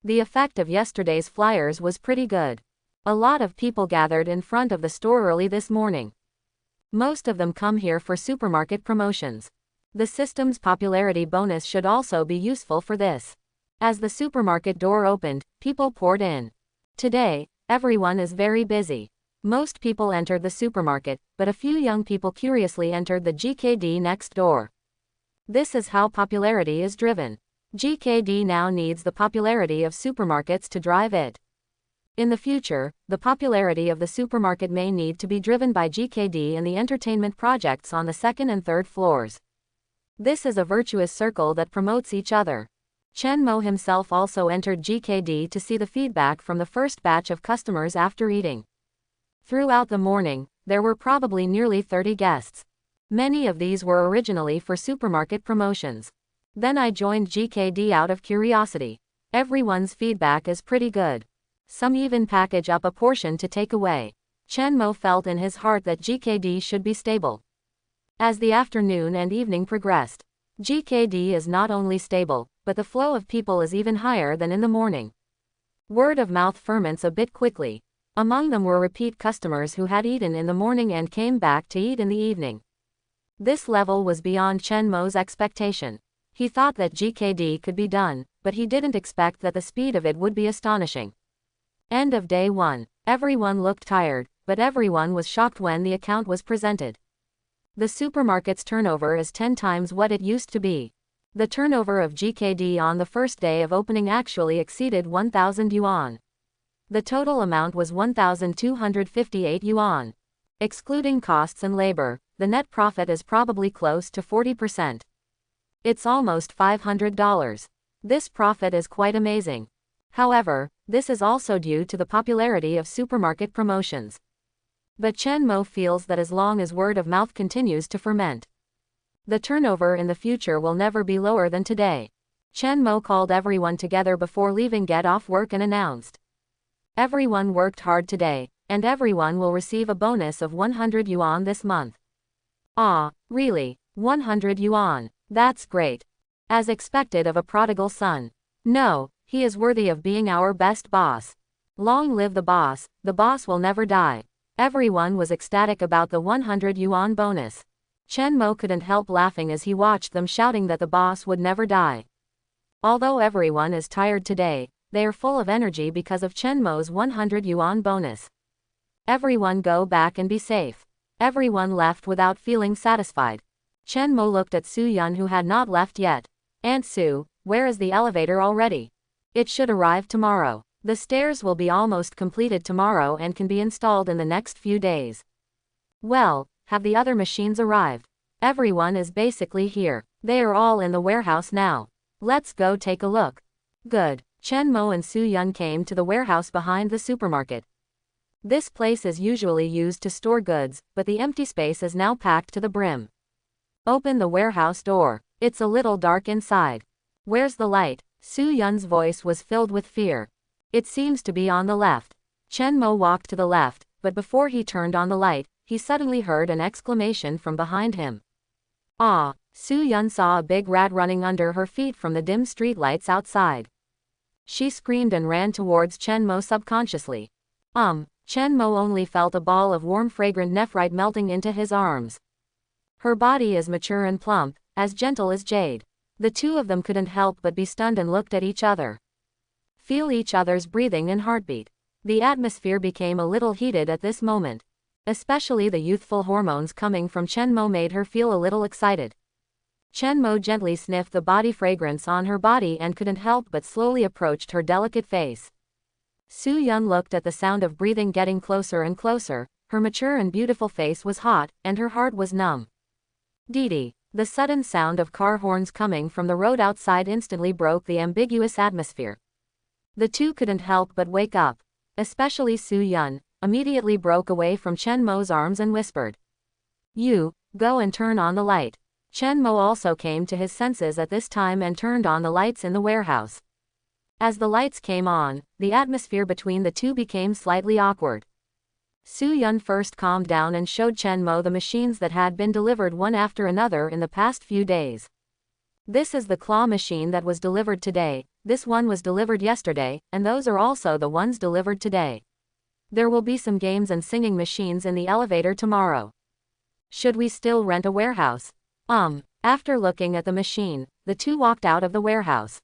The effect of yesterday's flyers was pretty good. A lot of people gathered in front of the store early this morning. Most of them come here for supermarket promotions. The system's popularity bonus should also be useful for this. As the supermarket door opened, people poured in. Today, everyone is very busy. Most people entered the supermarket, but a few young people curiously entered the GKD next door. This is how popularity is driven. GKD now needs the popularity of supermarkets to drive it. In the future, the popularity of the supermarket may need to be driven by GKD and the entertainment projects on the second and third floors. This is a virtuous circle that promotes each other. Chen Mo himself also entered GKD to see the feedback from the first batch of customers after eating. Throughout the morning, there were probably nearly 30 guests. Many of these were originally for supermarket promotions. Then I joined GKD out of curiosity. Everyone's feedback is pretty good. Some even package up a portion to take away. Chen Mo felt in his heart that GKD should be stable. As the afternoon and evening progressed, GKD is not only stable, but the flow of people is even higher than in the morning. Word of mouth ferments a bit quickly. Among them were repeat customers who had eaten in the morning and came back to eat in the evening. This level was beyond Chen Mo's expectation. He thought that GKD could be done, but he didn't expect that the speed of it would be astonishing. End of day 1. Everyone looked tired, but everyone was shocked when the account was presented. The supermarket's turnover is 10 times what it used to be. The turnover of GKD on the first day of opening actually exceeded 1,000 yuan. The total amount was 1,258 yuan. Excluding costs and labor, the net profit is probably close to 40%. It's almost $500. This profit is quite amazing. However, this is also due to the popularity of supermarket promotions. But Chen Mo feels that as long as word of mouth continues to ferment, the turnover in the future will never be lower than today. Chen Mo called everyone together before leaving get off work and announced, everyone worked hard today, and everyone will receive a bonus of 100 yuan this month. Ah, really? 100 yuan. That's great. As expected of a prodigal son. No, he is worthy of being our best boss. Long live the boss will never die. Everyone was ecstatic about the 100 yuan bonus. Chen Mo couldn't help laughing as he watched them shouting that the boss would never die. Although everyone is tired today, they are full of energy because of Chen Mo's 100 yuan bonus. Everyone go back and be safe. Everyone left without feeling satisfied. Chen Mo looked at Su Yun, who had not left yet. Aunt Su, where is the elevator already? It should arrive tomorrow. The stairs will be almost completed tomorrow and can be installed in the next few days. Well, have the other machines arrived? Everyone is basically here. They are all in the warehouse now. Let's go take a look. Good. Chen Mo and Su Yun came to the warehouse behind the supermarket. This place is usually used to store goods, but the empty space is now packed to the brim. Open the warehouse door. It's a little dark inside. Where's the light? Su Yun's voice was filled with fear. It seems to be on the left. Chen Mo walked to the left, but before he turned on the light, he suddenly heard an exclamation from behind him. Ah! Su Yun saw a big rat running under her feet from the dim streetlights outside. She screamed and ran towards Chen Mo subconsciously. Chen Mo only felt a ball of warm fragrant nephrite melting into his arms. Her body is mature and plump, as gentle as jade. The two of them couldn't help but be stunned and looked at each other. Feel each other's breathing and heartbeat. The atmosphere became a little heated at this moment. Especially the youthful hormones coming from Chen Mo made her feel a little excited. Chen Mo gently sniffed the body fragrance on her body and couldn't help but slowly approached her delicate face. Su Yun looked at the sound of breathing getting closer and closer. Her mature and beautiful face was hot, and her heart was numb. Didi. The sudden sound of car horns coming from the road outside instantly broke the ambiguous atmosphere. The two couldn't help but wake up. Especially Su Yun, immediately broke away from Chen Mo's arms and whispered, "You, go and turn on the light." Chen Mo also came to his senses at this time and turned on the lights in the warehouse. As the lights came on, the atmosphere between the two became slightly awkward. Su Yun first calmed down and showed Chen Mo the machines that had been delivered one after another in the past few days. This is the claw machine that was delivered today, this one was delivered yesterday, and those are also the ones delivered today. There will be some games and singing machines in the elevator tomorrow. Should we still rent a warehouse? After looking at the machine, the two walked out of the warehouse.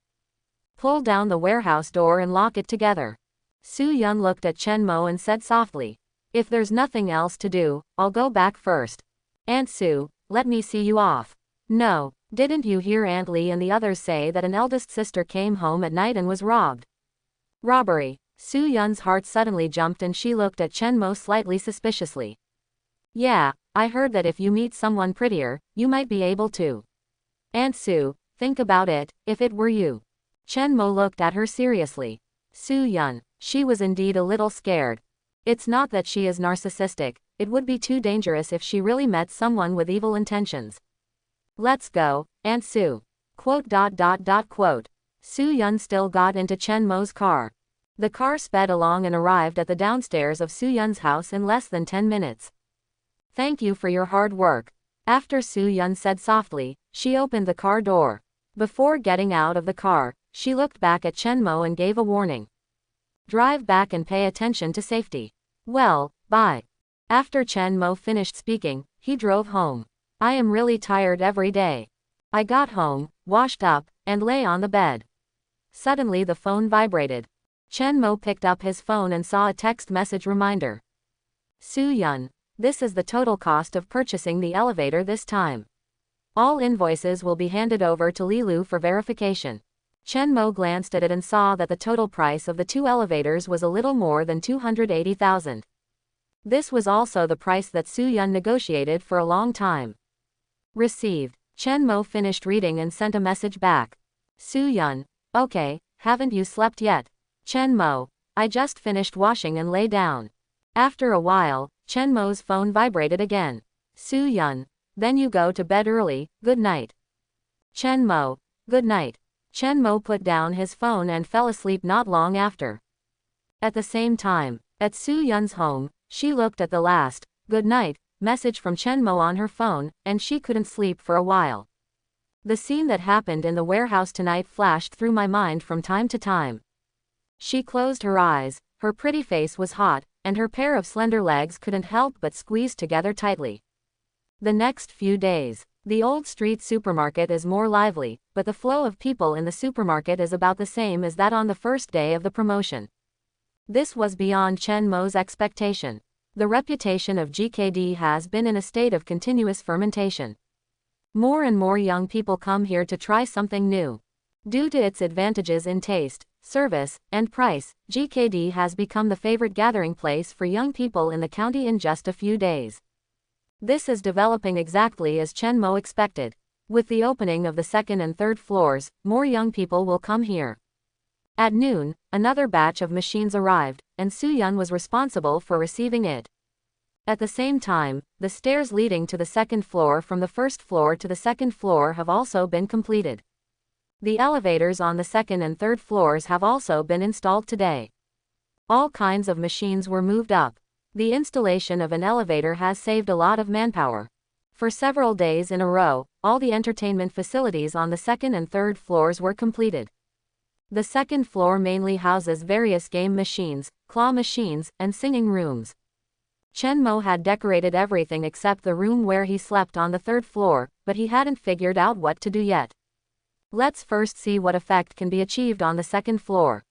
Pull down the warehouse door and lock it together. Su Yun looked at Chen Mo and said softly, "If there's nothing else to do, I'll go back first. Aunt Su, let me see you off." "No, didn't you hear Aunt Li and the others say that an eldest sister came home at night and was robbed?" Robbery. Su Yun's heart suddenly jumped and she looked at Chen Mo slightly suspiciously. "Yeah, I heard that if you meet someone prettier, you might be able to." "Aunt Su, think about it, if it were you." Chen Mo looked at her seriously. Su Yun, she was indeed a little scared. It's not that she is narcissistic, it would be too dangerous if she really met someone with evil intentions. "Let's go, Aunt Su." Su Yun still got into Chen Mo's car. The car sped along and arrived at the downstairs of Su Yun's house in less than 10 minutes. "Thank you for your hard work." After Su Yun said softly, she opened the car door. Before getting out of the car, she looked back at Chen Mo and gave a warning. "Drive back and pay attention to safety." "Well, bye." After Chen Mo finished speaking, he drove home. "I am really tired every day. I got home, washed up, and lay on the bed." Suddenly the phone vibrated. Chen Mo picked up his phone and saw a text message reminder. "Su Yun, this is the total cost of purchasing the elevator this time. All invoices will be handed over to Lilu for verification." Chen Mo glanced at it and saw that the total price of the two elevators was a little more than 280,000. This was also the price that Soo-yeon negotiated for a long time. Received. Chen Mo finished reading and sent a message back. Soo-yeon. Okay, haven't you slept yet? Chen Mo. I just finished washing and lay down. After a while, Chen Mo's phone vibrated again. Soo-yeon. Then you go to bed early, good night. Chen Mo. Good night. Chen Mo put down his phone and fell asleep not long after. At the same time, at Soo-yeon's home, she looked at the last, good night, message from Chen Mo on her phone, and she couldn't sleep for a while. The scene that happened in the warehouse tonight flashed through my mind from time to time. She closed her eyes, her pretty face was hot, and her pair of slender legs couldn't help but squeeze together tightly. The next few days, the old street supermarket is more lively, but the flow of people in the supermarket is about the same as that on the first day of the promotion. This was beyond Chen Mo's expectation. The reputation of GKD has been in a state of continuous fermentation. More and more young people come here to try something new. Due to its advantages in taste, service, and price, GKD has become the favorite gathering place for young people in the county in just a few days. This is developing exactly as Chen Mo expected. With the opening of the second and third floors, more young people will come here. At noon, another batch of machines arrived, and Soo-yeon was responsible for receiving it. At the same time, the stairs leading to the second floor from the first floor to the second floor have also been completed. The elevators on the second and third floors have also been installed today. All kinds of machines were moved up. The installation of an elevator has saved a lot of manpower. For several days in a row, all the entertainment facilities on the second and third floors were completed. The second floor mainly houses various game machines, claw machines, and singing rooms. Chen Mo had decorated everything except the room where he slept on the third floor, but he hadn't figured out what to do yet. Let's first see what effect can be achieved on the second floor.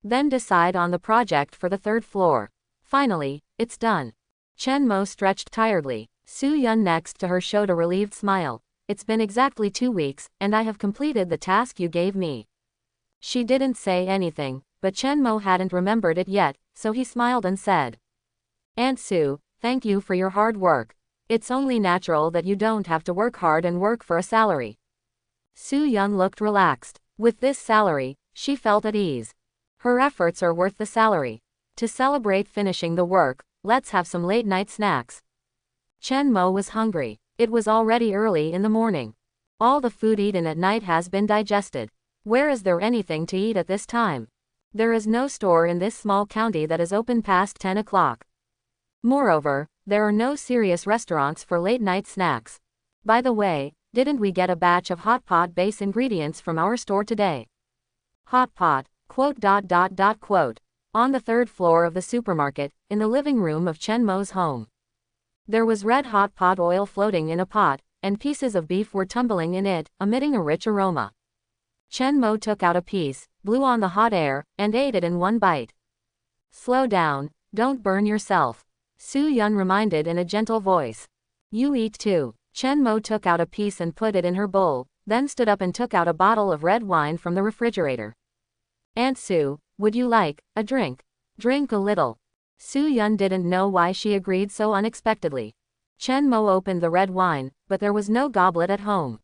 Then decide on the project for the third floor. Finally, it's done. Chen Mo stretched tiredly. Soo-yeon next to her showed a relieved smile. It's been exactly 2 weeks, and I have completed the task you gave me. She didn't say anything, but Chen Mo hadn't remembered it yet, so he smiled and said, Aunt Sue, thank you for your hard work. It's only natural that you don't have to work hard and work for a salary. Soo-yeon looked relaxed. With this salary, she felt at ease. Her efforts are worth the salary. To celebrate finishing the work, let's have some late-night snacks. Chen Mo was hungry. It was already early in the morning. All the food eaten at night has been digested. Where is there anything to eat at this time? There is no store in this small county that is open past 10 o'clock. Moreover, there are no serious restaurants for late-night snacks. By the way, didn't we get a batch of hot pot base ingredients from our store today? Hot pot, quote. On the third floor of the supermarket, in the living room of Chen Mo's home. There was red hot pot oil floating in a pot, and pieces of beef were tumbling in it, emitting a rich aroma. Chen Mo took out a piece, blew on the hot air, and ate it in one bite. Slow down, don't burn yourself. Soo-yeon reminded in a gentle voice. You eat too. Chen Mo took out a piece and put it in her bowl, then stood up and took out a bottle of red wine from the refrigerator. Aunt Sue, would you like a drink? Drink a little. Soo-yeon didn't know why she agreed so unexpectedly. Chen Mo opened the red wine, but there was no goblet at home.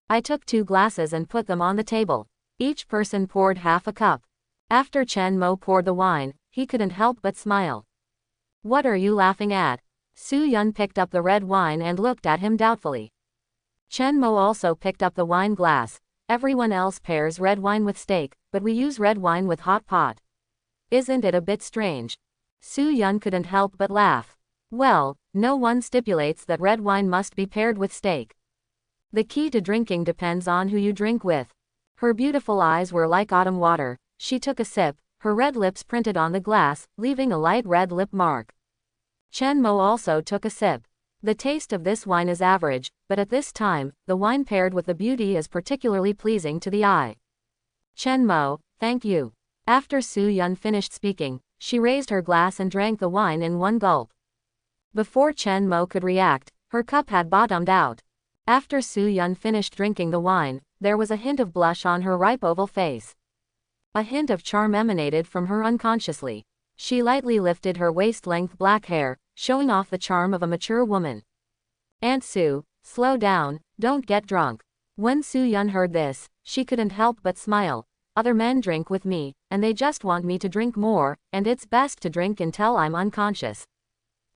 I took 2 glasses and put them on the table. Each person poured half a cup. After Chen Mo poured the wine, he couldn't help but smile. What are you laughing at? Soo-yeon picked up the red wine and looked at him doubtfully. Chen Mo also picked up the wine glass. Everyone else pairs red wine with steak, but we use red wine with hot pot. Isn't it a bit strange? Soo-yeon couldn't help but laugh. Well, no one stipulates that red wine must be paired with steak. The key to drinking depends on who you drink with. Her beautiful eyes were like autumn water. She took a sip, her red lips printed on the glass, leaving a light red lip mark. Chen Mo also took a sip. The taste of this wine is average, but at this time, the wine paired with the beauty is particularly pleasing to the eye. Chen Mo, thank you. After Soo-yeon finished speaking, she raised her glass and drank the wine in one gulp. Before Chen Mo could react, her cup had bottomed out. After Soo-yeon finished drinking the wine, there was a hint of blush on her ripe oval face. A hint of charm emanated from her unconsciously. She lightly lifted her waist-length black hair, showing off the charm of a mature woman. Aunt Sue, slow down, don't get drunk. When Soo-yeon heard this, she couldn't help but smile. Other men drink with me, and they just want me to drink more, and it's best to drink until I'm unconscious.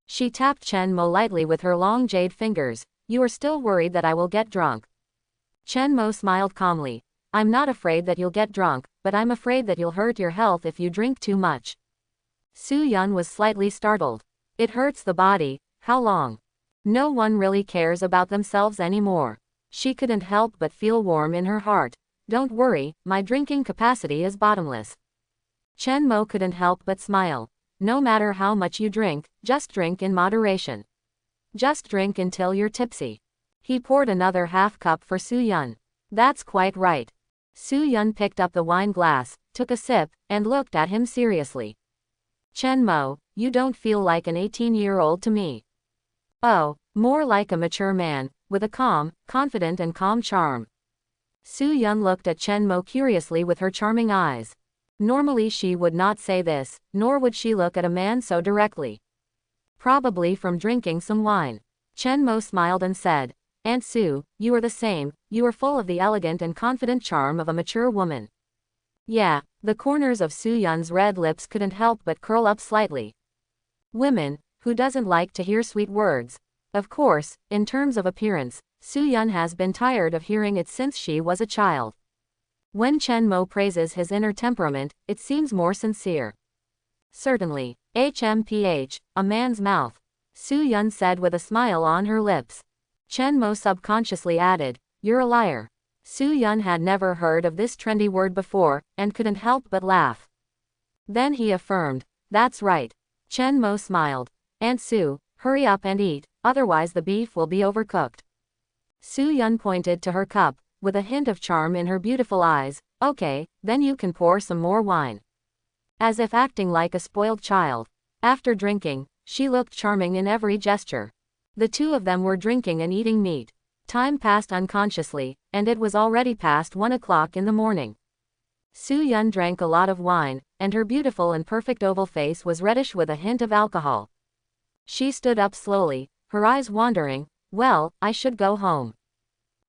She tapped Chen Mo lightly with her long jade fingers. You are still worried that I will get drunk? Chen Mo smiled calmly. I'm not afraid that you'll get drunk, but I'm afraid that you'll hurt your health if you drink too much. Soo-yeon was slightly startled. It hurts the body. How long? No one really cares about themselves anymore. She couldn't help but feel warm in her heart. Don't worry, my drinking capacity is bottomless. Chen Mo couldn't help but smile. No matter how much you drink, just drink in moderation. Just drink until you're tipsy. He poured another half cup for Soo-yeon. That's quite right. Soo-yeon picked up the wine glass, took a sip, and looked at him seriously. Chen Mo, you don't feel like an 18-year-old to me. Oh, more like a mature man, with a calm, confident and calm charm. Soo-yeon looked at Chen Mo curiously with her charming eyes. Normally she would not say this, nor would she look at a man so directly. Probably from drinking some wine. Chen Mo smiled and said, Aunt Sue, you are the same, you are full of the elegant and confident charm of a mature woman. Yeah, the corners of Soo-yeon's red lips couldn't help but curl up slightly. Women, who doesn't like to hear sweet words? Of course, in terms of appearance, Soo-yeon has been tired of hearing it since she was a child. When Chen Mo praises his inner temperament, it seems more sincere. Certainly, HMPH, a man's mouth, Soo-yeon said with a smile on her lips. Chen Mo subconsciously added, you're a liar. Soo-yeon had never heard of this trendy word before, and couldn't help but laugh. Then he affirmed, that's right. Chen Mo smiled. Aunt Sue, hurry up and eat, otherwise the beef will be overcooked. Soo-yeon pointed to her cup, with a hint of charm in her beautiful eyes. Okay, then you can pour some more wine. As if acting like a spoiled child. After drinking, she looked charming in every gesture. The two of them were drinking and eating meat. Time passed unconsciously, and it was already past 1 o'clock in the morning. Soo-yeon drank a lot of wine, and her beautiful and perfect oval face was reddish with a hint of alcohol. She stood up slowly, her eyes wandering. Well, I should go home.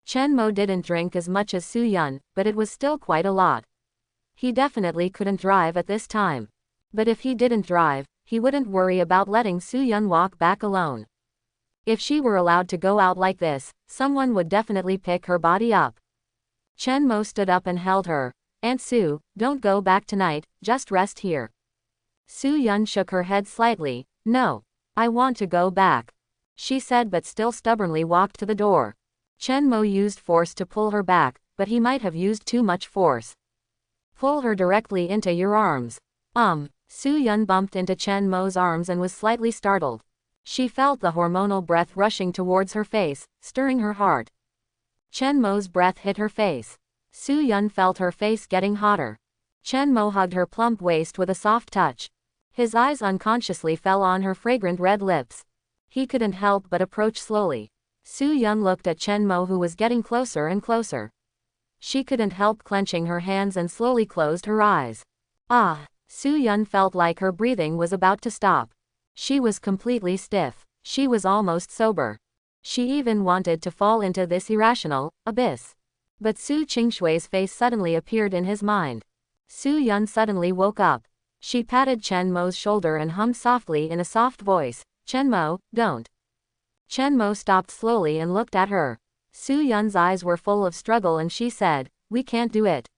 Chen Mo didn't drink as much as Soo-yeon, but it was still quite a lot. He definitely couldn't drive at this time. But if he didn't drive, he wouldn't worry about letting Soo-yeon walk back alone. If she were allowed to go out like this, someone would definitely pick her body up. Chen Mo stood up and held her. Aunt Sue, don't go back tonight, just rest here. Soo-yeon shook her head slightly. No. I want to go back. She said but still stubbornly walked to the door. Chen Mo used force to pull her back, but he might have used too much force. Pull her directly into your arms. Soo-yeon bumped into Chen Mo's arms and was slightly startled. She felt the hormonal breath rushing towards her face, stirring her heart. Chen Mo's breath hit her face. Soo-yeon felt her face getting hotter. Chen Mo hugged her plump waist with a soft touch. His eyes unconsciously fell on her fragrant red lips. He couldn't help but approach slowly. Soo-yeon looked at Chen Mo who was getting closer and closer. She couldn't help clenching her hands and slowly closed her eyes. Soo-yeon felt like her breathing was about to stop. She was completely stiff. She was almost sober. She even wanted to fall into this irrational abyss. But Su Qingshui's face suddenly appeared in his mind. Soo-yeon suddenly woke up. She patted Chen Mo's shoulder and hummed softly in a soft voice, Chen Mo, don't. Chen Mo stopped slowly and looked at her. Soo-yeon's eyes were full of struggle and she said, we can't do it.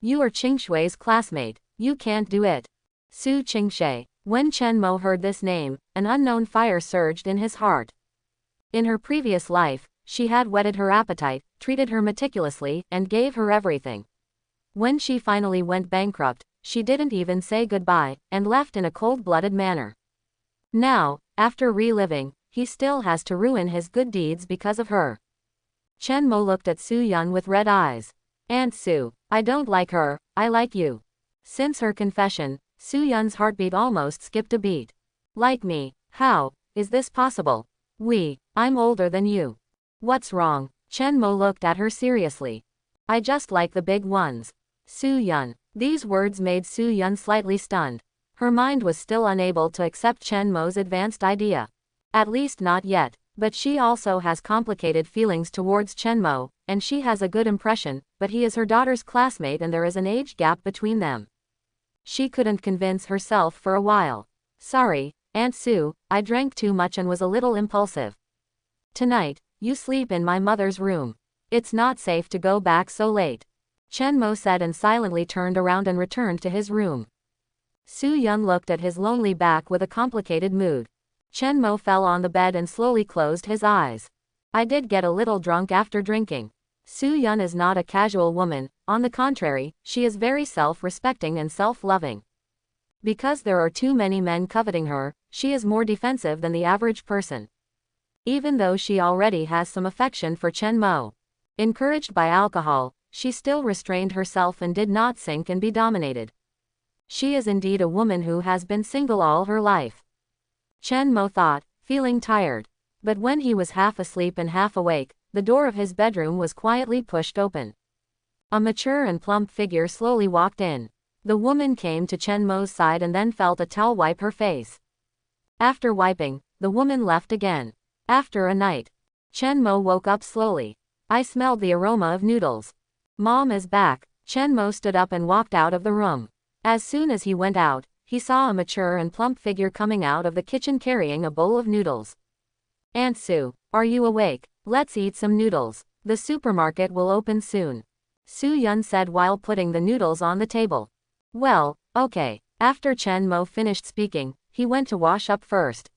You are Qingshui's classmate. You can't do it. Su Qingshui. When Chen Mo heard this name, an unknown fire surged in his heart. In her previous life, she had whetted her appetite, treated her meticulously, and gave her everything. When she finally went bankrupt, she didn't even say goodbye, and left in a cold-blooded manner. Now, after reliving, he still has to ruin his good deeds because of her. Chen Mo looked at Soo-yeon with red eyes. Aunt Sue, I don't like her, I like you. Since her confession, Soo-yeon's heartbeat almost skipped a beat. Like me? How is this possible? I'm older than you. What's wrong? Chen Mo looked at her seriously. I just like the big ones. Soo-yeon. These words made Soo-yeon slightly stunned. Her mind was still unable to accept Chen Mo's advanced idea. At least not yet, but she also has complicated feelings towards Chen Mo, and she has a good impression, but he is her daughter's classmate and there is an age gap between them. She couldn't convince herself for a while. Sorry, Aunt Sue, I drank too much and was a little impulsive. Tonight, you sleep in my mother's room. It's not safe to go back so late. Chen Mo said and silently turned around and returned to his room. Su Yun looked at his lonely back with a complicated mood. Chen Mo fell on the bed and slowly closed his eyes. I did get a little drunk after drinking. Su Yun is not a casual woman, on the contrary, she is very self-respecting and self-loving. Because there are too many men coveting her, she is more defensive than the average person. Even though she already has some affection for Chen Mo. Encouraged by alcohol, she still restrained herself and did not sink and be dominated. She is indeed a woman who has been single all her life. Chen Mo thought, feeling tired. But when he was half asleep and half awake, the door of his bedroom was quietly pushed open. A mature and plump figure slowly walked in. The woman came to Chen Mo's side and then felt a towel wipe her face. After wiping, the woman left again. After a night, Chen Mo woke up slowly. I smelled the aroma of noodles. Mom is back. Chen Mo stood up and walked out of the room. As soon as he went out, he saw a mature and plump figure coming out of the kitchen carrying a bowl of noodles. Aunt Sue, are you awake? Let's eat some noodles. The supermarket will open soon. Su Yun said while putting the noodles on the table. Well, okay. After Chen Mo finished speaking, he went to wash up first.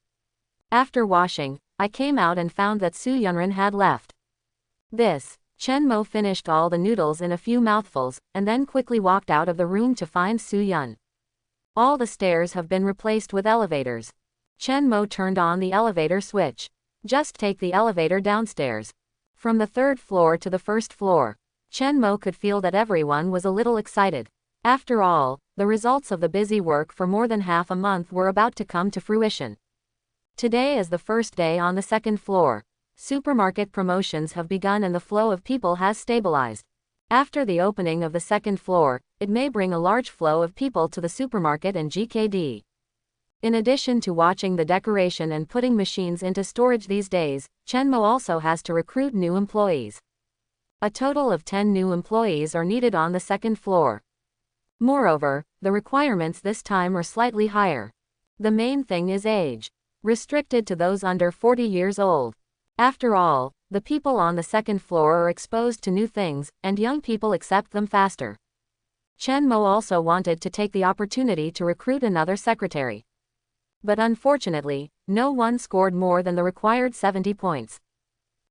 After washing, I came out and found that Su Yunren had left. Chen Mo finished all the noodles in a few mouthfuls, and then quickly walked out of the room to find Su Yun. All the stairs have been replaced with elevators. Chen Mo turned on the elevator switch. Just take the elevator downstairs. From the 3rd floor to the 1st floor. Chen Mo could feel that everyone was a little excited. After all, the results of the busy work for more than half a month were about to come to fruition. Today is the first day on the 2nd floor. Supermarket promotions have begun and the flow of people has stabilized. After the opening of the 2nd floor, it may bring a large flow of people to the supermarket and GKD. In addition to watching the decoration and putting machines into storage these days, Chen Mo also has to recruit new employees. A total of 10 new employees are needed on the 2nd floor. Moreover, the requirements this time are slightly higher. The main thing is age. Restricted to those under 40 years old. After all, the people on the 2nd floor are exposed to new things, and young people accept them faster. Chen Mo also wanted to take the opportunity to recruit another secretary. But unfortunately, no one scored more than the required 70 points.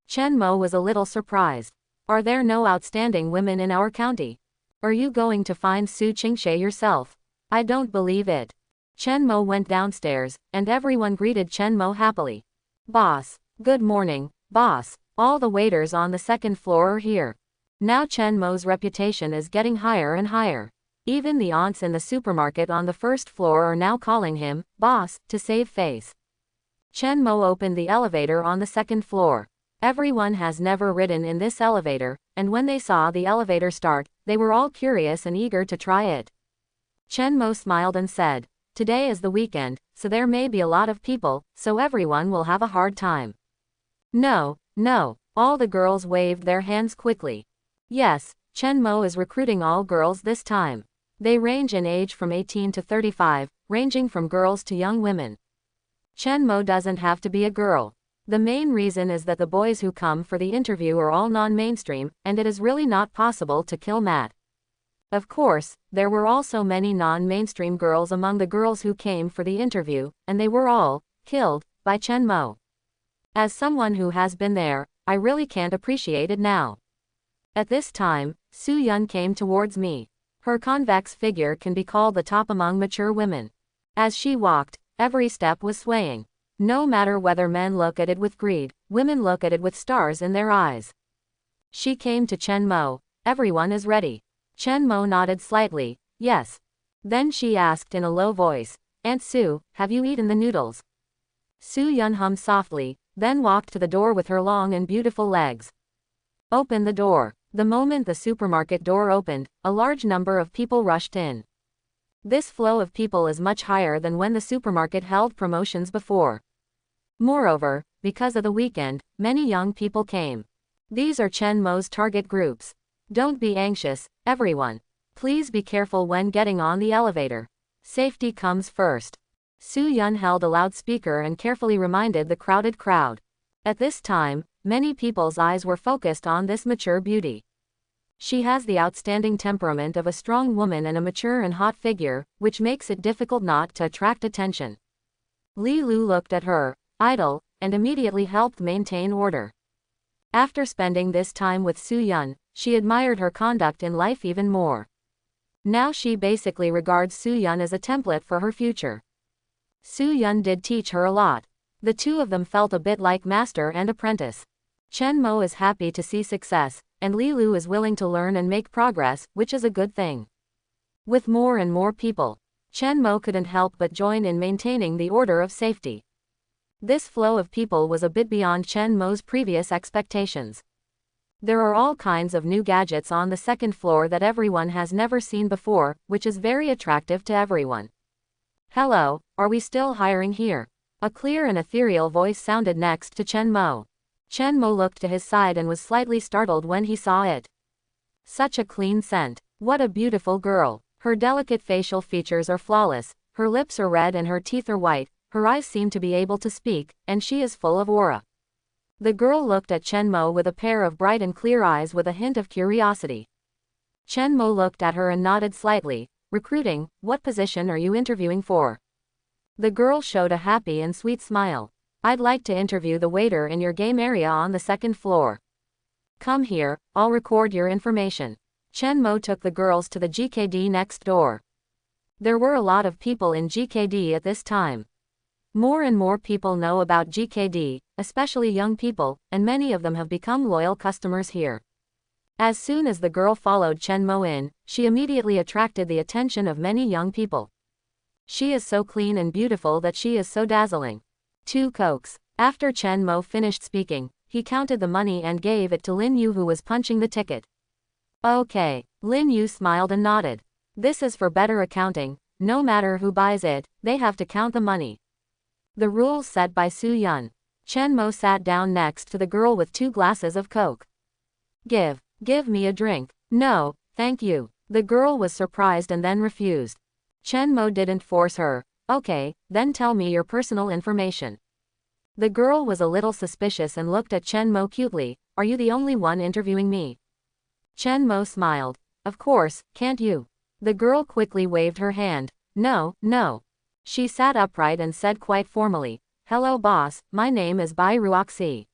Chen Mo was a little surprised. Are there no outstanding women in our county? Are you going to find Su Qingshe yourself? I don't believe it. Chen Mo went downstairs, and everyone greeted Chen Mo happily. Boss. Good morning, boss. All the waiters on the 2nd floor are here. Now Chen Mo's reputation is getting higher and higher. Even the aunts in the supermarket on the 1st floor are now calling him, boss, to save face. Chen Mo opened the elevator on the 2nd floor. Everyone has never ridden in this elevator, and when they saw the elevator start, they were all curious and eager to try it. Chen Mo smiled and said, today is the weekend, so there may be a lot of people, so everyone will have a hard time. No, no, all the girls waved their hands quickly. Yes, Chen Mo is recruiting all girls this time. They range in age from 18 to 35, ranging from girls to young women. Chen Mo doesn't have to be a girl. The main reason is that the boys who come for the interview are all non-mainstream, and it is really not possible to kill Matt. Of course, there were also many non-mainstream girls among the girls who came for the interview, and they were all killed by Chen Mo. As someone who has been there, I really can't appreciate it now. At this time, Su Yun came towards me. Her convex figure can be called the top among mature women. As she walked, every step was swaying. No matter whether men look at it with greed, women look at it with stars in their eyes. She came to Chen Mo. Everyone is ready. Chen Mo nodded slightly, yes. Then she asked in a low voice, Aunt Sue, have you eaten the noodles? Su Yun hummed softly, then walked to the door with her long and beautiful legs. Open the door. The moment the supermarket door opened, a large number of people rushed in. This flow of people is much higher than when the supermarket held promotions before. Moreover, because of the weekend, many young people came. These are Chen Mo's target groups. Don't be anxious, everyone. Please be careful when getting on the elevator. Safety comes first. Su Yun held a loudspeaker and carefully reminded the crowded crowd. At this time, many people's eyes were focused on this mature beauty. She has the outstanding temperament of a strong woman and a mature and hot figure, which makes it difficult not to attract attention. Li Lu looked at her, idle, and immediately helped maintain order. After spending this time with Su Yun, she admired her conduct in life even more. Now she basically regards Su Yun as a template for her future. Su Yun did teach her a lot. The two of them felt a bit like master and apprentice. Chen Mo is happy to see success, and Li Lu is willing to learn and make progress, which is a good thing. With more and more people, Chen Mo couldn't help but join in maintaining the order of safety. This flow of people was a bit beyond Chen Mo's previous expectations. There are all kinds of new gadgets on the second floor that everyone has never seen before, which is very attractive to everyone. Hello, are we still hiring here? A clear and ethereal voice sounded next to Chen Mo. Chen Mo looked to his side and was slightly startled when he saw it. Such a clean scent. What a beautiful girl. Her delicate facial features are flawless, her lips are red and her teeth are white, her eyes seem to be able to speak, and she is full of aura. The girl looked at Chen Mo with a pair of bright and clear eyes with a hint of curiosity. Chen Mo looked at her and nodded slightly. Recruiting, what position are you interviewing for? The girl showed a happy and sweet smile. I'd like to interview the waiter in your game area on the second floor. Come here, I'll record your information. Chen Mo took the girls to the GKD next door. There were a lot of people in GKD at this time. More and more people know about GKD, especially young people, and many of them have become loyal customers here. As soon as the girl followed Chen Mo in, she immediately attracted the attention of many young people. She is so clean and beautiful that she is so dazzling. 2 cokes. After Chen Mo finished speaking, he counted the money and gave it to Lin Yu, who was punching the ticket. Okay. Lin Yu smiled and nodded. This is for better accounting. No matter who buys it, they have to count the money. The rules set by Su Yun. Chen Mo sat down next to the girl with 2 glasses of Coke. Give me a drink. No, thank you. The girl was surprised and then refused. Chen Mo didn't force her. Okay, then tell me your personal information. The girl was a little suspicious and looked at Chen Mo cutely. Are you the only one interviewing me? Chen Mo smiled. Of course, can't you? The girl quickly waved her hand. No. She sat upright and said quite formally, hello boss, my name is Bai Ruoxi.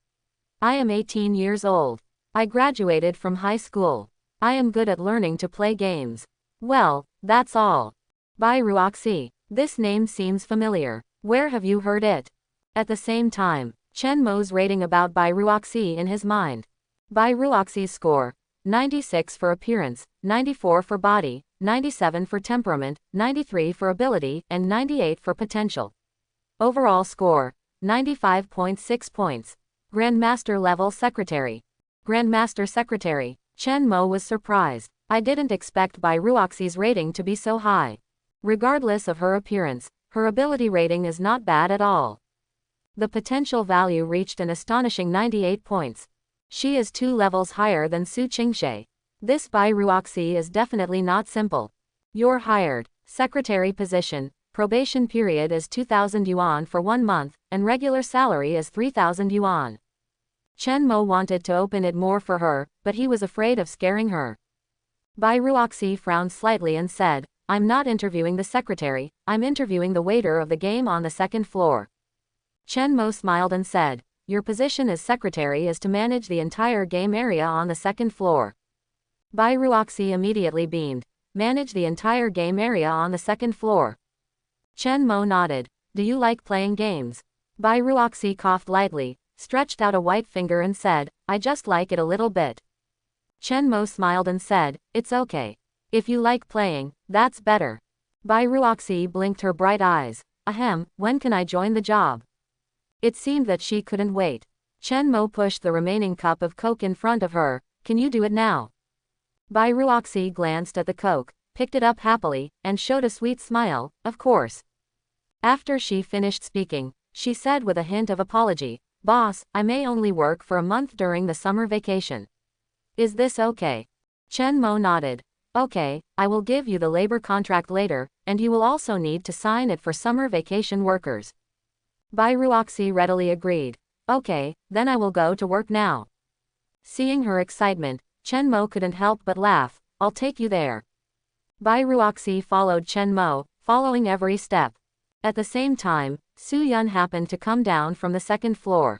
I am 18 years old. I graduated from high school. I am good at learning to play games. Well, that's all. Bai Ruoxi. This name seems familiar. Where have you heard it? At the same time, Chen Mo's rating about Bai Ruoxi in his mind. Bai Ruoxi's score, 96 for appearance, 94 for body, 97 for temperament, 93 for ability, and 98 for potential. Overall score, 95.6 points. Grandmaster level secretary. Grandmaster secretary. Chen Mo was surprised. I didn't expect Bai Ruoxi's rating to be so high. Regardless of her appearance, her ability rating is not bad at all. The potential value reached an astonishing 98 points. She is 2 levels higher than Su Qingshe. This Bai Ruoxi is definitely not simple. You're hired. Secretary position. Probation period is 2,000 yuan for 1 month, and regular salary is 3,000 yuan. Chen Mo wanted to open it more for her, but he was afraid of scaring her. Bai Ruoxi frowned slightly and said, I'm not interviewing the secretary, I'm interviewing the waiter of the game on the second floor. Chen Mo smiled and said, your position as secretary is to manage the entire game area on the second floor. Bai Ruoxi immediately beamed. Manage the entire game area on the second floor. Chen Mo nodded. Do you like playing games? Bai Ruoxi coughed lightly, stretched out a white finger and said, I just like it a little bit. Chen Mo smiled and said, it's okay. If you like playing, that's better. Bai Ruoxi blinked her bright eyes. Ahem, when can I join the job? It seemed that she couldn't wait. Chen Mo pushed the remaining cup of Coke in front of her. Can you do it now? Bai Ruoxi glanced at the Coke. picked it up happily, and showed a sweet smile, of course. After she finished speaking, she said with a hint of apology, "Boss, I may only work for a month during the summer vacation. Is this okay?" Chen Mo nodded. "Okay, I will give you the labor contract later, and you will also need to sign it for summer vacation workers." Bai Ruoxi readily agreed. "Okay, then I will go to work now." Seeing her excitement, Chen Mo couldn't help but laugh. "I'll take you there." Bai Ruoxi followed Chen Mo, following every step. At the same time, Su Yun happened to come down from the second floor.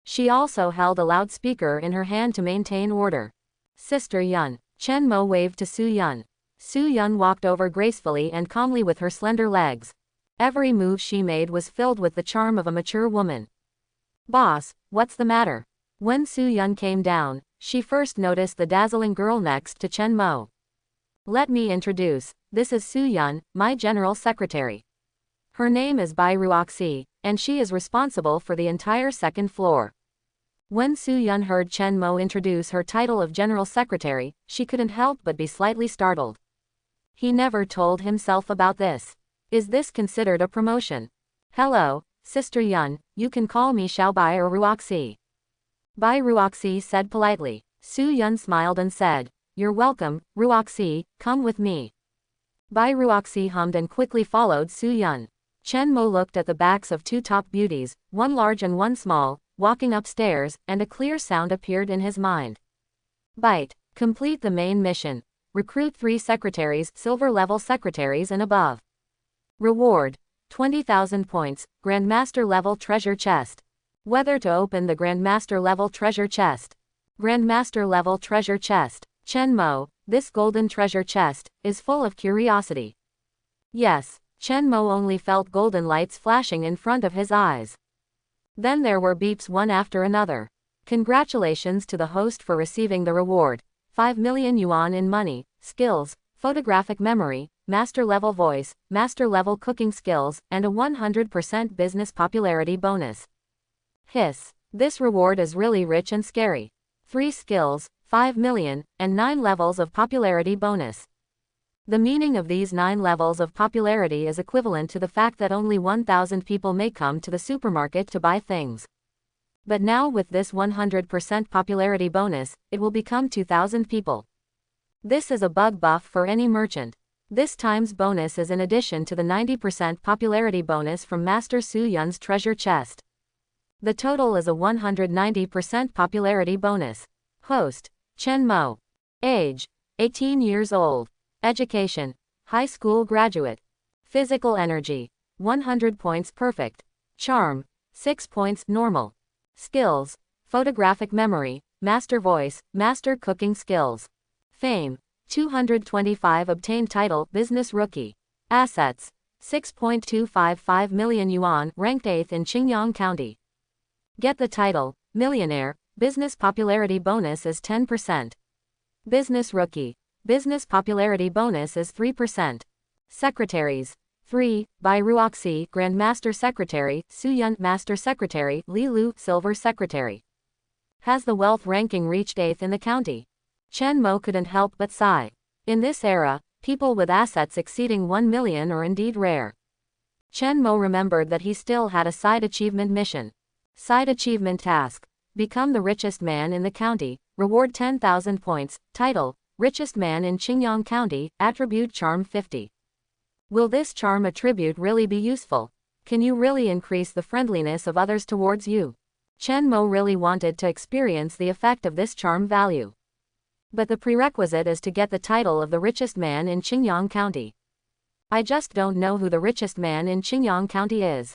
She also held a loudspeaker in her hand to maintain order. "Sister Yun." Chen Mo waved to Su Yun. Su Yun walked over gracefully and calmly with her slender legs. Every move she made was filled with the charm of a mature woman. "Boss, what's the matter?" When Su Yun came down, she first noticed the dazzling girl next to Chen Mo. "Let me introduce, this is Su Yun, my general secretary. Her name is Bai Ruoxi, and she is responsible for the entire second floor." When Su Yun heard Chen Mo introduce her title of general secretary, she couldn't help but be slightly startled. He never told himself about this. Is this considered a promotion? "Hello, Sister Yun, you can call me Xiao Bai or Ruoxi." Bai Ruoxi said politely. Su Yun smiled and said, "You're welcome, Ruoxi, come with me." Bai Ruoxi hummed and quickly followed Su Yun. Chen Mo looked at the backs of two top beauties, one large and one small, walking upstairs, and a clear sound appeared in his mind. Bite. Complete the main mission. Recruit 3 secretaries, silver level secretaries and above. Reward. 20,000 points, Grandmaster level treasure chest. Whether to open the Grandmaster level treasure chest. Grandmaster level treasure chest. Chen Mo, this golden treasure chest, is full of curiosity. Yes, Chen Mo only felt golden lights flashing in front of his eyes. Then there were beeps one after another. Congratulations to the host for receiving the reward. 5 million yuan in money, skills, photographic memory, master level voice, master level cooking skills, and a 100% business popularity bonus. Hiss. This reward is really rich and scary. 3 skills, 5 million, and 9 levels of popularity bonus. The meaning of these 9 levels of popularity is equivalent to the fact that only 1,000 people may come to the supermarket to buy things. But now with this 100% popularity bonus, it will become 2,000 people. This is a bug buff for any merchant. This time's bonus is in addition to the 90% popularity bonus from Master Su Yun's treasure chest. The total is a 190% popularity bonus. Host, Chen Mo. Age, 18 years old. Education, high school graduate. Physical energy, 100 points perfect. Charm, 6 points normal. Skills, photographic memory, master voice, master cooking skills. Fame, 225 obtained title business rookie. Assets, 6.255 million yuan ranked 8th in Qingyang County. Get the title, millionaire, business popularity bonus is 10%. Business rookie. Business popularity bonus is 3%. Secretaries. 3. Bai Ruoxi, Grandmaster Secretary, Su Yun, Master Secretary, Li Lu, Silver Secretary. Has the wealth ranking reached 8th in the county? Chen Mo couldn't help but sigh. In this era, people with assets exceeding 1 million are indeed rare. Chen Mo remembered that he still had a side achievement mission. Side achievement task. Become the richest man in the county, reward 10,000 points, title, Richest man in Qingyang County, attribute charm 50. Will this charm attribute really be useful? Can you really increase the friendliness of others towards you? Chen Mo really wanted to experience the effect of this charm value. But the prerequisite is to get the title of the richest man in Qingyang County. I just don't know who the richest man in Qingyang County is.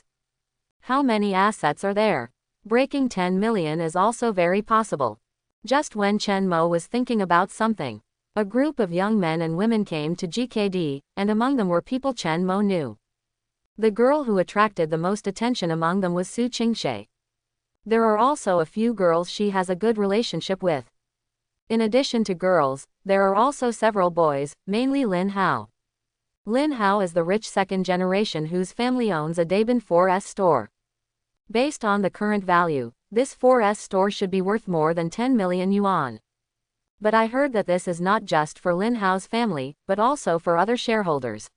How many assets are there? Breaking 10 million is also very possible. Just when Chen Mo was thinking about something, a group of young men and women came to GKD, and among them were people Chen Mo knew. The girl who attracted the most attention among them was Su Qingshe. There are also a few girls she has a good relationship with. In addition to girls, there are also several boys, mainly Lin Hao. Lin Hao is the rich second generation whose family owns a Dabin 4S store. Based on the current value, this 4S store should be worth more than 10 million yuan. But I heard that this is not just for Lin Hao's family, but also for other shareholders.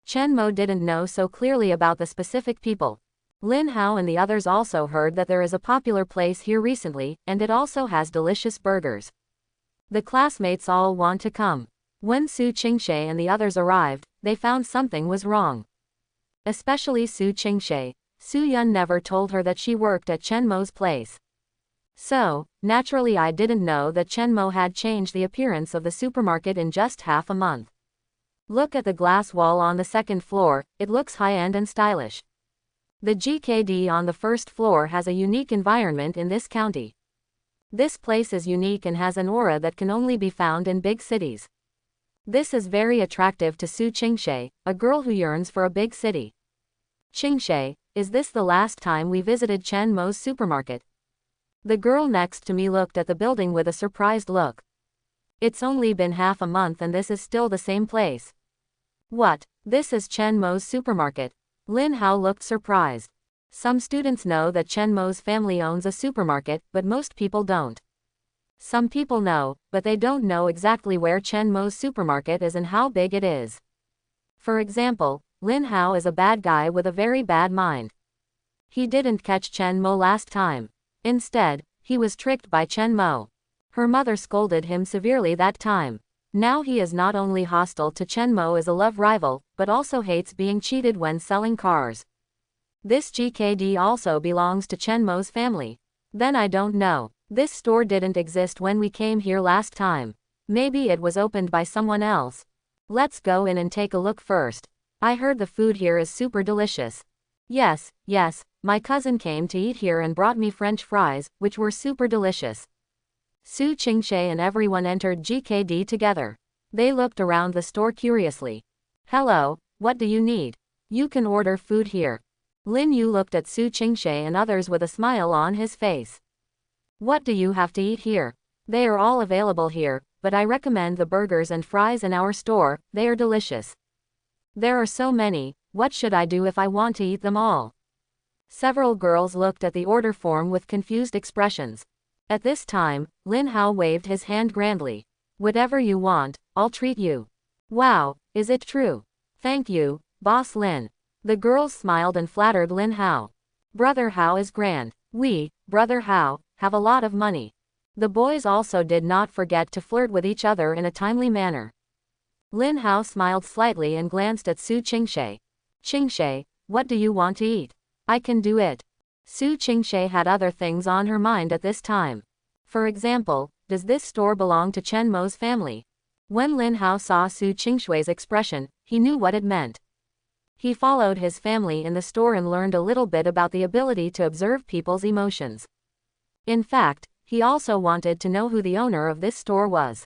Chen Mo didn't know so clearly about the specific people. Lin Hao and the others also heard that there is a popular place here recently, and it also has delicious burgers. The classmates all want to come. When Su Qingshe and the others arrived, they found something was wrong. Especially Su Qingshe. Su Yun never told her that she worked at Chen Mo's place. So, naturally I didn't know that Chen Mo had changed the appearance of the supermarket in just half a month. Look at the glass wall on the second floor, it looks high-end and stylish. The GKD on the first floor has a unique environment in this county. This place is unique and has an aura that can only be found in big cities. This is very attractive to Su Qingshe, a girl who yearns for a big city. Qingshe, is this the last time we visited Chen Mo's supermarket? The girl next to me looked at the building with a surprised look. It's only been half a month and this is still the same place. What? This is Chen Mo's supermarket? Lin Hao looked surprised. Some students know that Chen Mo's family owns a supermarket, but most people don't. Some people know, but they don't know exactly where Chen Mo's supermarket is and how big it is. For example, Lin Hao is a bad guy with a very bad mind. He didn't catch Chen Mo last time. Instead, he was tricked by Chen Mo. Her mother scolded him severely that time. Now he is not only hostile to Chen Mo as a love rival, but also hates being cheated when selling cars. This GKD also belongs to Chen Mo's family. Then I don't know. This store didn't exist when we came here last time. Maybe it was opened by someone else. Let's go in and take a look first. I heard the food here is super delicious. Yes, my cousin came to eat here and brought me French fries, which were super delicious. Su Qingshe and everyone entered GKD together. They looked around the store curiously. Hello, what do you need? You can order food here. Lin Yu looked at Su Qingshe and others with a smile on his face. What do you have to eat here? They are all available here, but I recommend the burgers and fries in our store, they are delicious. There are so many, what should I do if I want to eat them all? Several girls looked at the order form with confused expressions. At this time, Lin Hao waved his hand grandly. Whatever you want, I'll treat you. Wow, is it true? Thank you, Boss Lin. The girls smiled and flattered Lin Hao. Brother Hao is grand. We, Brother Hao, have a lot of money. The boys also did not forget to flirt with each other in a timely manner. Lin Hao smiled slightly and glanced at Su Qingshe. Qingshe, what do you want to eat? I can do it. Su Qingshe had other things on her mind at this time. For example, does this store belong to Chen Mo's family? When Lin Hao saw Su Qingshui's expression, he knew what it meant. He followed his family in the store and learned a little bit about the ability to observe people's emotions. In fact, he also wanted to know who the owner of this store was.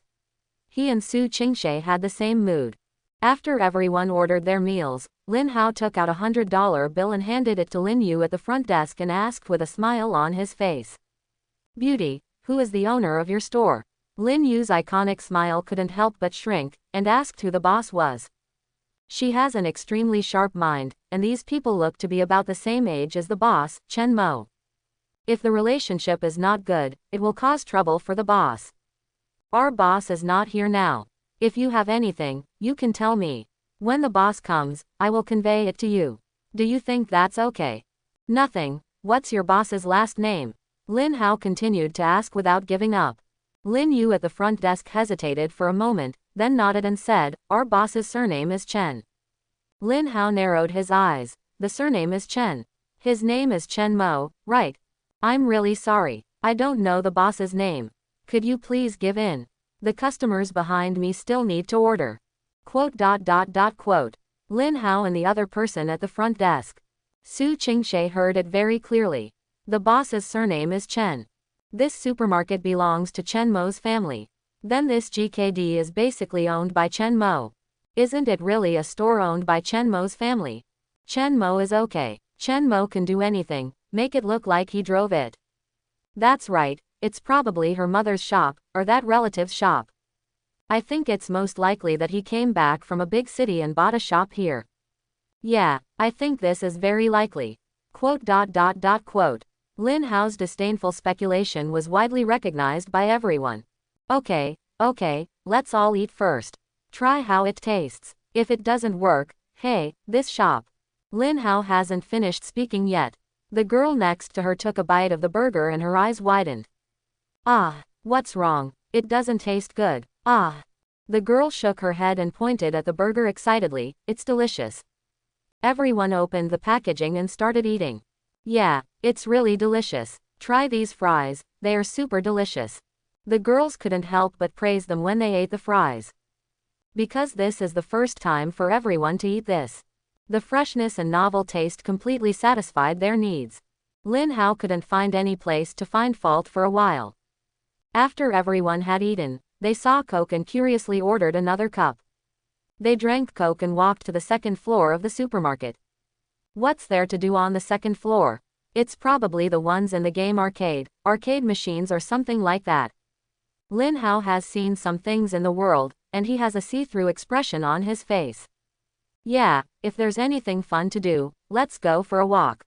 He and Su Qingshe had the same mood. After everyone ordered their meals, Lin Hao took out a $100 bill and handed it to Lin Yu at the front desk and asked with a smile on his face. Beauty, who is the owner of your store? Lin Yu's iconic smile couldn't help but shrink, and asked who the boss was. She has an extremely sharp mind, and these people look to be about the same age as the boss, Chen Mo. If the relationship is not good, it will cause trouble for the boss. Our boss is not here now. If you have anything, you can tell me. When the boss comes, I will convey it to you. Do you think that's okay? Nothing. What's your boss's last name? Lin Hao continued to ask without giving up. Lin Yu at the front desk hesitated for a moment, then nodded and said, our boss's surname is Chen. Lin Hao narrowed his eyes. The surname is Chen. His name is Chen Mo, right? I'm really sorry. I don't know the boss's name. Could you please give in? The customers behind me still need to order. Quote. Lin Hao and the other person at the front desk. Su Qingshe heard it very clearly. The boss's surname is Chen. This supermarket belongs to Chen Mo's family. Then this GKD is basically owned by Chen Mo. Isn't it really a store owned by Chen Mo's family? Chen Mo is okay. Chen Mo can do anything, make it look like he drove it. That's right, it's probably her mother's shop, or that relative's shop. I think it's most likely that he came back from a big city and bought a shop here. Yeah, I think this is very likely. Quote. Lin Hao's disdainful speculation was widely recognized by everyone. Okay, let's all eat first. Try how it tastes. If it doesn't work, hey, this shop. Lin Hao hasn't finished speaking yet. The girl next to her took a bite of the burger and her eyes widened. Ah, what's wrong? It doesn't taste good. Ah. The girl shook her head and pointed at the burger excitedly. It's delicious. Everyone opened the packaging and started eating. Yeah, it's really delicious. Try these fries, they are super delicious. The girls couldn't help but praise them when they ate the fries. Because this is the first time for everyone to eat this. The freshness and novel taste completely satisfied their needs. Lin Hao couldn't find any place to find fault for a while. After everyone had eaten, they saw Coke and curiously ordered another cup. They drank Coke and walked to the second floor of the supermarket. What's there to do on the second floor? It's probably the ones in the game arcade machines or something like that. Lin Hao has seen some things in the world, and he has a see-through expression on his face. Yeah, if there's anything fun to do, let's go for a walk.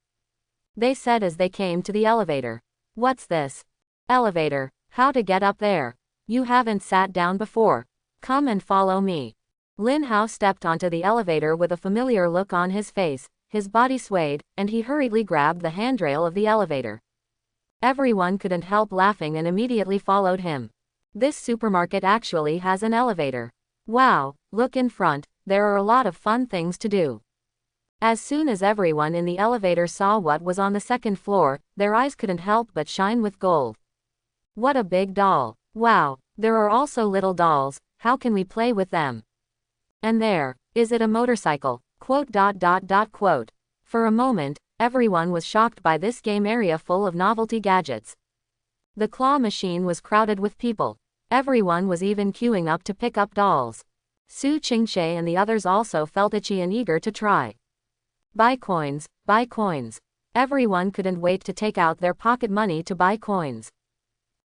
They said as they came to the elevator. What's this? Elevator, how to get up there? You haven't sat down before. Come and follow me. Lin Hao stepped onto the elevator with a familiar look on his face, his body swayed, and he hurriedly grabbed the handrail of the elevator. Everyone couldn't help laughing and immediately followed him. This supermarket actually has an elevator. Wow, look in front, there are a lot of fun things to do. As soon as everyone in the elevator saw what was on the second floor, their eyes couldn't help but shine with gold. What a big doll. Wow, there are also little dolls, how can we play with them? And there, is it a motorcycle? Quote. For a moment, everyone was shocked by this game area full of novelty gadgets. The claw machine was crowded with people. Everyone was even queuing up to pick up dolls. Su Qingshe and the others also felt itchy and eager to try. Buy coins, buy coins. Everyone couldn't wait to take out their pocket money to buy coins.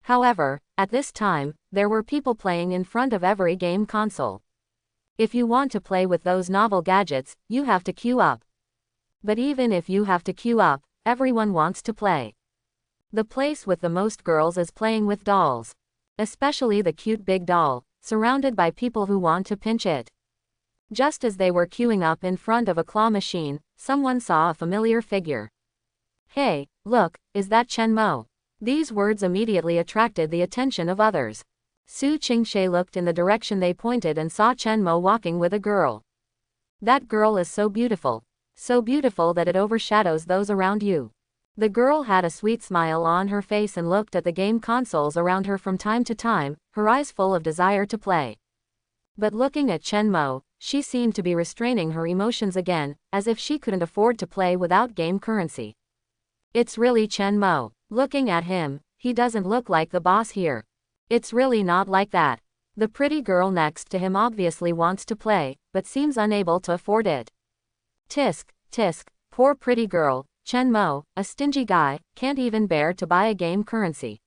However, at this time, there were people playing in front of every game console. If you want to play with those novel gadgets, you have to queue up. But even if you have to queue up, everyone wants to play. The place with the most girls is playing with dolls. Especially the cute big doll, surrounded by people who want to pinch it. Just as they were queuing up in front of a claw machine, someone saw a familiar figure. Hey, look, is that Chen Mo? These words immediately attracted the attention of others. Su Qingshe looked in the direction they pointed and saw Chen Mo walking with a girl. That girl is so beautiful that it overshadows those around you. The girl had a sweet smile on her face and looked at the game consoles around her from time to time, her eyes full of desire to play. But looking at Chen Mo, she seemed to be restraining her emotions again, as if she couldn't afford to play without game currency. It's really Chen Mo. Looking at him, he doesn't look like the boss here. It's really not like that. The pretty girl next to him obviously wants to play, but seems unable to afford it. Tisk, poor pretty girl, Chen Mo, a stingy guy, can't even bear to buy a game currency.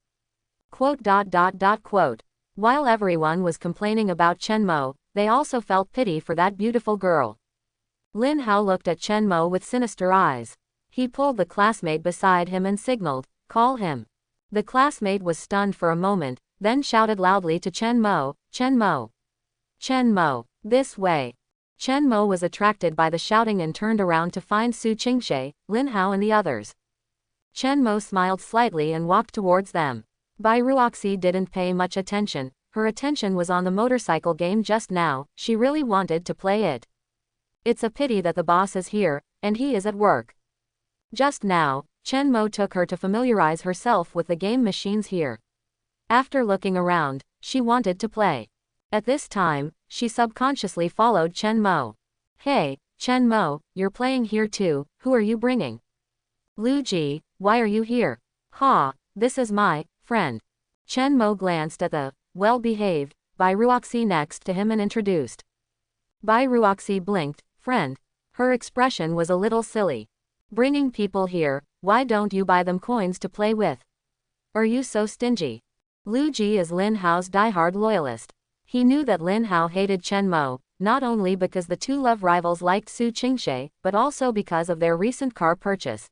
Quote. While everyone was complaining about Chen Mo, they also felt pity for that beautiful girl. Lin Hao looked at Chen Mo with sinister eyes. He pulled the classmate beside him and signaled, call him. The classmate was stunned for a moment, then shouted loudly to Chen Mo, Chen Mo. Chen Mo, this way. Chen Mo was attracted by the shouting and turned around to find Su Qingshe, Lin Hao and the others. Chen Mo smiled slightly and walked towards them. Bai Ruoxi didn't pay much attention, her attention was on the motorcycle game just now, she really wanted to play it. It's a pity that the boss is here, and he is at work. Just now, Chen Mo took her to familiarize herself with the game machines here. After looking around, she wanted to play. At this time, she subconsciously followed Chen Mo. Hey, Chen Mo, you're playing here too, who are you bringing? Lu Ji, why are you here? Ha, this is my friend. Chen Mo glanced at the well-behaved Bai Ruoxi next to him and introduced. Bai Ruoxi blinked, friend. Her expression was a little silly. Bringing people here, why don't you buy them coins to play with? Are you so stingy? Lu Ji is Lin Hao's diehard loyalist. He knew that Lin Hao hated Chen Mo, not only because the two love rivals liked Su Qingshe, but also because of their recent car purchase.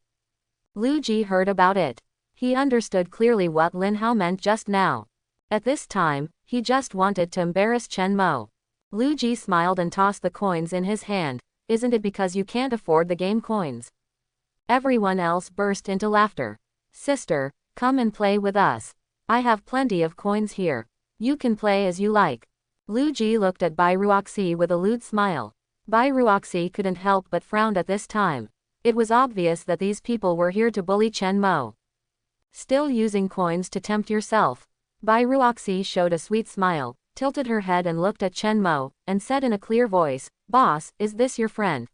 Lu Ji heard about it. He understood clearly what Lin Hao meant just now. At this time, He just wanted to embarrass Chen Mo. Lu Ji smiled and tossed the coins in his hand. Isn't it because you can't afford the game coins? Everyone else burst into laughter. Sister, come and play with us. I have plenty of coins here. You can play as you like. Lu Ji looked at Bai Ruoxi with a lewd smile. Bai Ruoxi couldn't help but frown at this time. It was obvious that these people were here to bully Chen Mo. Still using coins to tempt yourself? Bai Ruoxi showed a sweet smile, tilted her head and looked at Chen Mo, and said in a clear voice, Boss, is this your friend?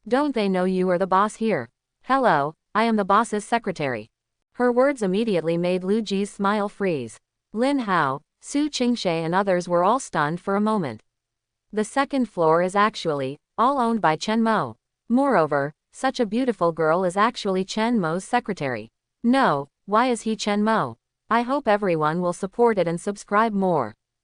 Don't they know you are the boss here? Hello, I am the boss's secretary. Her words immediately made Lu Ji's smile freeze. Lin Hao, Su Qingshe and others were all stunned for a moment. The second floor is actually all owned by Chen Mo. Moreover, such a beautiful girl is actually Chen Mo's secretary. No, why is he Chen Mo? I hope everyone will support it and subscribe more.